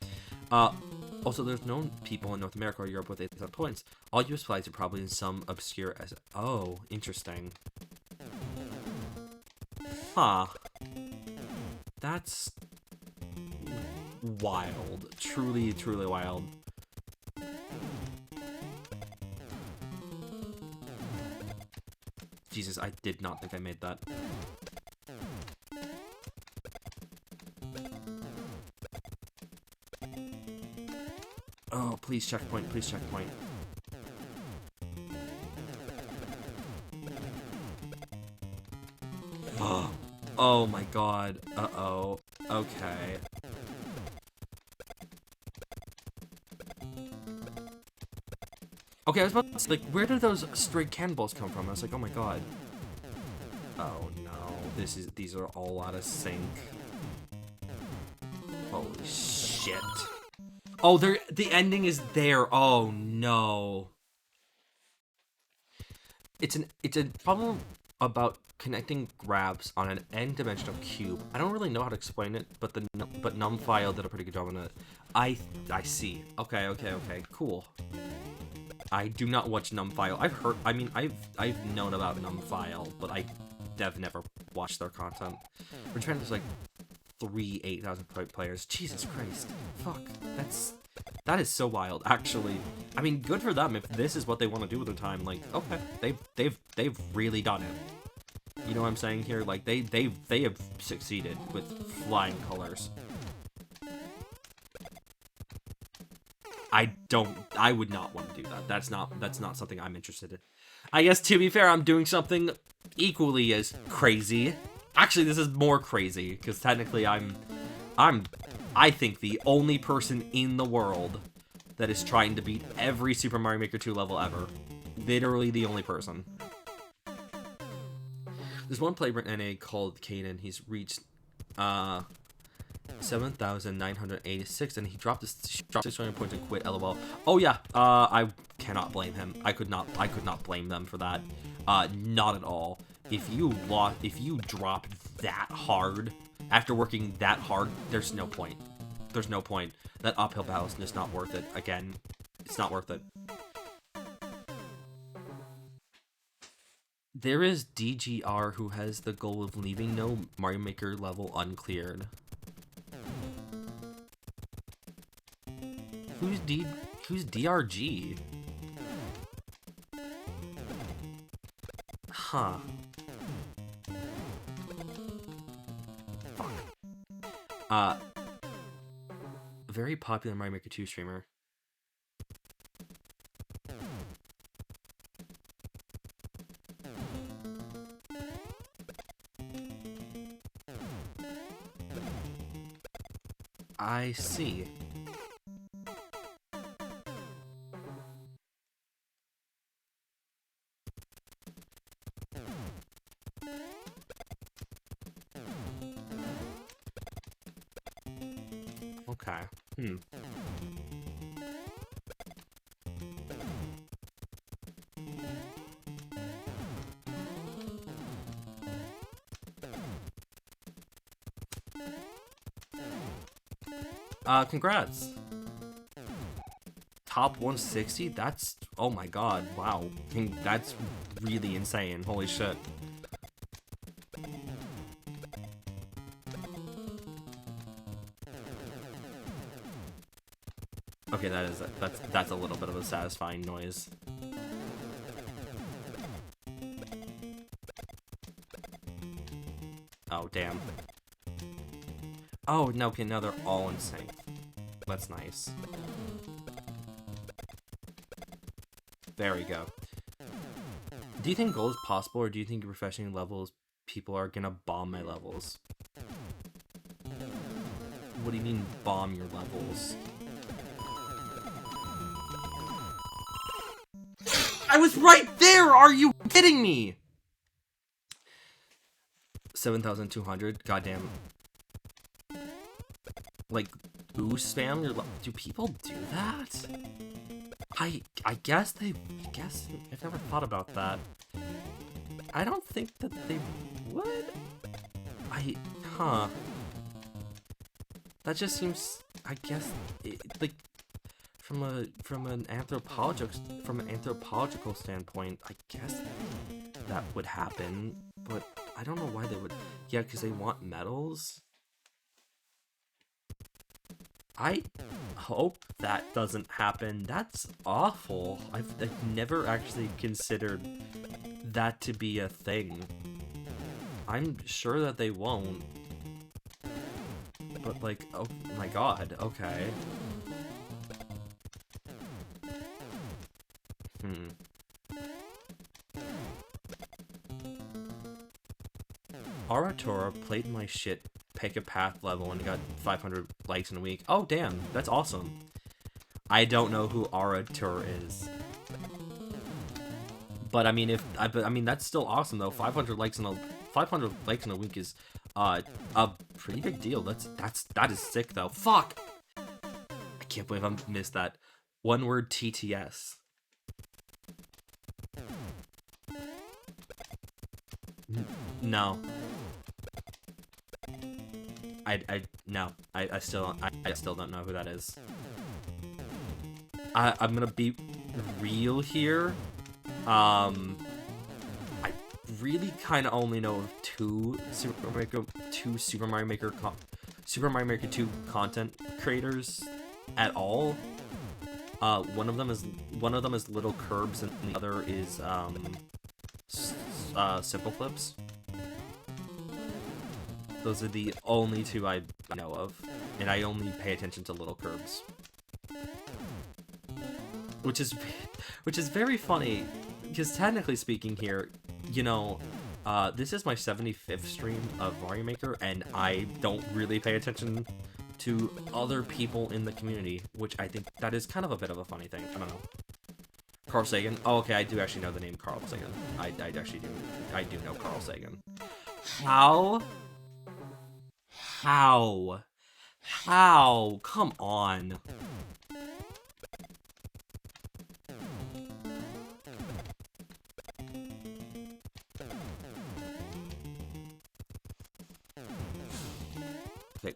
Also, there's known people in North America or Europe with 8,000 points. All US flags are probably in some obscure... Oh, interesting. Huh. That's... wild. Truly, truly wild. Jesus, I did not think I made that. Oh, please checkpoint, please checkpoint. Oh my god. Uh-oh. Okay. Okay, I was about to say, like, where did those stray cannonballs come from? I was like, oh my god. Oh no, these are all out of sync. Holy shit. Oh, the ending is there. Oh no. It's a problem about connecting grabs on an n-dimensional cube. I don't really know how to explain it, but NumFile did a pretty good job on it. I see. Okay, cool. I do not watch NumFile. I've known about NumFile, but I've never watched their content. We're trying to like 8,000 players. Jesus Christ. Fuck. That is so wild, actually. I mean, good for them if this is what they want to do with their time. Like, okay, they've really done it. You know what I'm saying here? Like, they have succeeded with flying colors. I would not want to do that. That's not something I'm interested in. I guess, to be fair, I'm doing something equally as crazy. Actually, this is more crazy, because technically I think the only person in the world that is trying to beat every Super Mario Maker 2 level ever. Literally the only person. There's one player in NA called Canon. He's reached 7,986, and he dropped 600 points and quit. LOL. Oh yeah, I cannot blame him. I could not blame them for that. Not at all. If you drop that hard after working that hard, there's no point. There's no point. That uphill battle is just not worth it. Again, it's not worth it. There is DGR who has the goal of leaving no Mario Maker level uncleared. Who's DRG? Huh. Fuck. Very popular Mario Maker 2 streamer. I see. Okay. Congrats. Top 160? That's, oh my god, wow. That's really insane. Holy shit. Okay, that's a little bit of a satisfying noise. Oh, damn. Oh, no, okay, now they're all in sync. That's nice. There we go. Do you think gold is possible, or do you think refreshing levels, people are gonna bomb my levels? What do you mean, bomb your levels? I was right there! Are you kidding me? 7,200? Goddamn. Like, boost spam your do people do that? I guess I've never thought about that. I don't think that they would. That just seems, I guess, like, from an anthropological standpoint, I guess that would happen, but I don't know why they would. Yeah, because they want medals. I hope that doesn't happen. That's awful. I've never actually considered that to be a thing. I'm sure that they won't. But, like, oh my god, okay. Aratora played my shit Pick a Path level and got 500 likes in a week. Oh, damn. That's awesome. I don't know who Arator is. But I mean, that's still awesome though. 500 likes in a week is a pretty big deal. That is sick though. Fuck! I can't believe I missed that. One word TTS. No. No. I still don't know who that is. I'm gonna be real here. I really kind of only know of two Super Mario Maker 2 content creators at all. One of them is Little Curbs, and the other is Simple Flips. Those are the only two I know of, and I only pay attention to Little Curbs, which is very funny, because technically speaking here, you know, this is my 75th stream of Mario Maker, and I don't really pay attention to other people in the community, which I think that is kind of a bit of a funny thing. I don't know. Carl Sagan. Oh, okay, I do actually know the name Carl Sagan. I actually do. I do know Carl Sagan. How? Come on. Okay.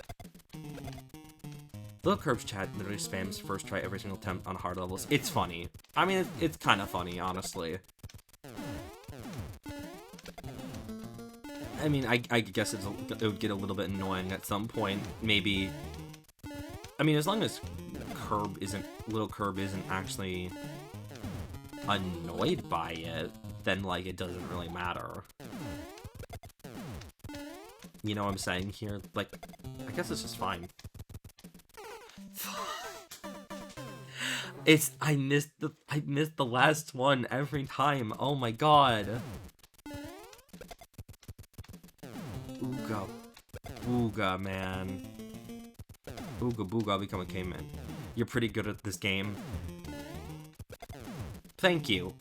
Little Curbs chat literally spams first try every single attempt on hard levels. It's funny. I mean, it's kind of funny, honestly. I mean, I guess it would get a little bit annoying at some point, maybe. I mean, as long as Little Curb isn't actually annoyed by it, then, like, it doesn't really matter. You know what I'm saying here? Like, I guess it's just fine. I missed the last one every time. Oh my god. Ooga, man. Ooga booga, I'll become a caveman. You're pretty good at this game. Thank you.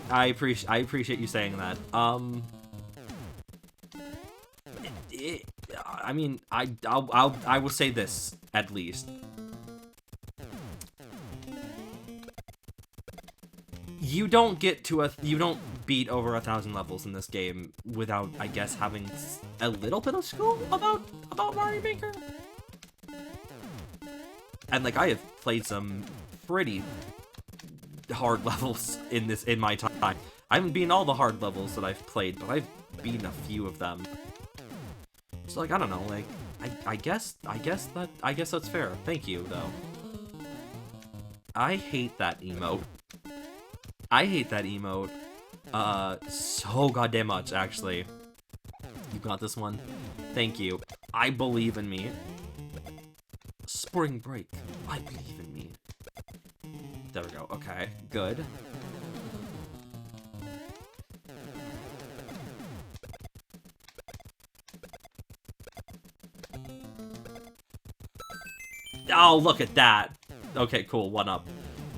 I appreciate you saying that. I mean, I will say this, at least. You don't beat over 1,000 levels in this game without, I guess, having a little bit of school about Mario Maker. And like, I have played some pretty hard levels in my time. I haven't beaten all the hard levels that I've played, but I've beaten a few of them. So like, I don't know, like, I guess that's fair. Thank you, though. I hate that emote. So goddamn much, actually. You got this one? Thank you. I believe in me. Spring break. I believe in me. There we go. Okay, good. Oh, look at that. Okay, cool. 1-up.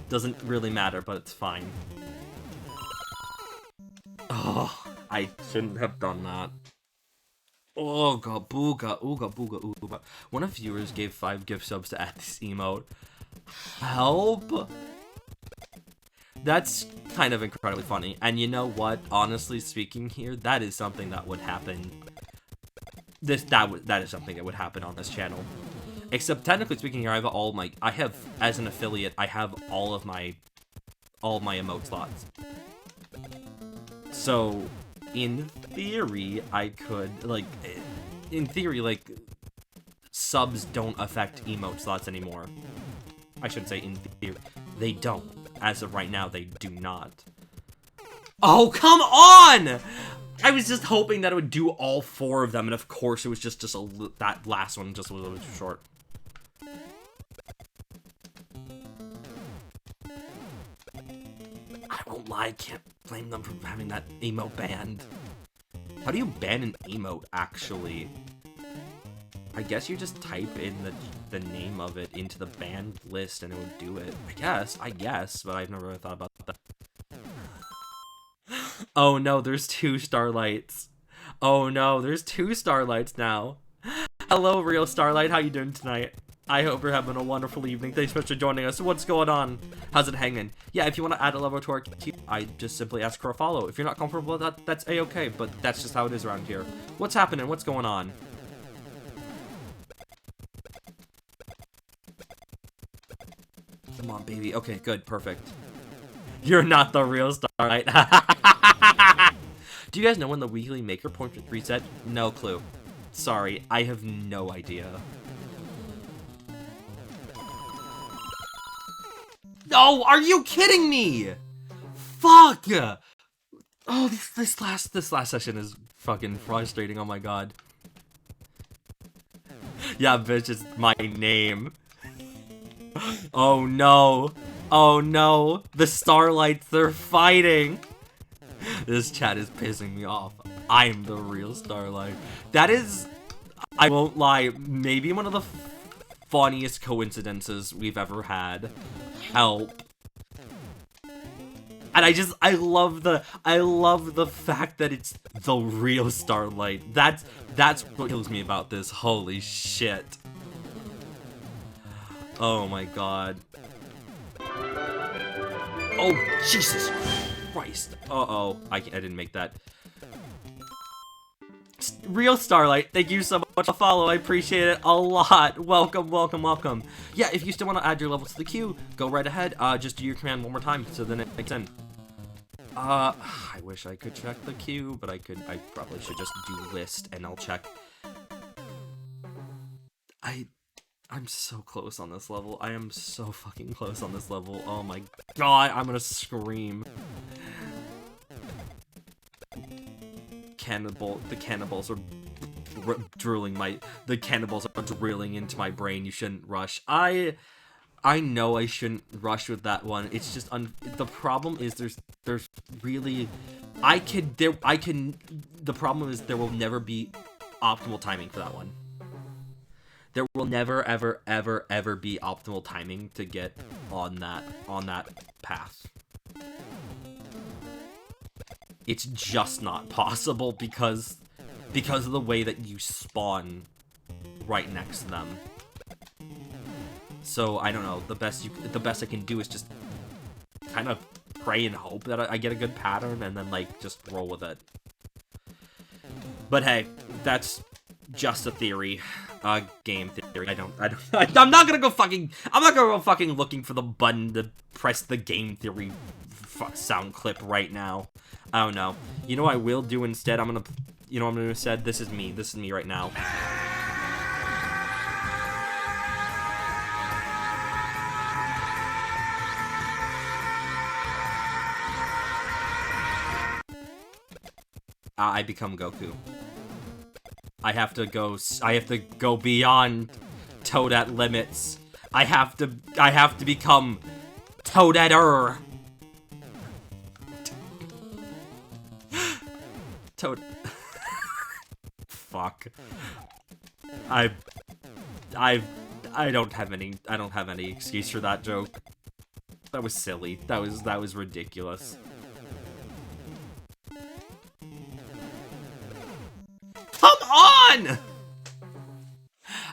Doesn't really matter, but it's fine. Oh, I shouldn't have done that. Ooga booga, ooga booga, ooga. One of viewers gave 5 gift subs to add this emote. Help! That's kind of incredibly funny. And you know what? Honestly speaking here, that is something that would happen. That is something that would happen on this channel. Except technically speaking here, I have as an affiliate, I have all of my emote slots. So, in theory, I could, like, subs don't affect emote slots anymore. I shouldn't say in theory. They don't. As of right now, they do not. Oh, come on! I was just hoping that it would do all 4 of them, and of course it was just that last one just was a little too short. I won't lie, I can't blame them for having that emote banned. How do you ban an emote, actually? I guess you just type in the name of it into the banned list and it would do it. I guess, but I've never really thought about that. Oh no, there's 2 starlights. Oh no, there's 2 starlights now. Hello, real starlight. How you doing tonight? I hope you're having a wonderful evening. Thanks so much for joining us. What's going on? How's it hanging? Yeah, if you want to add a level to our team, I just simply ask for a follow. If you're not comfortable with that, that's a-okay, but that's just how it is around here. What's happening? What's going on? Come on, baby. Okay, good. Perfect. You're not the real starlight. Do you guys know when the weekly maker point reset? No clue. Sorry, I have no idea. No, are you kidding me? Fuck! Oh, this last session is fucking frustrating. Oh my god. Yeah, bitch, it's my name. Oh no. Oh no. The starlights, they're fighting. This chat is pissing me off. I'm the real starlight. That is, I won't lie, maybe one of the funniest coincidences we've ever had. Help. And I love the fact that it's the real starlight. That's what kills me about this. Holy shit. Oh my god. Oh, Jesus Christ. Uh-oh. I didn't make that. Real Starlight, thank you so much for follow. I appreciate it a lot. Welcome, welcome, welcome. Yeah, if you still want to add your level to the queue, go right ahead. Just do your command one more time, so then it makes sense. I wish I could check the queue, but I probably should just do list and I'll check. I'm so close on this level. I am so fucking close on this level. Oh my god, I'm gonna scream. The cannibals are drilling into my brain. You shouldn't rush. I know I shouldn't rush with that one. It's just the problem is there's really the problem is there will never be optimal timing for that one. There will never ever be optimal timing to get on that path. It's just not possible because of the way that you spawn right next to them. So I don't know. The best I can do is just kind of pray and hope that I get a good pattern and then like just roll with it. But hey, that's just a theory. Game theory. I'm not gonna go fucking looking for the button to press the game theory sound clip right now. I don't know. You know what I will do instead? I'm gonna instead? This is me right now. I become Goku. I have to go beyond Toadette limits. I have to become Toadette-er. Toad. Fuck. I don't have any excuse for that joke. That was silly. That was ridiculous. Come on!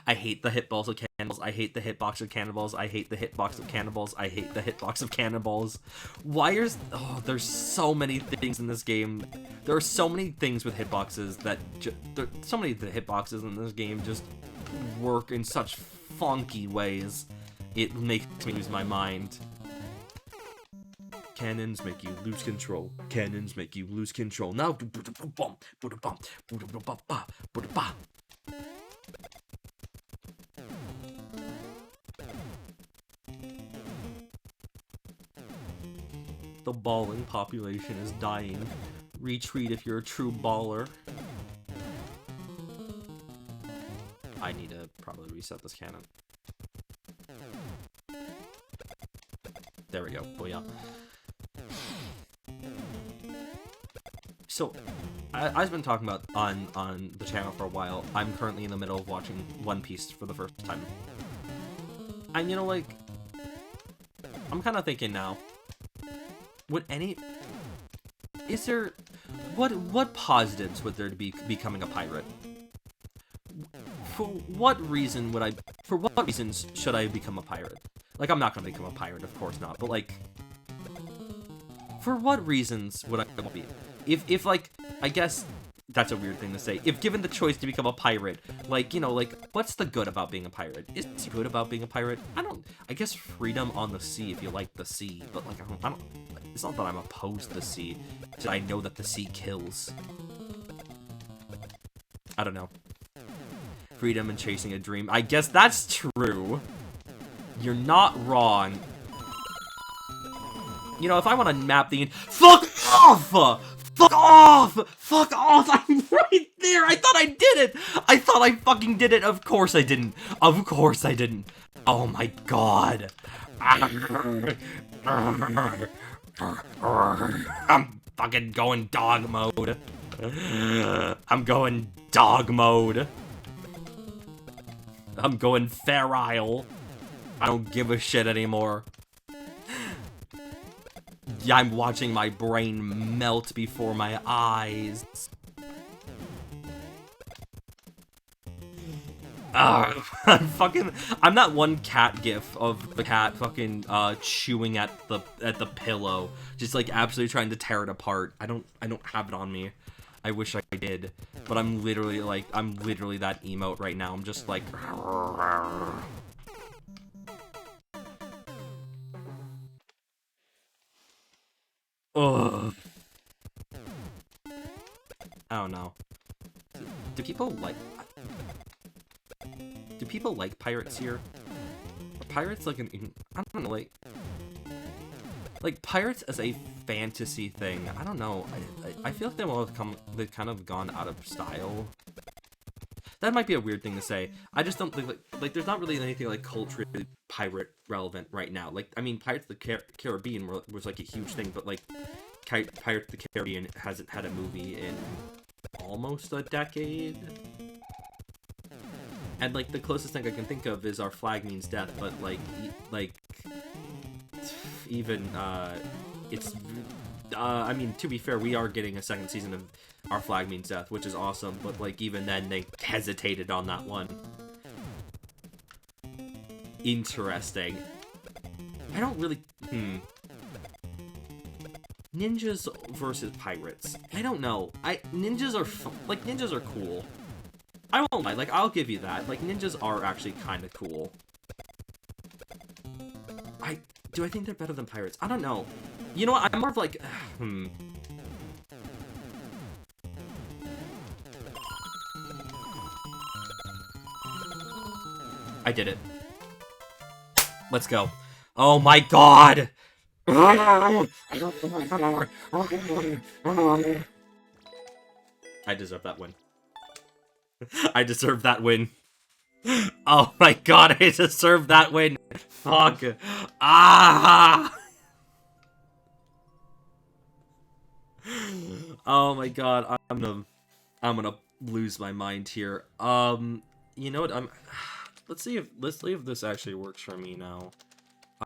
I hate the hitballs of cannibals. I hate the hitbox of cannibals. I hate the hitbox of cannibals. I hate the hitbox of cannibals. There's so many things in this game. There are so many things with hitboxes that so many of the hitboxes in this game just work in such funky ways. It makes me lose my mind. Cannons make you lose control. Cannons make you lose control. Now, the balling population is dying. Retreat if you're a true baller. I need to probably reset this cannon. There we go. Booyah. So, I've been talking about on the channel for a while. I'm currently in the middle of watching One Piece for the first time. And like, I'm kind of thinking now, is there what positives would there be becoming a pirate? For what reasons should I become a pirate? Like, I'm not gonna become a pirate, of course not, but like, for what reasons would I be? If like, I guess that's a weird thing to say. If given the choice to become a pirate, like, you know, like, what's the good about being a pirate? Is it good about being a pirate? I guess freedom on the sea if you like the sea, but like, I don't it's not that I'm opposed to the sea. It's that I know that the sea kills. I don't know. Freedom and chasing a dream. I guess that's true. You're not wrong. You know, if I want to map the... Fuck off! Fuck off! Fuck off! I'm right there! I thought I did it! I thought I fucking did it! Of course I didn't. Of course I didn't. Oh my god. I'm fucking going dog mode. I'm going dog mode. I'm going ferile. I don't give a shit anymore. Yeah, I'm watching my brain melt before my eyes. I'm that one cat gif of the cat fucking chewing at the pillow, just like absolutely trying to tear it apart. I don't have it on me. I wish I did, but I'm literally that emote right now. I'm just like ugh. I don't know. Do people like pirates here? Are pirates like I don't know, like pirates as a fantasy thing. I don't know. I feel like they've kind of gone out of style. That might be a weird thing to say. I just don't think like there's not really anything like culturally pirate relevant right now. Like, I mean, Pirates of the Caribbean was like a huge thing, but like Pirates of the Caribbean hasn't had a movie in almost a decade. And like the closest thing I can think of is Our Flag Means Death, but like even it's I mean, to be fair, we are getting a second season of Our Flag Means Death, which is awesome, but like even then they hesitated on that one. Interesting. I don't really ninjas versus pirates. I don't know. Ninjas are cool. I won't lie, like, I'll give you that. Like, ninjas are actually kind of cool. Do I think they're better than pirates? I don't know. You know what, I'm more of like, I did it. Let's go. Oh my god! I deserve that win. I deserve that win. Oh my god, I deserve that win. Fuck. Ah! Oh my god, I'm gonna lose my mind here. You know what? Let's see if this actually works for me now.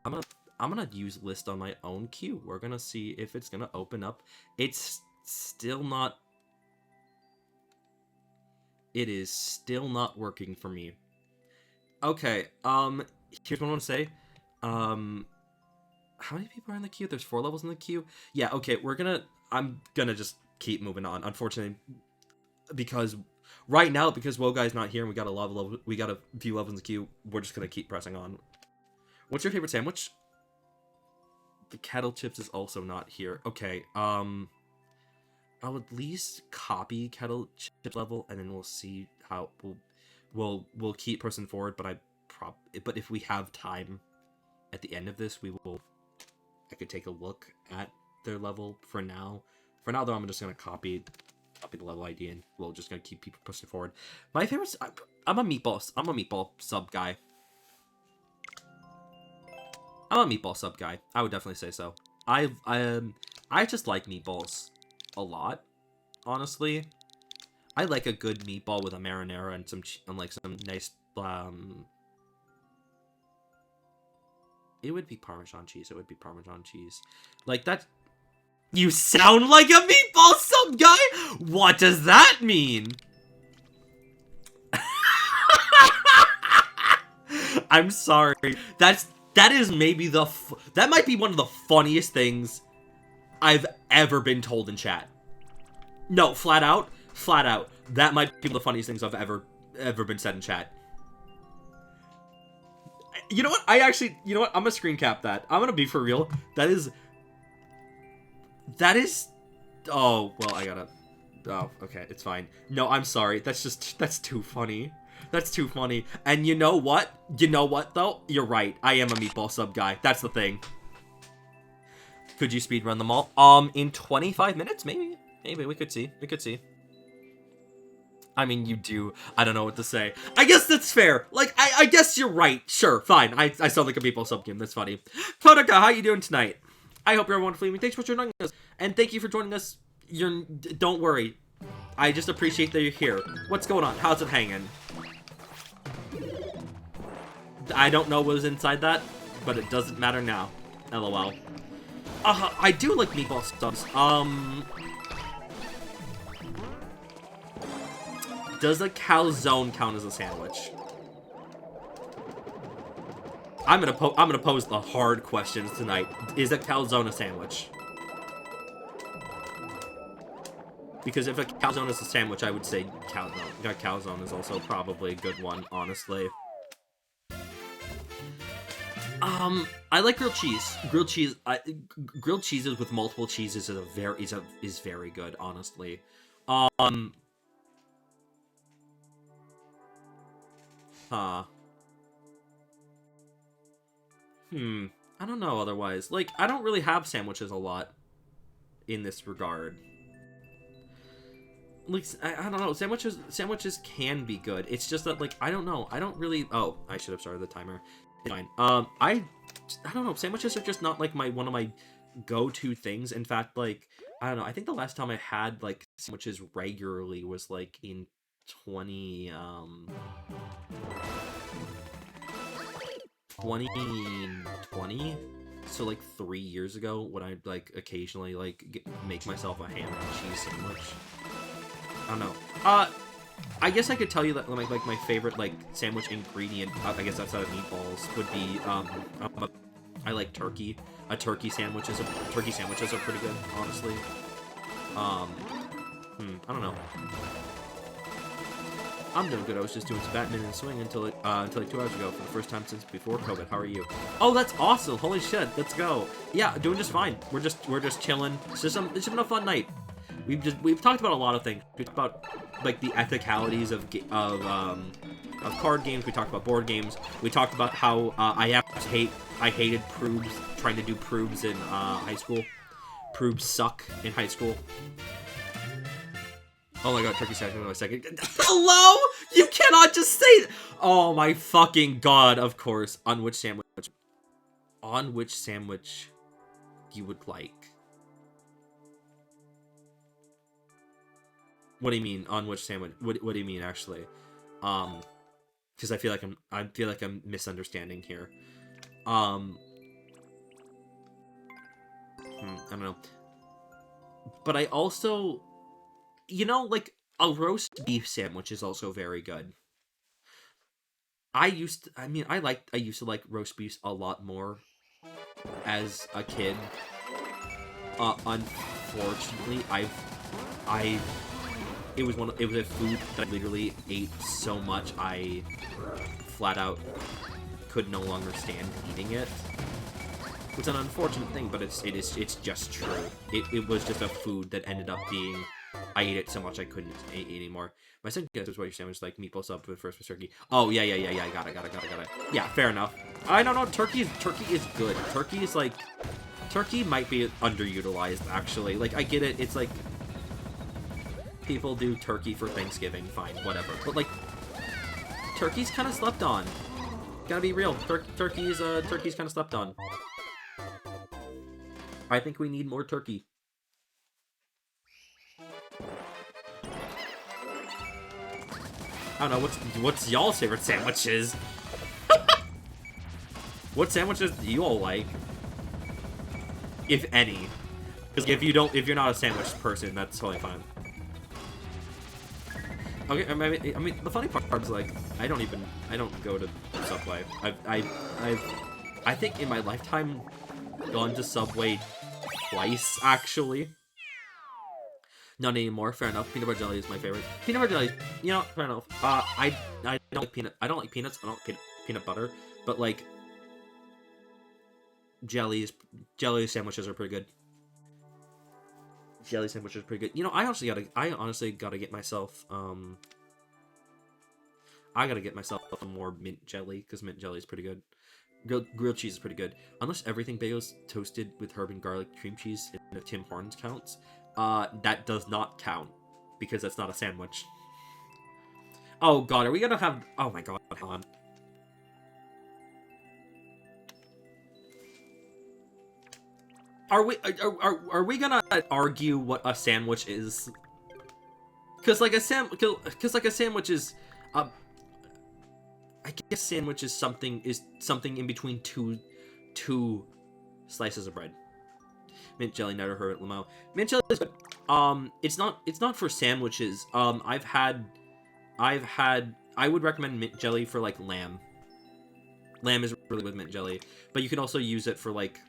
I'm gonna use list on my own queue. We're gonna see if it's gonna open up. It's still not. It is still not working for me. Okay, here's what I want to say. How many people are in the queue? There's 4 levels in the queue. Yeah, okay, I'm gonna just keep moving on, unfortunately, because right now, because Wogai's not here and we got a few levels in the queue, we're just gonna keep pressing on. What's your favorite sandwich? The kettle chips is also not here. Okay, I'll at least copy kettle chip level, and then we'll see how we'll keep pressing forward. But but if we have time at the end of this, I could take a look at their level for now. For now, though, I'm just gonna copy the level ID, and we're just gonna keep people pushing forward. My favorite, I'm a meatball sub guy. I'm a meatball sub guy. I would definitely say so. I just like meatballs a lot, honestly. I like a good meatball with a marinara and some nice it would be Parmesan cheese. Like that. You sound like a meatball sub guy? What does that mean? I'm sorry. That is maybe that might be one of the funniest things I've ever been told in chat. No, flat out. That might be the funniest things I've ever been said in chat. You know what? You know what? I'm gonna screen cap that. I'm gonna be for real. That is. Oh, well, I gotta. Oh, okay, it's fine. No, I'm sorry. That's too funny. That's too funny. And you know what? Though? You're right. I am a meatball sub guy. That's the thing. Could you speedrun them all? In 25 minutes, maybe? Maybe, we could see. I mean, you do. I don't know what to say. I guess that's fair. Like, I guess you're right. Sure, fine. I sound like a meatball sub game. That's funny. Kodaka, how you doing tonight? I hope you're wonderfully. Thanks for joining us. And thank you for joining us. Don't worry. I just appreciate that you're here. What's going on? How's it hanging? I don't know what was inside that, but it doesn't matter now. LOL. I do like meatball subs. Does a calzone count as a sandwich? I'm gonna pose the hard questions tonight. Is a calzone a sandwich? Because if a calzone is a sandwich, I would say calzone. Calzone is also probably a good one, honestly. I like grilled cheese. Grilled cheeses with multiple cheeses is very good, honestly. Huh. I don't know otherwise. Like, I don't really have sandwiches a lot in this regard. Like, I don't know. Sandwiches can be good. It's just that, like, I don't know. I don't really... Oh, I should have started the timer. It's fine. I don't know. Sandwiches are just not, like, one of my go-to things. In fact, like, I don't know. I think the last time I had, like, sandwiches regularly was, like, in 2020, so like 3 years ago, when I'd like occasionally like make myself a ham and cheese sandwich. I don't know. I guess I could tell you that like my favorite like sandwich ingredient, I guess outside of meatballs, would be I like turkey. Turkey sandwiches are pretty good, honestly. I don't know. I'm doing good. I was just doing some badminton and swing until like 2 hours ago for the first time since before COVID. How are you? Oh, that's awesome! Holy shit! Let's go. Yeah, doing just fine. We're just chilling. It's just been a fun night. We've talked about a lot of things. We talked about like the ethicalities of card games. We talked about board games. We talked about how I hated proobs, trying to do proobs in high school. Proobs suck in high school. Oh my god, turkey sandwich, a second. Hello? You cannot just say that. Oh my fucking god, of course. On which sandwich you would like? What do you mean, on which sandwich? What do you mean, actually? Because I feel like I'm misunderstanding here. I don't know. But I also... You know, like, a roast beef sandwich is also very good. I used to like roast beefs a lot more as a kid. Unfortunately, it was a food that I literally ate so much I flat out could no longer stand eating it. It's an unfortunate thing, but it's just true. It was just a food that ended up being... I ate it so much I couldn't eat anymore. My second guess was what your sandwich like meatball sub, but first was turkey. Oh yeah, got it. Yeah, fair enough. I don't know. Turkey is good. Turkey might be underutilized actually. Like I get it. It's like people do turkey for Thanksgiving, fine, whatever. But like turkey's kind of slept on. Gotta be real. Turkey's kind of slept on. I think we need more turkey. I don't know, what's y'all's favorite sandwiches? What sandwiches do you all like? If any. Because if you're not a sandwich person, that's totally fine. Okay, I mean, the funny part is like I don't go to Subway. I think in my lifetime gone to Subway twice actually. Not anymore. Fair enough. Peanut butter jelly is my favorite. Peanut butter jelly, you know, fair enough. I don't like peanut. I don't like peanuts. I don't like peanut butter. But like jelly sandwiches are pretty good. Jelly sandwiches are pretty good. You know, I honestly gotta get myself I gotta get myself some more mint jelly because mint jelly is pretty good. Grilled cheese is pretty good. Unless everything bagels toasted with herb and garlic cream cheese in a Tim Hortons counts. That does not count because that's not a sandwich. Oh god, are we gonna have? Oh my god, hold on. Are we gonna argue what a sandwich is? Because like a sandwich is, I guess sandwich is something in between two slices of bread. Mint jelly, never heard it, Lamo. Mint jelly is good. It's not for sandwiches. I would recommend mint jelly for like lamb. Lamb is really good with mint jelly, but you can also use it for like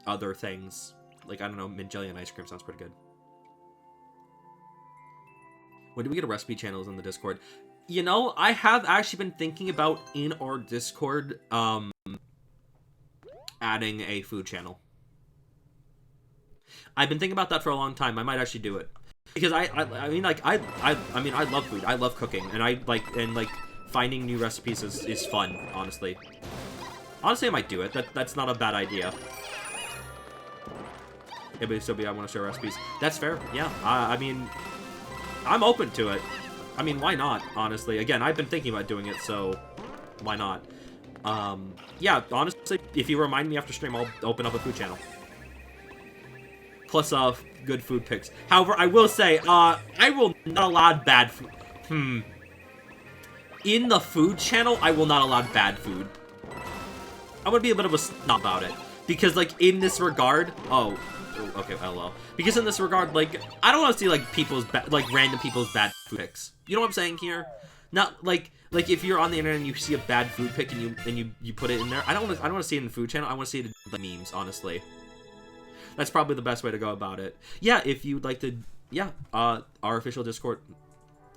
other things. Like I don't know, mint jelly and ice cream sounds pretty good. When do we get a recipe channels in the Discord? You know, I have actually been thinking about in our Discord adding a food channel. I've been thinking about that for a long time. I might actually do it because I mean like I love food. I love cooking, and I like finding new recipes is fun. Honestly, I might do it. That's not a bad idea. Yeah, but so I want to share recipes. That's fair. Yeah. I mean, I'm open to it. I mean, why not? Honestly, again, I've been thinking about doing it, so why not? Yeah. Honestly, if you remind me after stream, I'll open up a food channel. Plus, good food picks. However, I will say, I will not allow bad food. In the food channel, I will not allow bad food. I'm gonna be a bit of a snob about it. Because, like, in this regard... Oh, okay, LOL. Because in this regard, like, I don't want to see, like, random people's bad food picks. You know what I'm saying here? Not, like if you're on the internet and you see a bad food pick and you put it in there, I don't want to see it in the food channel. I want to see it in, like, memes, honestly. That's probably the best way to go about it. Yeah, if you'd like to... Yeah, our official Discord...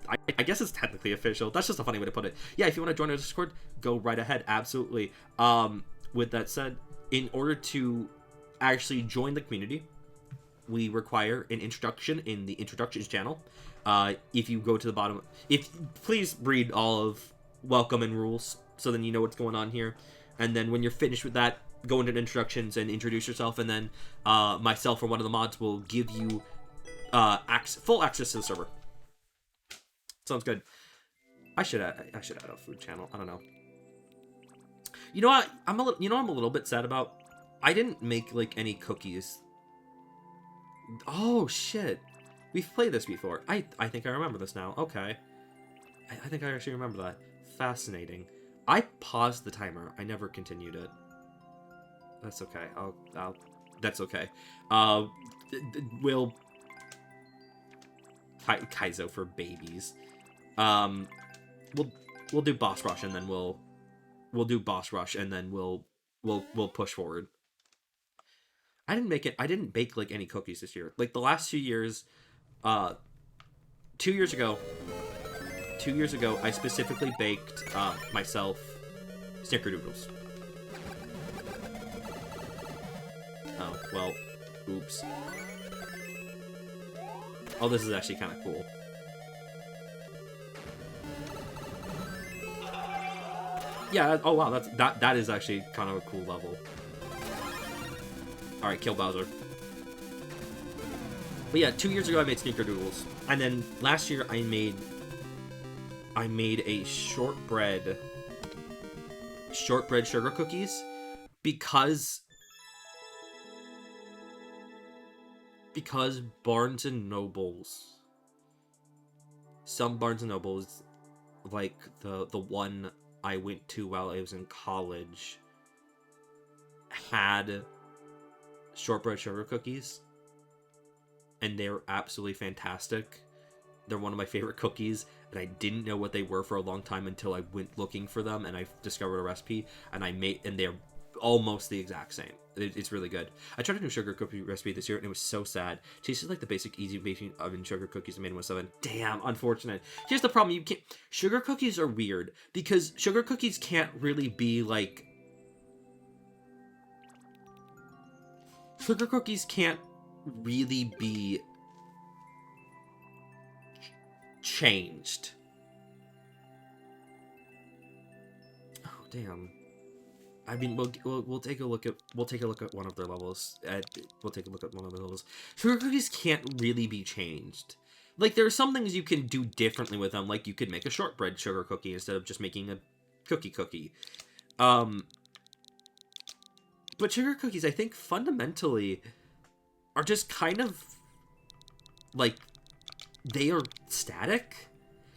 I guess it's technically official. That's just a funny way to put it. Yeah, if you want to join our Discord, go right ahead. Absolutely. With that said, in order to actually join the community, we require an introduction in the introductions channel. If you go to the bottom... Please read all of welcome and rules, so then you know what's going on here. And then when you're finished with that, go into introductions and introduce yourself, and then myself or one of the mods will give you full access to the server. Sounds good. I should add a food channel. I don't know. You know what? I'm a little bit sad about. I didn't make like any cookies. Oh shit. We've played this before. I think I remember this now. Okay. I think I actually remember that. Fascinating. I paused the timer. I never continued it. That's okay. That's okay. We'll Kaizo for babies. We'll do boss rush, and then we'll do boss rush, and then we'll push forward. I didn't bake like any cookies this year. Like the last 2 years, 2 years ago, I specifically baked myself snickerdoodles. Oh, well, oops. Oh, this is actually kind of cool. Yeah, oh wow, that is actually kind of a cool level. Alright, kill Bowser. But yeah, 2 years ago I made snickerdoodles. And then last year I made a shortbread sugar cookies because Barnes and Nobles, some Barnes and Nobles, like the one I went to while I was in college, had shortbread sugar cookies, and they're absolutely fantastic. They're one of my favorite cookies, and I didn't know what they were for a long time until I went looking for them, and I discovered a recipe, and they're almost the exact same. It's really good. I tried a new sugar cookie recipe this year, and it was so sad. It tasted like the basic easy baking oven sugar cookies I made in Windows 7. Damn, unfortunate. Here's the problem: you can't. Sugar cookies are weird because sugar cookies can't really be like. Sugar cookies can't really be changed. Oh damn. I mean, we'll take a look at one of their levels. We'll take a look at one of the levels. Sugar cookies can't really be changed. Like, there are some things you can do differently with them. Like, you could make a shortbread sugar cookie instead of just making a cookie. But sugar cookies, I think, fundamentally are just kind of like, they are static.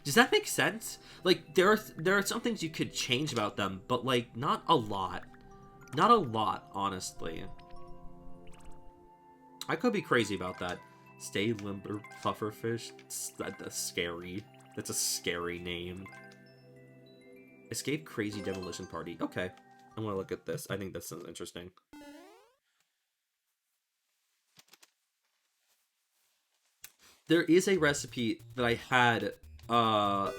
Does that make sense? Like, there are some things you could change about them, but like not a lot. Not a lot, honestly. I could be crazy about that. Stay limber pufferfish. That's scary. That's a scary name. Escape crazy demolition party. Okay. I'm gonna look at this. I think this sounds interesting. There is a recipe that I had, there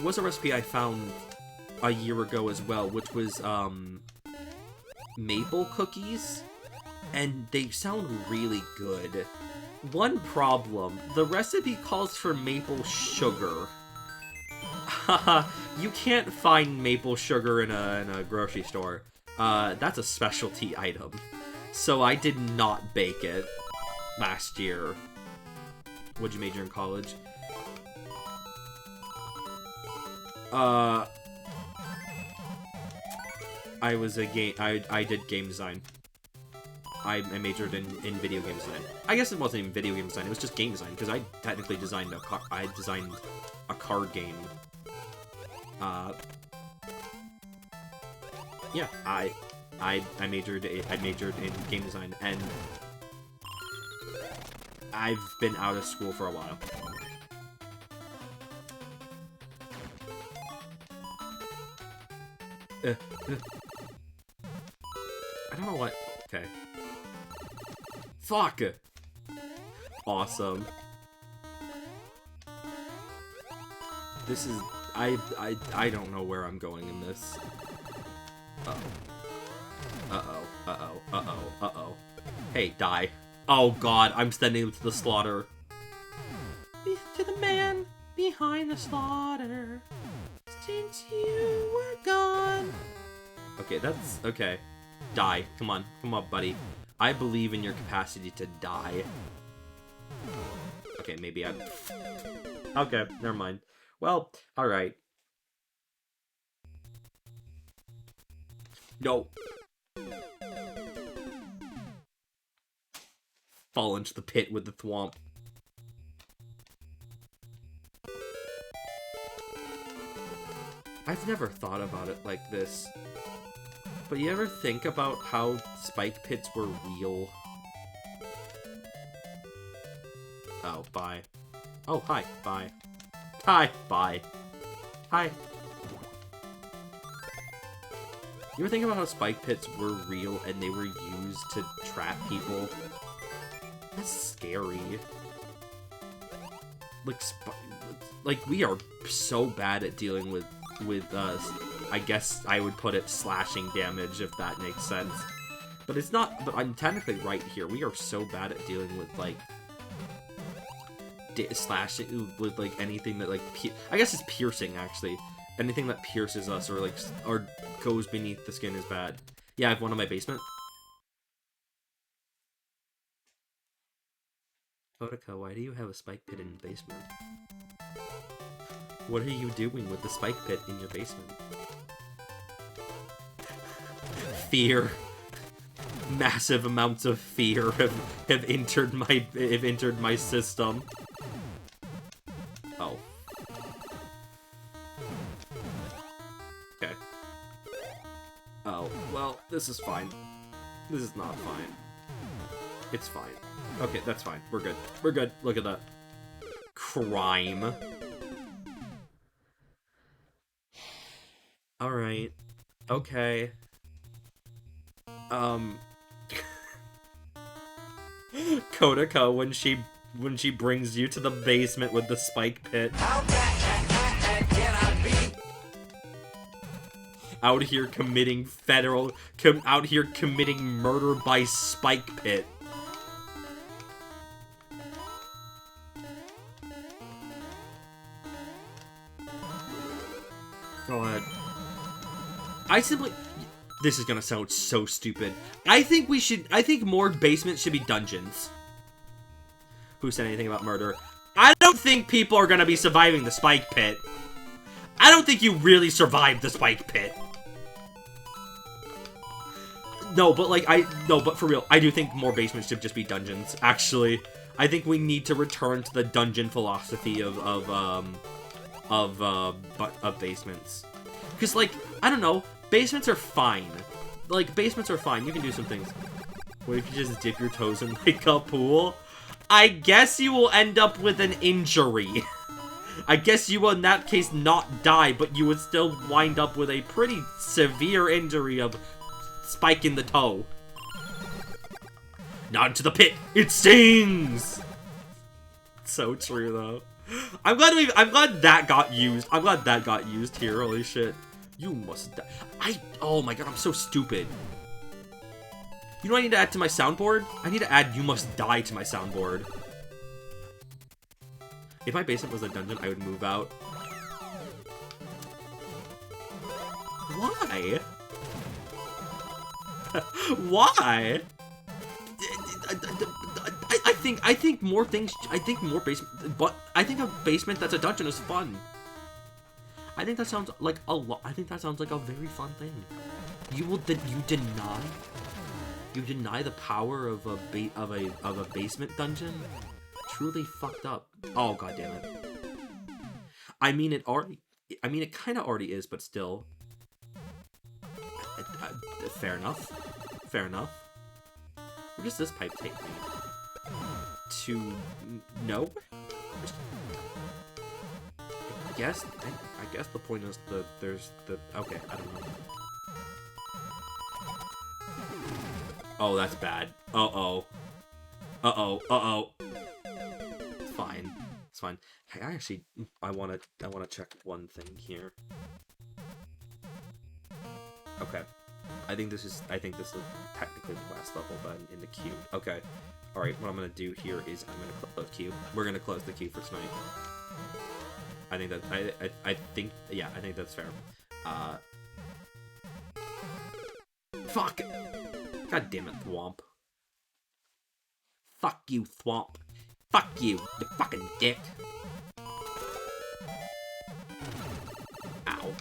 was a recipe I found a year ago as well, which was, maple cookies, and they sound really good. One problem, the recipe calls for maple sugar. Haha, you can't find maple sugar in a grocery store. That's a specialty item. So I did not bake it last year. What'd you major in college? I was a game. I did game design. I majored in video game design. I guess it wasn't even video game design. It was just game design because I technically designed I designed a card game. Yeah, I majored in game design, and I've been out of school for a while. I don't know what. Okay. Fuck! Awesome. This is... I don't know where I'm going in this. Uh-oh. Hey, die. Oh god, I'm sending him to the slaughter. To the man behind the slaughter. Since you were gone. Okay, that's... Okay. Die. Come on, buddy. I believe in your capacity to die. Okay, maybe I'm... Okay, never mind. Well, alright. No. Fall into the pit with the thwomp. I've never thought about it like this. But you ever think about how spike pits were real? Oh, bye. Oh, hi. Bye. Hi. Bye. Hi. You ever think about how spike pits were real and they were used to trap people? That's scary. Like we are so bad at dealing with I guess I would put it slashing damage, if that makes sense. But it's not, but I'm technically right here. We are so bad at dealing with, like, slashing, with, like, anything that, like, I guess it's piercing, actually. Anything that pierces us or, like, or goes beneath the skin is bad. Yeah, I have one in my basement. Kotica, why do you have a spike pit in the basement? What are you doing with the spike pit in your basement? Fear. Massive amounts of fear have entered my system. Oh. Okay. Oh, well, this is fine. This is not fine. It's fine. Okay, that's fine. We're good. We're good. Look at that. Crime. Alright. Okay. Kodaka, when she brings you to the basement with the spike pit. How bad can I be? Out here committing out here committing murder by spike pit. God. This is gonna sound so stupid. I think more basements should be dungeons. Who said anything about murder? I don't think people are gonna be surviving the spike pit. I don't think you really survived the spike pit. No, but for real, I do think more basements should just be dungeons, actually. I think we need to return to the dungeon philosophy of basements. Because, like, I don't know, basements are fine. Like, basements are fine, you can do some things. What if you just dip your toes in, like, a pool? I guess you will end up with an injury. I guess you will, in that case, not die, but you would still wind up with a pretty severe injury of spike in the toe. Not into the pit! It stings! So true, though. I'm glad that got used. I'm glad that got used here. Holy shit. You must die. Oh my god, I'm so stupid. You know what I need to add to my soundboard? I need to add "You must die" to my soundboard. If my basement was a dungeon, I would move out. Why? Why? I think more basement, but I think a basement that's a dungeon is fun. I think that sounds like a lot. I think that sounds like a very fun thing. You deny the power of a basement dungeon? Truly fucked up. Oh god damn it. I mean it kind of already is, but still. Fair enough. Fair enough. Where does this pipe take me? To no? I guess the point is okay, I don't know. Oh, that's bad. Uh-oh. Uh-oh. Uh-oh. It's fine. It's fine. Hey, I wanna check one thing here. Okay. I think this is technically the last level, but in the queue. Okay. Alright, what I'm gonna do here is I'm gonna close queue. We're gonna close the queue for tonight. I think that's fair. Fuck! God damn it, Thwomp. Fuck you, Thwomp. Fuck you, you fucking dick. Ow.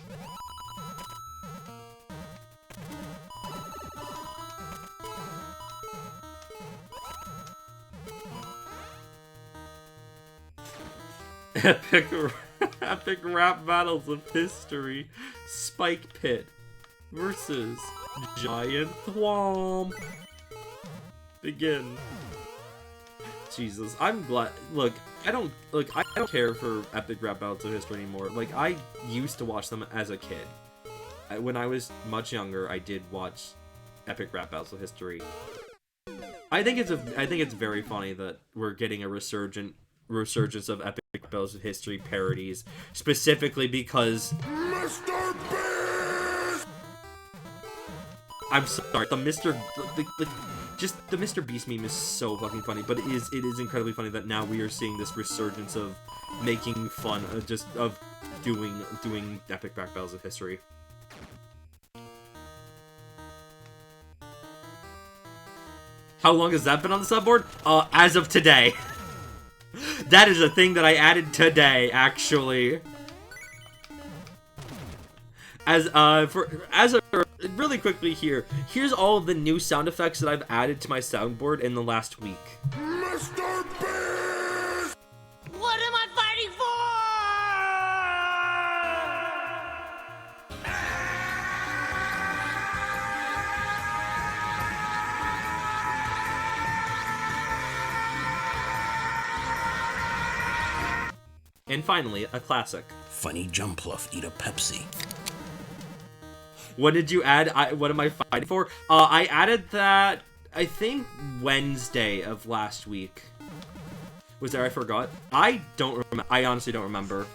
Epic rap battles of history. Spike Pit versus Giant Thwomp. Begin. Jesus, I'm glad. Look, I don't care for epic rap battles of history anymore. Like, I used to watch them as a kid. When I was much younger, I did watch epic rap battles of history. I think it's very funny that we're getting a resurgence of epic battles of history parodies, specifically because Mr. Beast. I'm sorry, the Mr. Beast meme is so fucking funny, but it is incredibly funny that now we are seeing this resurgence of making fun of doing epic rap battles of history. How long has that been on the subboard? As of today. That is a thing that I added today, actually. Really quickly here's all of the new sound effects that I've added to my soundboard in the last week. Mr. Beast! What am I fighting for? And finally, a classic. Funny Jumpluff, eat a Pepsi. What did you add? What am I fighting for? I added that, I think, Wednesday of last week. Was there? I forgot. I don't remember. I honestly don't remember.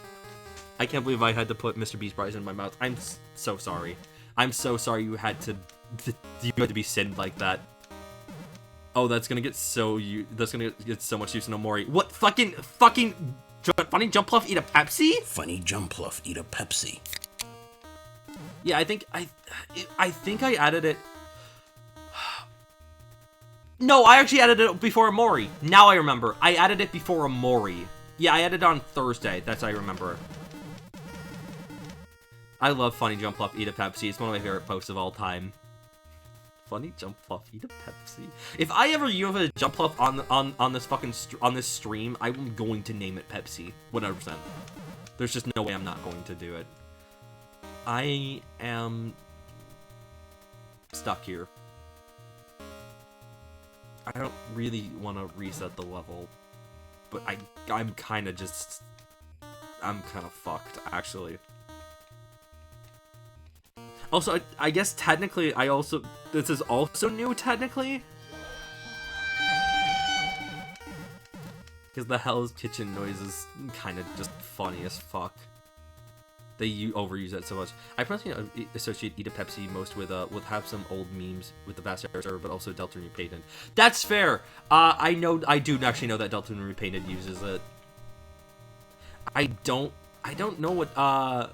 I can't believe I had to put Mr. Beast prize in my mouth. I'm so sorry. I'm so sorry you had to be sinned like that. Oh, that's gonna get so that's gonna get so much use in Omori. What fucking funny Jumpluff eat a Pepsi? Funny Jumpluff, eat a Pepsi. Yeah, I think I added it. No, I actually added it before Omori. Now I remember. I added it before Omori. Yeah, I added it on Thursday. That's how I remember. I love Funny Jumpluff eat a Pepsi. It's one of my favorite posts of all time. Funny Jumpluff eat a Pepsi. If I ever use a Jumpluff on this fucking on this stream, I'm going to name it Pepsi. 100%. There's just no way I'm not going to do it. I am stuck here. I don't really want to reset the level, but I'm kind of fucked, actually. Also, I guess technically, this is also new, technically. Because the Hell's Kitchen noise is kind of just funny as fuck. They overuse that so much. I personally associate Eat a Pepsi most with have some old memes with the Vast Era server, but also Deltarune Repainted. That's fair. I do actually know that Deltarune Repainted uses it. I don't know what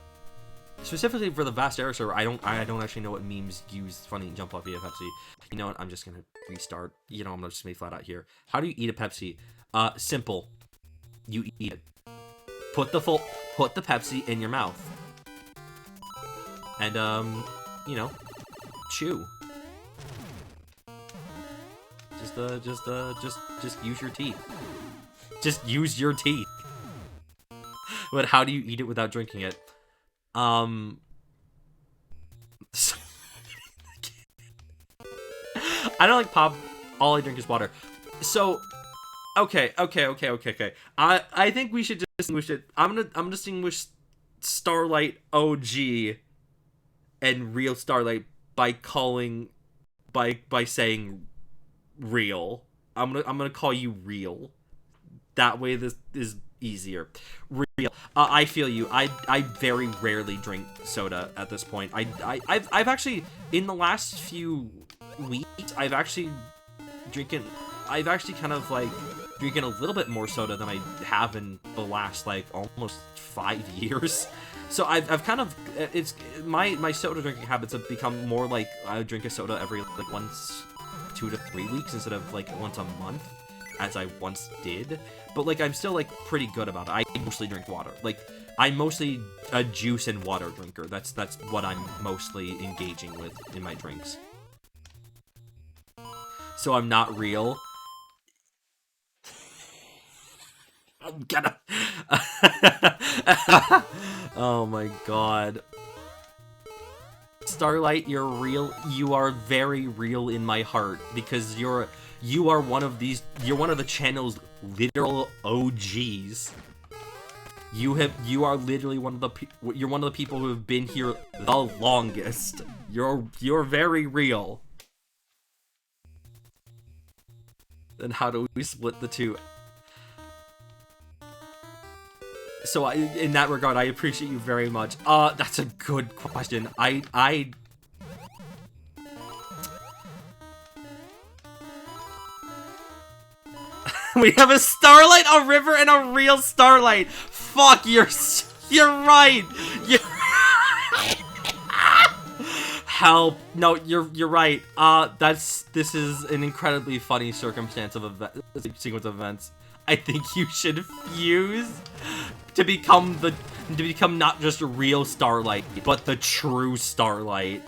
specifically for the Vast Era server. I don't actually know what memes use Funny Jumpluff eat a Pepsi. You know what? I'm just gonna restart. You know, I'm just gonna be flat out here. How do you eat a Pepsi? Simple. You eat it. Put the Pepsi in your mouth. And, you know, chew. Just use your teeth. Just use your teeth. But how do you eat it without drinking it? I don't like pop. All I drink is water. So, okay. I think we should distinguish it. I'm gonna distinguish Starlight OG and real Starlight by saying real. I'm gonna call you real. That way this is easier. Real. I feel you. I very rarely drink soda at this point. I've actually in the last few weeks I've actually kind of like drinking a little bit more soda than I have in the last like almost 5 years. So I've kind of my soda drinking habits have become more like I drink a soda every like once 2 to 3 weeks instead of like once a month as I once did. But like I'm still like pretty good about it. I mostly drink water. Like I'm mostly a juice and water drinker. That's what I'm mostly engaging with in my drinks. So I'm not real. I'm gonna. Oh my god. Starlight, you're real. You are very real in my heart because you are one of the channel's literal OGs. You are literally one of the people who have been here the longest. You're very real. Then how do we split the two? So in that regard, I appreciate you very much. That's a good question. We have a Starlight, a River, and a real Starlight. Fuck, you're right. Help. No, you're right. This is an incredibly funny sequence of events. I think you should fuse to become not just a real Starlight, but the true Starlight.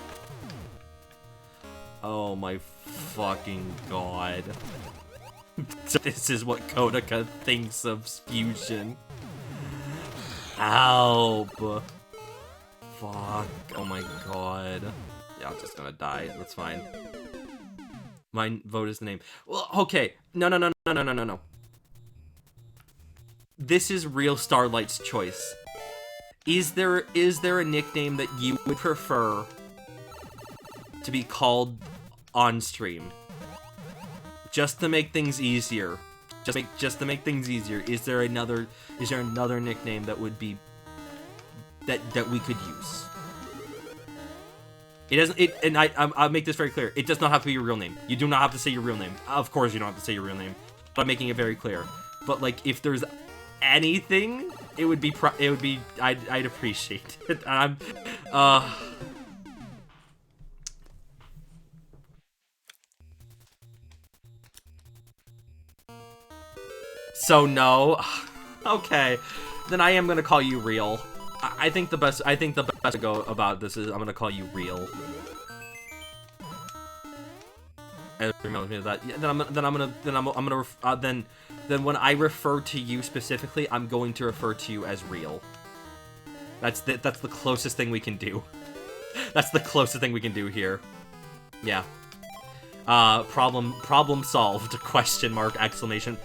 Oh my fucking god. This is what Kodaka thinks of fusion. Help. Fuck. Oh my god. Yeah, I'm just gonna die. That's fine. My vote is the name. Well, okay. No. this is real Starlight's choice. Is there a nickname that you would prefer to be called on stream? Just to make things easier. Just to make things easier. Is there another nickname that would be that we could use? It doesn't. And I'll make this very clear. It does not have to be your real name. You do not have to say your real name. Of course, you don't have to say your real name. But I'm making it very clear. But like, if there's anything, it would be. I'd appreciate it. And I'm. So no. Okay. Then I am gonna call you Real. I think the best to go about this is I'm gonna call you Real. And that. Then when I refer to you specifically, I'm going to refer to you as Real. That's the closest thing we can do. That's the closest thing we can do here. Yeah. Problem solved. Question mark exclamation.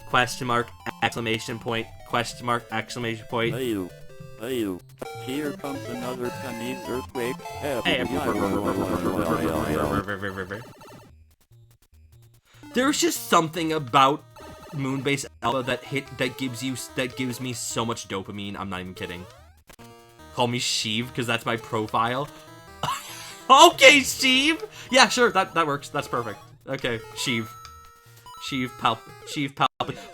Question mark exclamation point. Question mark exclamation point. Hey, here comes another Chinese earthquake. Hey, there's just something about Moonbase Alpha that gives me so much dopamine. I'm not even kidding. Call me Sheev because that's my profile. Okay, Sheev. Yeah, sure. That works. That's perfect. Okay, Sheev. Sheev Palp.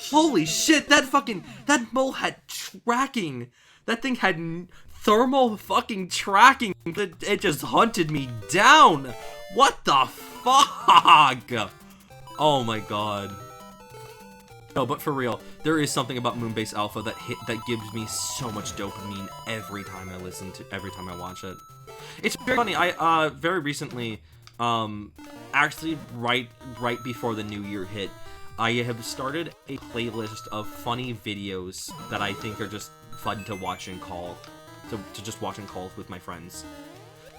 Holy shit! That mole had tracking. That thing had thermal fucking tracking. It just hunted me down. What the fuck? Oh my god. No, but for real, there is something about Moonbase Alpha that gives me so much dopamine every time I watch it. It's very funny. I very recently, actually right before the new year hit, I have started a playlist of funny videos that I think are just fun to watch and call, to just watch and call with my friends.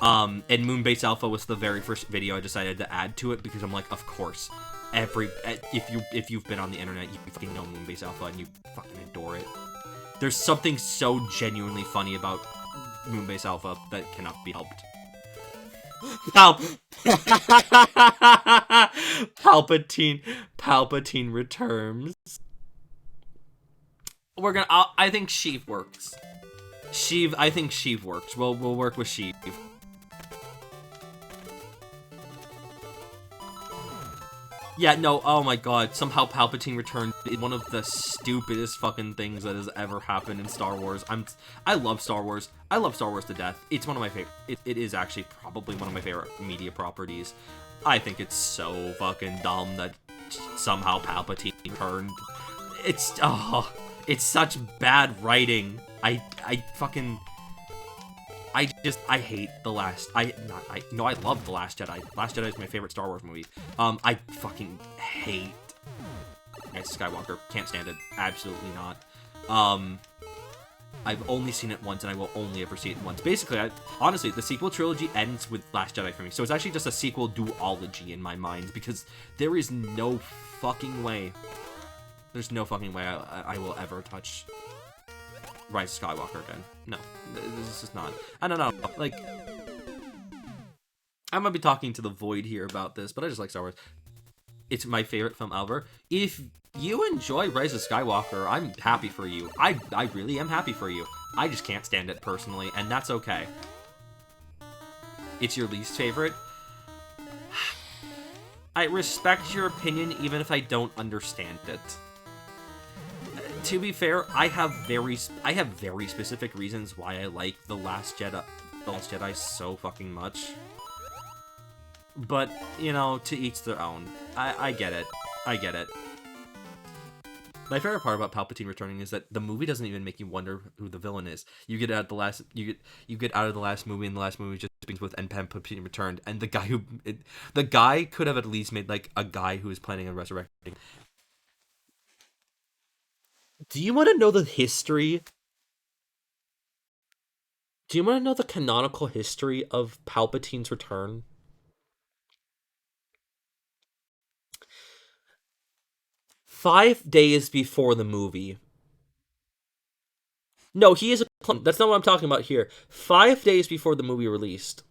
And Moonbase Alpha was the very first video I decided to add to it because I'm like, of course, if you've been on the internet, you fucking know Moonbase Alpha and you fucking adore it. There's something so genuinely funny about Moonbase Alpha that cannot be helped. Palpatine returns. I think Sheev works. I think Sheev works. We'll work with Sheev. Yeah, no, oh my god, somehow Palpatine returned is one of the stupidest fucking things that has ever happened in Star Wars. I love Star Wars. I love Star Wars to death. It's one of my favorite, it is actually probably one of my favorite media properties. I think it's so fucking dumb that somehow Palpatine returned. It's such bad writing. I hate The Last... I love The Last Jedi. Last Jedi is my favorite Star Wars movie. I fucking hate Skywalker. Can't stand it. Absolutely not. I've only seen it once, and I will only ever see it once. Basically, honestly, the sequel trilogy ends with Last Jedi for me. So it's actually just a sequel duology in my mind, because there is no fucking way... There's no fucking way I will ever touch Rise of Skywalker again. No, this is just not. I don't know, like, I might be talking to the void here about this, but I just like Star Wars. It's my favorite film ever. If you enjoy Rise of Skywalker, I'm happy for you. I really am happy for you. I just can't stand it personally, and that's okay. It's your least favorite. I respect your opinion even if I don't understand it. To be fair, I have very specific reasons why I like The Last Jedi so fucking much. But, you know, to each their own. I get it. I get it. My favorite part about Palpatine returning is that the movie doesn't even make you wonder who the villain is. You get out of the last movie, and the last movie just begins with "and Palpatine returned," and the guy could have at least made like a guy who is planning on resurrecting. Do you want to know the history? Do you want to know the canonical history of Palpatine's return? "5 days before the movie, No, he is a clone. That's not what I'm talking about here. 5 days before the movie released,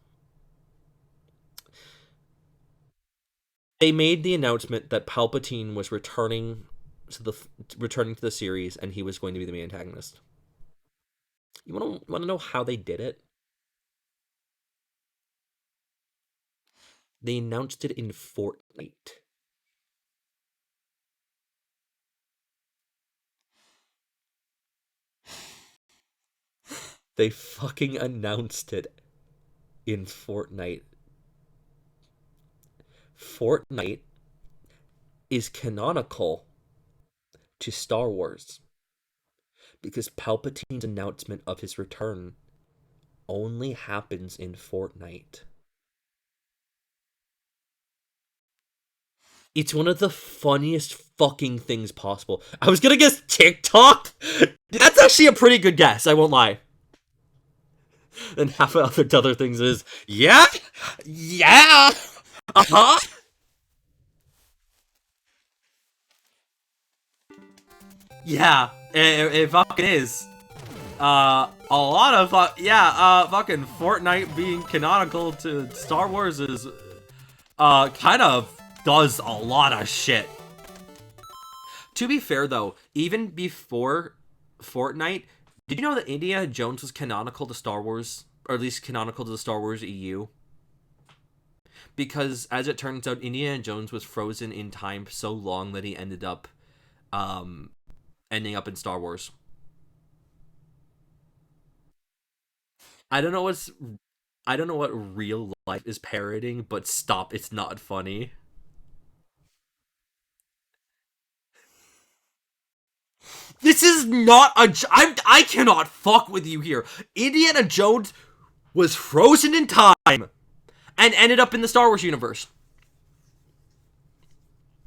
they made the announcement that Palpatine was returning to the series, and he was going to be the main antagonist. You want to know how they did it? They announced it in Fortnite. They fucking announced it in Fortnite. Fortnite is canonical to Star Wars because Palpatine's announcement of his return only happens in Fortnite. It's one of the funniest fucking things possible. I was gonna guess TikTok? That's actually a pretty good guess, I won't lie. And half of other things is, yeah? Yeah! Uh-huh! Yeah, it fucking is. A lot of, fucking Fortnite being canonical to Star Wars is, kind of does a lot of shit. To be fair, though, even before Fortnite, did you know that Indiana Jones was canonical to Star Wars? Or at least canonical to the Star Wars EU? Because, as it turns out, Indiana Jones was frozen in time so long that he ended up, ending up in Star Wars. I don't know what real life is parroting, but stop, it's not funny. This is not I cannot fuck with you here. Indiana Jones was frozen in time and ended up in the Star Wars universe.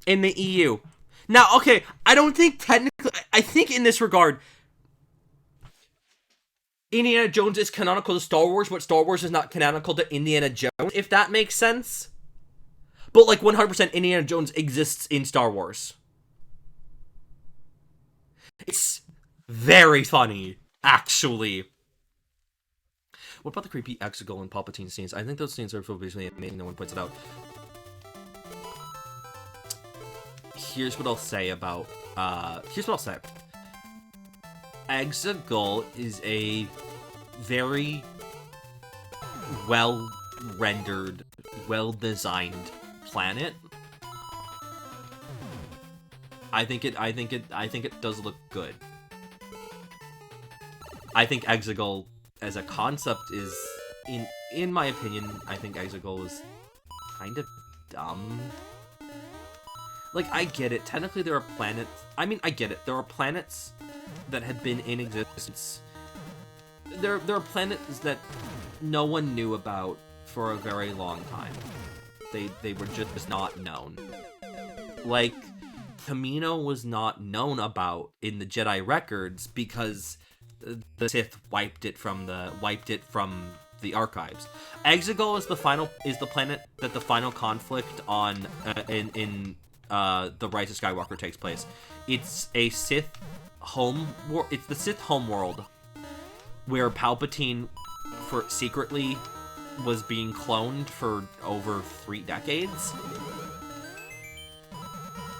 In the EU. Now, okay, I don't think technically, I think in this regard, Indiana Jones is canonical to Star Wars, but Star Wars is not canonical to Indiana Jones, if that makes sense. But, like, 100% Indiana Jones exists in Star Wars. It's very funny, actually. What about the creepy Exegol and Palpatine scenes? I think those scenes are visually amazing, no one points it out. Here's what I'll say about, Exegol is a very well-rendered, well-designed planet. I think it does look good. I think Exegol as a concept is, in my opinion, I think Exegol is kind of dumb. Like, I get it. Technically, there are planets. I mean, I get it. There are planets that have been in existence. There are planets that no one knew about for a very long time. They were just not known. Like, Kamino was not known about in the Jedi records because the Sith wiped it from the archives. Exegol is the planet that the final conflict on in the Rise of Skywalker takes place. It's a Sith it's the Sith homeworld where Palpatine secretly was being cloned for over 3 decades.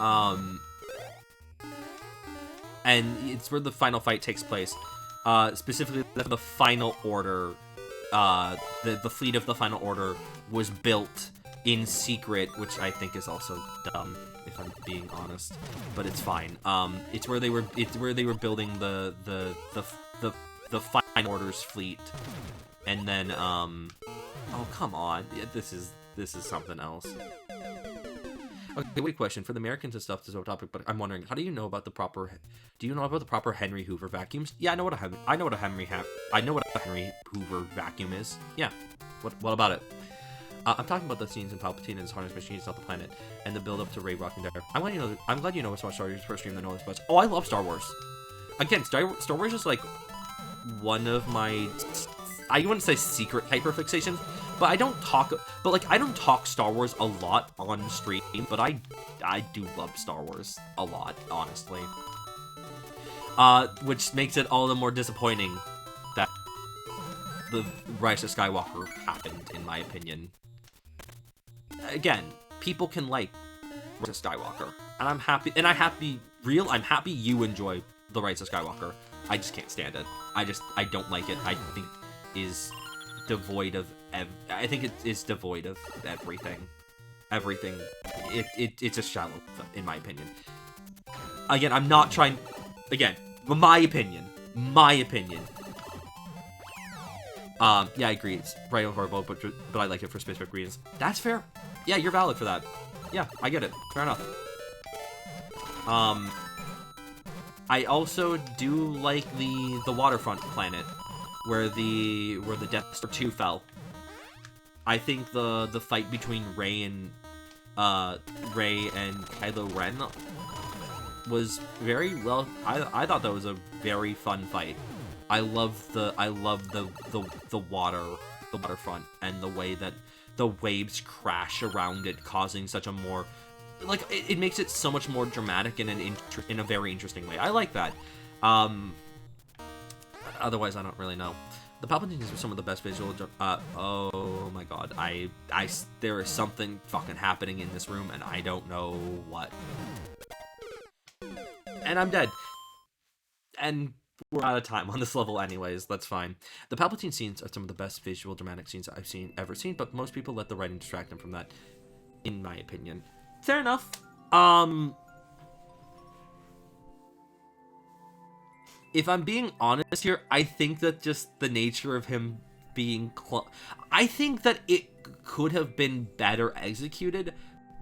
And it's where the final fight takes place. Specifically, the Final Order, the fleet of the Final Order was built in secret, which I think is also dumb, if I'm being honest. But it's fine. It's where they were building the Final Order's fleet, and then oh come on, yeah, this is something else. Okay, wait, question. For the Americans and stuff, this is a topic, but I'm wondering, how do you know about the proper Henry Hoover vacuums? Yeah, I know what a Henry Hoover vacuum is. Yeah. What about it? I'm talking about the scenes in Palpatine and his harness machines off the planet, and the build up to Rey rocking there. I'm glad you know as much Star Wars first stream than all this much. Oh, I love Star Wars. Again, Star Wars is like one of my, I wouldn't say secret hyperfixations, but I don't talk Star Wars a lot on stream, but I do love Star Wars a lot, honestly. which makes it all the more disappointing that the Rise of Skywalker happened, in my opinion. Again, people can like Rise of Skywalker, and I'm happy, I'm happy you enjoy the Rise of Skywalker. I just can't stand it. I don't like it. I think is devoid of I think it is devoid of everything. It's just shallow, in my opinion. Again, I'm not trying. Again, my opinion. Yeah, I agree. It's right over boat, but I like it for specific reasons. That's fair. Yeah, you're valid for that. Yeah, I get it. Fair enough. I also do like the waterfront planet where the Death Star 2 fell. I think the fight between Rey and Kylo Ren was very well. I thought that was a very fun fight. I love the waterfront and the way that the waves crash around it, causing such a more like it makes it so much more dramatic in a very interesting way. I like that. Otherwise, I don't really know. The Palpatines are some of the best visual. Oh my god, there is something fucking happening in this room, and I don't know what. And I'm dead. And we're out of time on this level anyways, that's fine. The Palpatine scenes are some of the best visual dramatic scenes I've ever seen, but most people let the writing distract them from that, in my opinion. Fair enough. If I'm being honest here, I think that just the nature of him being I think that it could have been better executed.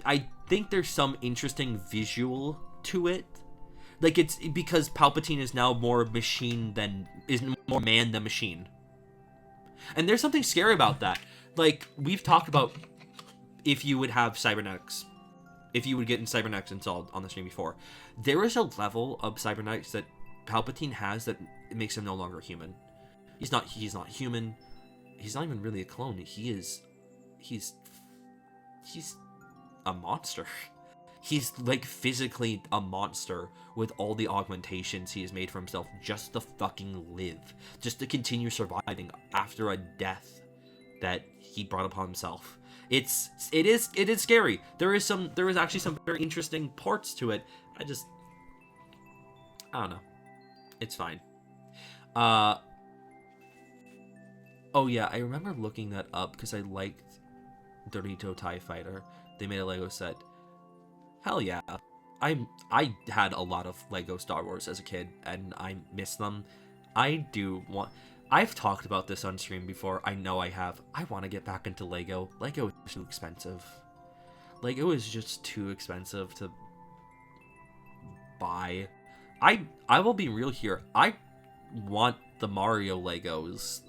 I think there's some interesting visual to it. Like, it's because Palpatine is now more machine is more man than machine. And there's something scary about that. Like, we've talked about if you would have cybernetics, if you would get in cybernetics installed on the stream before. There is a level of cybernetics that Palpatine has that it makes him no longer human. He's not human. He's not even really a clone. He's a monster. He's like physically a monster with all the augmentations he has made for himself just to fucking live, just to continue surviving after a death that he brought upon himself. It is scary. There is actually some very interesting parts to it. I don't know. It's fine. Oh yeah, I remember looking that up because I liked Dorito TIE Fighter. They made a Lego set. Hell yeah. I had a lot of Lego Star Wars as a kid, and I miss them. I've talked about this on stream before. I know I have. I want to get back into Lego. Lego is too expensive. Lego is just too expensive to buy. I will be real here. I want the Mario Legos,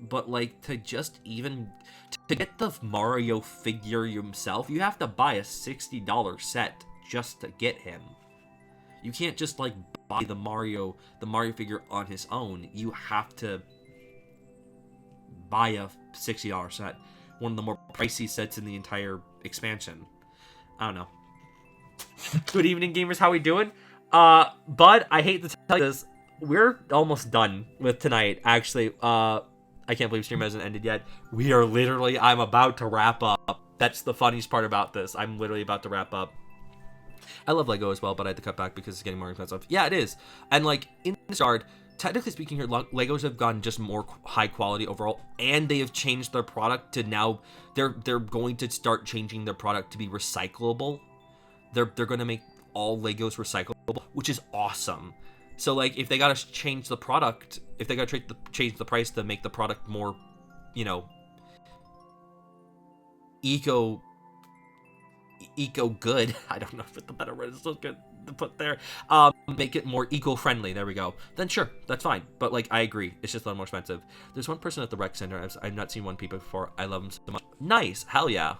but like to get the Mario figure himself, you have to buy a $60 set just to get him. You can't just like buy the Mario figure on his own. You have to buy a $60 set, one of the more pricey sets in the entire expansion. I don't know. Good evening, gamers. How we doing? Bud, I hate to tell you this, we're almost done with tonight, actually. I can't believe stream hasn't ended yet. I'm about to wrap up. That's the funniest part about this. I'm literally about to wrap up. I love Lego as well, but I had to cut back because it's getting more expensive. Yeah, it is. And like, in this regard, technically speaking here, Legos have gotten just more high quality overall, and they have changed their product to now, they're going to start changing their product to be recyclable. They're going to make all Legos recyclable, which is awesome. So like, if they gotta change the product, if they gotta change the price to make the product more, you know, eco good. I don't know if the better word is so good to put there. Make it more eco-friendly. There we go. Then sure, that's fine. But like, I agree. It's just a little more expensive. There's one person at the rec center. I've not seen one people before. I love him so much. Nice. Hell yeah.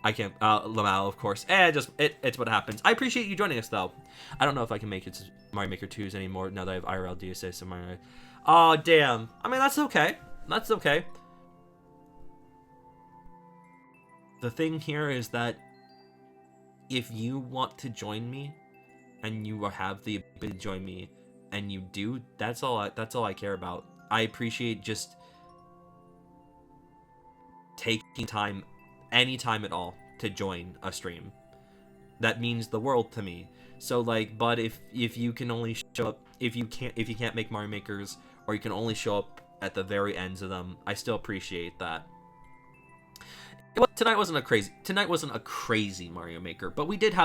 I can't, Lamal, of course. It's what happens. I appreciate you joining us, though. I don't know if I can make it to Mario Maker 2s anymore now that I have IRL DSA. So Mario... Oh, damn. I mean, that's okay. That's okay. The thing here is that if you want to join me, and you have the ability to join me, and you do, that's all I care about. I appreciate just taking time, any time at all, to join a stream. That means the world to me. So like, but if you can only show up, if you can't make Mario Makers, or you can only show up at the very ends of them, I still appreciate that. Tonight wasn't a crazy Mario Maker, but we did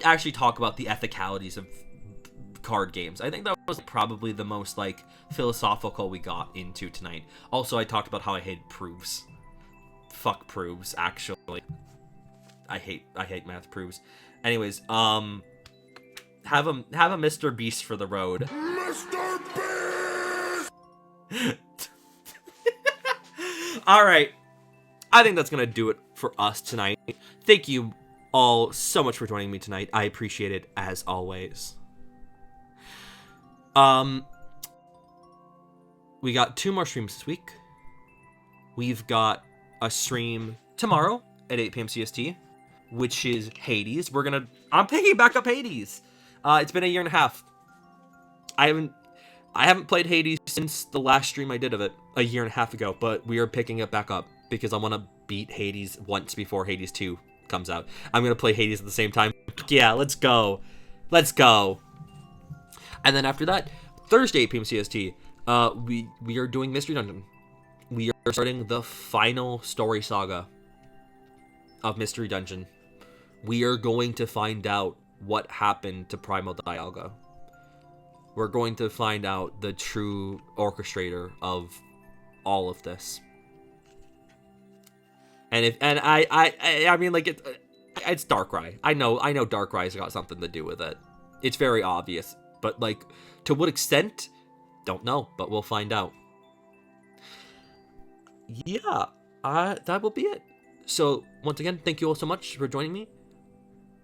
actually talk about the ethicalities of card games. I think that was probably the most like philosophical we got into tonight. Also, I talked about how I hate proofs. Fuck proofs, actually. I hate math proofs. Anyways, have a Mr. Beast for the road. Mr. Beast. All right. I think that's gonna do it for us tonight. Thank you all so much for joining me tonight. I appreciate it as always. We got 2 more streams this week. We've got a stream tomorrow at 8 p.m. CST, which is Hades. I'm picking back up Hades. It's been a year and a half. I haven't played Hades since the last stream I did of it a year and a half ago, but we are picking it back up because I want to beat Hades once before Hades 2 comes out. I'm going to play Hades at the same time. Yeah, let's go. Let's go. And then after that, Thursday 8 p.m. CST, we are doing Mystery Dungeon. We are starting the final story saga of Mystery Dungeon. We are going to find out what happened to Primal Dialga. We're going to find out the true orchestrator of all of this. And I mean, like, it's Darkrai. I know Darkrai's got something to do with it. It's very obvious, but like, to what extent? Don't know, but we'll find out. Yeah, that will be it. So once again, thank you all so much for joining me.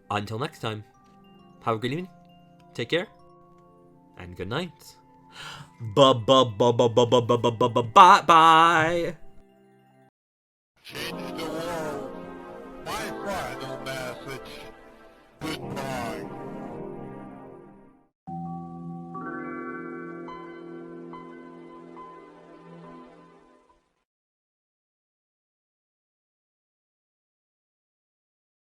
Until next time, have a good evening. Take care, and good night. Bye.